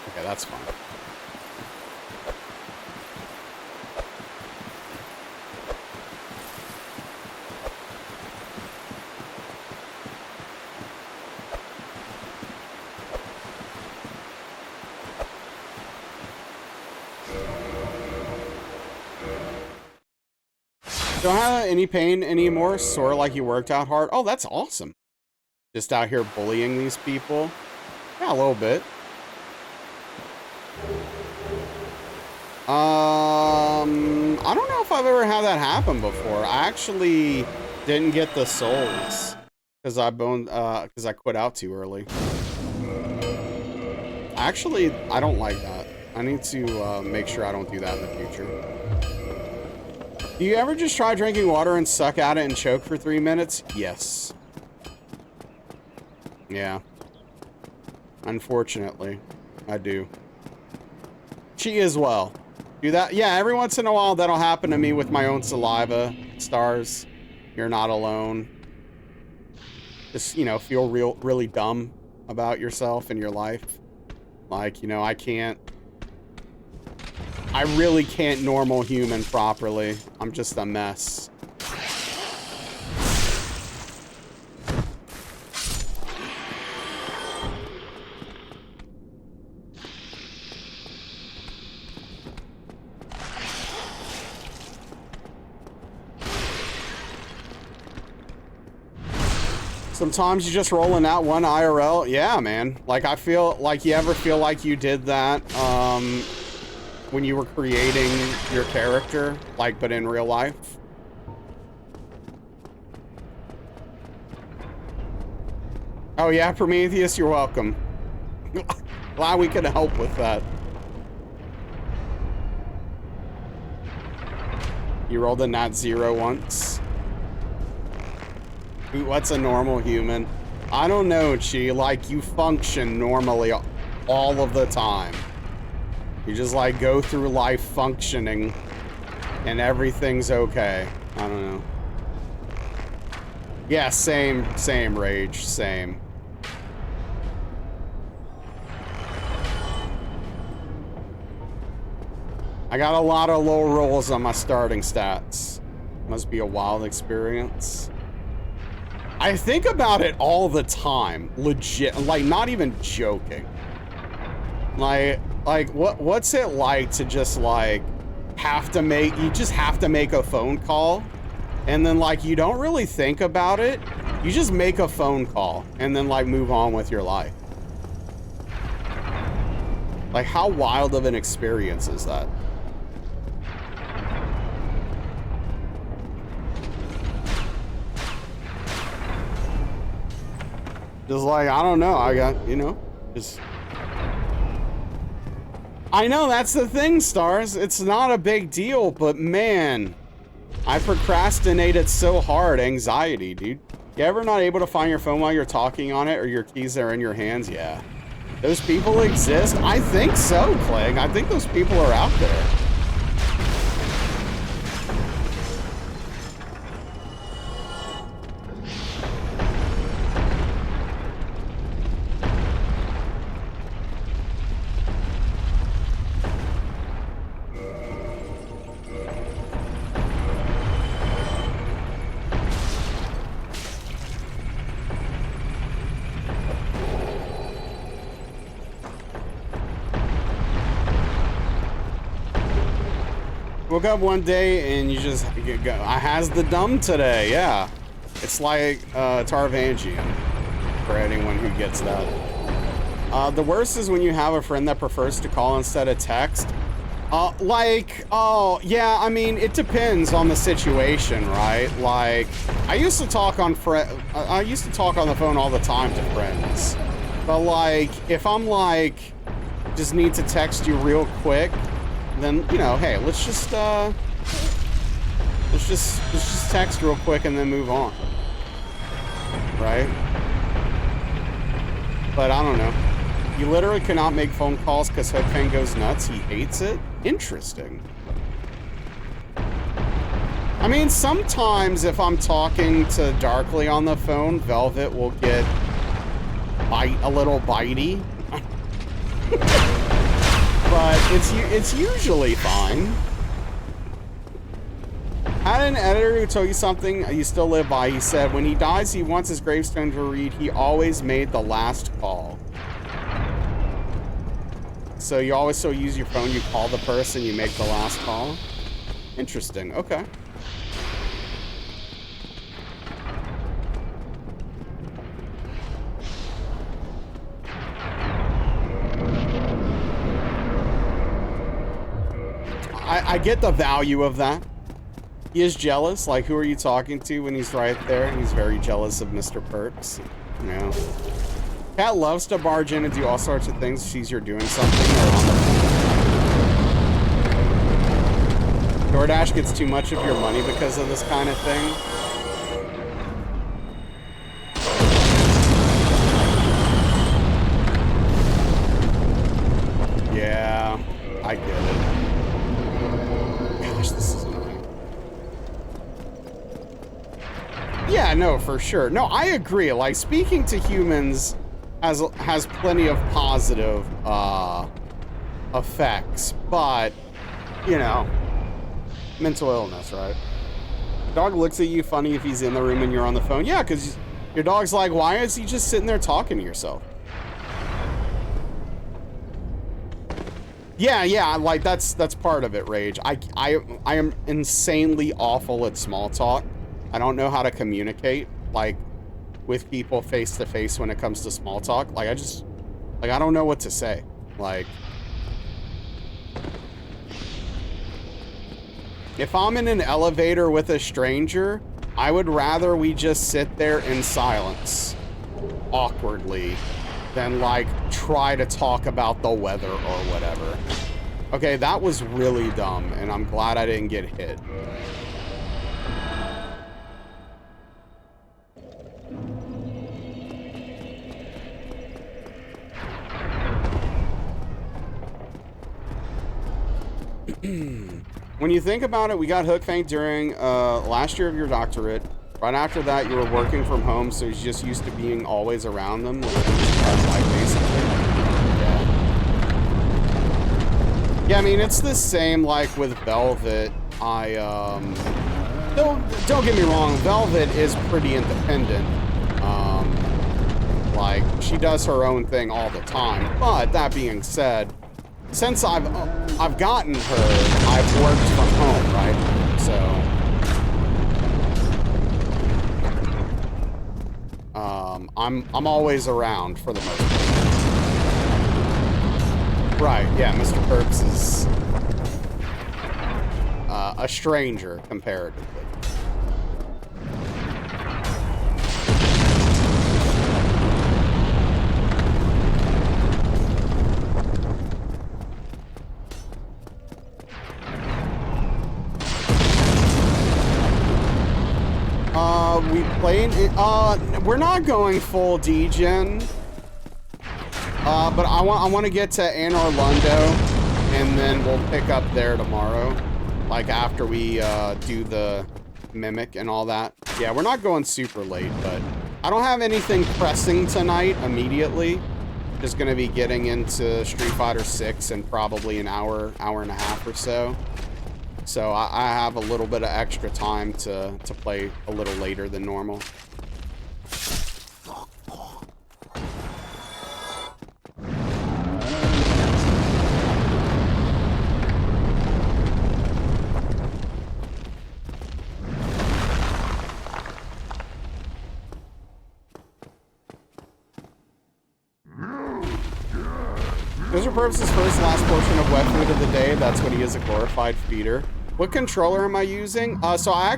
Okay, that's fine. Don't have any pain anymore, sore like you worked out hard. Oh, that's awesome. Just out here bullying these people. Yeah, a little bit. I don't know if I've ever had that happen before. I actually didn't get the souls because I quit out too early. Actually, I don't like that. I need to make sure I don't do that in the future. Do you ever just try drinking water and suck at it and choke for 3 minutes? Yes. Yeah. Unfortunately, I do. She as well. Do that? Yeah, every once in a while that'll happen to me with my own saliva. Stars, you're not alone. Just, you know, feel really dumb about yourself and your life. Like, you know, I really can't normal human properly. I'm just a mess. Sometimes you just rolling out one IRL. Yeah, man. Like, I feel like, you ever feel like you did that, when you were creating your character, like, but in real life? Oh yeah, Prometheus, you're welcome. Glad we could help with that. You rolled a nat 0 once. What's a normal human? I don't know, Chi. Like, you function normally all of the time. You just like go through life functioning and everything's okay. I don't know. Yeah, same, Rage, same. I got a lot of low rolls on my starting stats. Must be a wild experience. I think about it all the time, legit, like not even joking. Like what's it like to just like you just have to make a phone call and then like you don't really think about it. You just make a phone call and then like move on with your life. Like how wild of an experience is that? Just like, I don't know, I got, you know, just... I know, that's the thing, Stars. It's not a big deal, but man, I procrastinated so hard. Anxiety, dude. You ever not able to find your phone while you're talking on it or your keys are in your hands? Yeah. Those people exist? I think so, Clegg. I think those people are out there. Woke up one day and you just go, I has the dumb today, yeah. It's like Tarvangian, for anyone who gets that. The worst is when you have a friend that prefers to call instead of text. Oh, yeah, I mean, it depends on the situation, right? Like, I used to talk on the phone all the time to friends. But like, if I'm like, just need to text you real quick, then, you know, hey, let's just text real quick and then move on. Right? But I don't know. You literally cannot make phone calls because Hookfang goes nuts. He hates it. Interesting. I mean, sometimes if I'm talking to Darkly on the phone, Velvet will get a little bitey. But it's usually fine. Had an editor who told you something you still live by. He said when he dies, he wants his gravestone to read, he always made the last call. So you always still use your phone, you call the person, you make the last call. Interesting, okay. I get the value of that. He is jealous. Like, who are you talking to when he's right there? He's very jealous of Mr. Perks. You know. Cat loves to barge in and do all sorts of things. She's you're doing something. DoorDash gets too much of your money because of this kind of thing. Yeah, I get it. Gosh, this is annoying. Yeah, no, for sure. No, I agree. Like, speaking to humans has plenty of positive effects, but, you know, mental illness, right? Dog looks at you funny if he's in the room and you're on the phone. Yeah, because your dog's like, why is he just sitting there talking to yourself? Yeah, like that's part of it, Rage. I am insanely awful at small talk. I don't know how to communicate like with people face to face when it comes to small talk. Like I don't know what to say. Like if I'm in an elevator with a stranger, I would rather we just sit there in silence awkwardly than like try to talk about the weather or whatever. Okay, that was really dumb, and I'm glad I didn't get hit. When you think about it, we got hook faint during last year of your doctorate. Right after that, you were working from home, so he's just used to being always around them. Like basically. Yeah, I mean, it's the same like with Velvet. Don't get me wrong, Velvet is pretty independent. Like, she does her own thing all the time. But that being said, since I've gotten her, I've worked from home, right? So I'm always around for the most part. Right, yeah, Mr. Perks is a stranger comparatively. We played it, we're not going full degen. But I want to get to Anne Orlando, and then we'll pick up there tomorrow. Like after we do the mimic and all that. Yeah, we're not going super late, but I don't have anything pressing tonight immediately. Just gonna be getting into Street Fighter 6 in probably an hour and a half or so. So I have a little bit of extra time to play a little later than normal. Mr. Purpse's first last portion of wet food of the day, that's what he is, a glorified feeder. What controller am I using? So I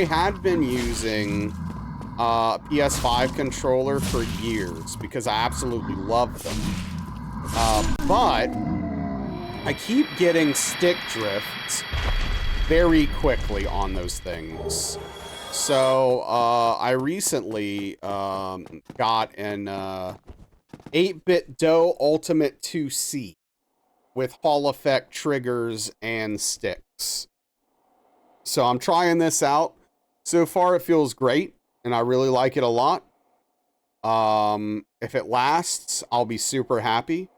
had been using PS5 controller for years because I absolutely love them. But I keep getting stick drift very quickly on those things. So I recently got an 8-bit DOE Ultimate 2C with Hall effect triggers and sticks. So I'm trying this out. So far it feels great and I really like it a lot. If it lasts, I'll be super happy.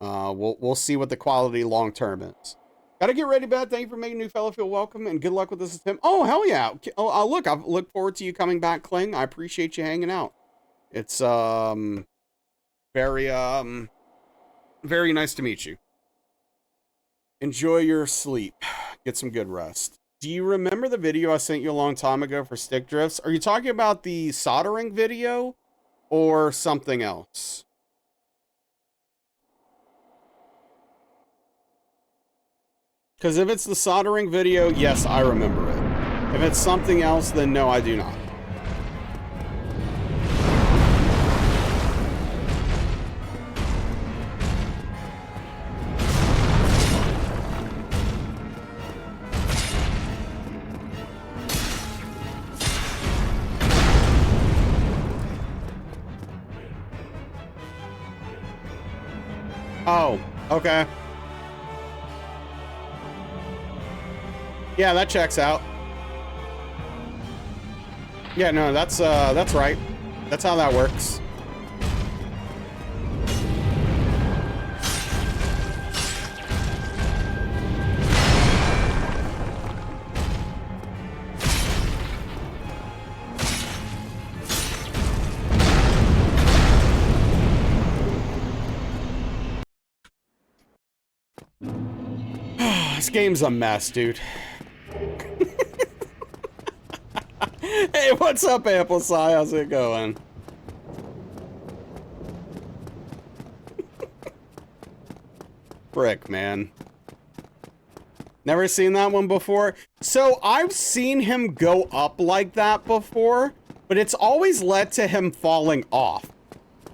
We'll see what the quality long term is. Gotta get ready, Beth. Thank you for making new fellow feel welcome and good luck with this attempt. Oh, hell yeah. Oh, look, I look forward to you coming back, Kling. I appreciate you hanging out. It's very nice to meet you. Enjoy your sleep. Get some good rest. Do you remember the video I sent you a long time ago for stick drifts? Are you talking about the soldering video or something else? Because if it's the soldering video, yes, I remember it. If it's something else, then no, I do not. Oh, okay. Yeah, that checks out. Yeah, no, that's right. That's how that works. This game's a mess, dude. Hey, what's up, Amplify? How's it going? Frick, man. Never seen that one before. So I've seen him go up like that before, but it's always led to him falling off.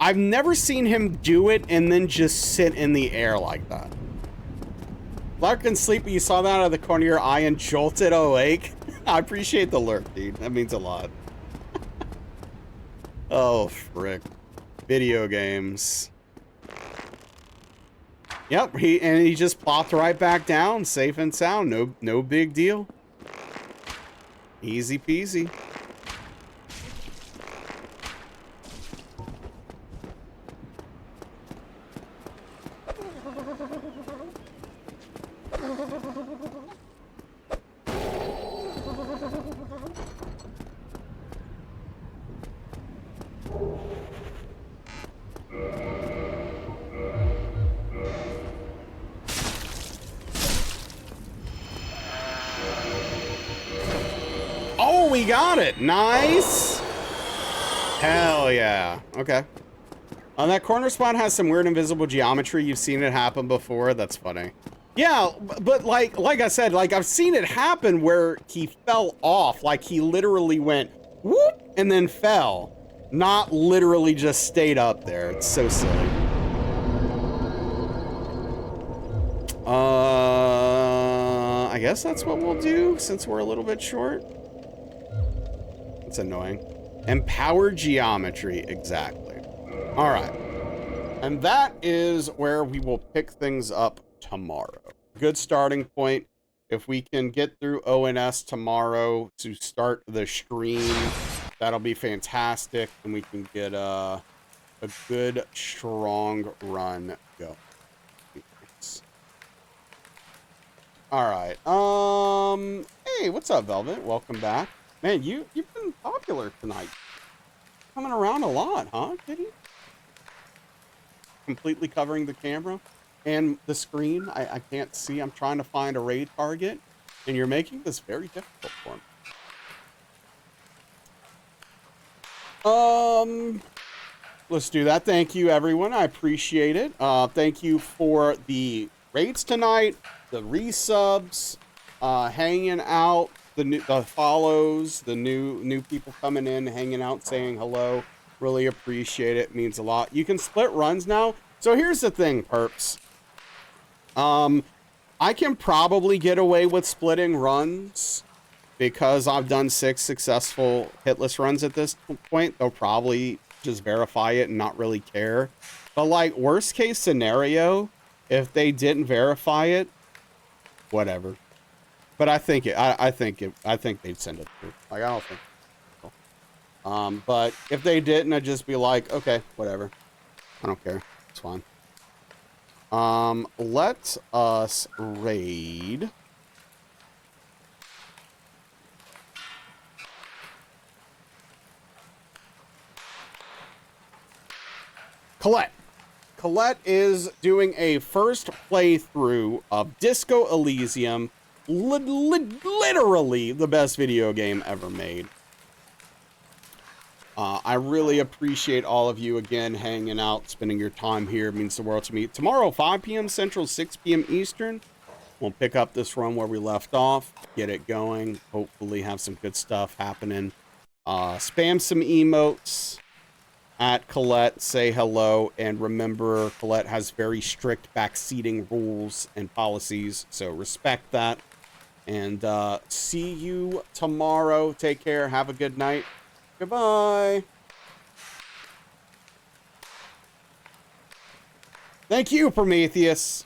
I've never seen him do it and then just sit in the air like that. Lark and Sleepy, you saw that out of the corner of your eye and jolted awake. I appreciate the lurk, dude. That means a lot. Oh, frick. Video games. Yep, he just plopped right back down, safe and sound. No big deal. Easy peasy. Oh, we got it. Nice. Hell yeah. Okay. That corner spot has some weird invisible geometry. You've seen it happen before. That's funny. Yeah, but like I said, like I've seen it happen where he fell off. Like he literally went whoop and then fell. Not literally just stayed up there. It's so silly. I guess that's what we'll do since we're a little bit short. It's annoying. Empower geometry, exactly. All right. And that is where we will pick things up tomorrow. Good starting point. If we can get through ONS tomorrow to start the stream, that'll be fantastic. And we can get a good, strong run going. All right. Hey, what's up, Velvet? Welcome back. Man, you've been popular tonight. Coming around a lot, huh, Kitty? Completely covering the camera and the screen. I can't see. I'm trying to find a raid target, and you're making this very difficult for me. Let's do that. Thank you, everyone. I appreciate it. Thank you for the raids tonight, the resubs, hanging out, the follows, the new people coming in, hanging out, saying hello. Really appreciate it. Means a lot. You can split runs now. So here's the thing, perps. I can probably get away with splitting runs because I've done 6 successful hitless runs at this point. They'll probably just verify it and not really care. But like worst case scenario, if they didn't verify it, whatever. But I think they'd send it through. Like I don't think. But if they didn't, I'd just be like, okay, whatever. I don't care. It's fine. Let us raid. Colette. Colette is doing a first playthrough of Disco Elysium. Literally the best video game ever made. I really appreciate all of you again hanging out, spending your time here. It means the world to me. Tomorrow, 5 p.m. Central, 6 p.m. Eastern, we'll pick up this run where we left off, get it going, hopefully have some good stuff happening. Spam some emotes at Colette, say hello, and remember, Colette has very strict backseating rules and policies, so respect that. And see you tomorrow. Take care. Have a good night. Goodbye. Thank you, Prometheus.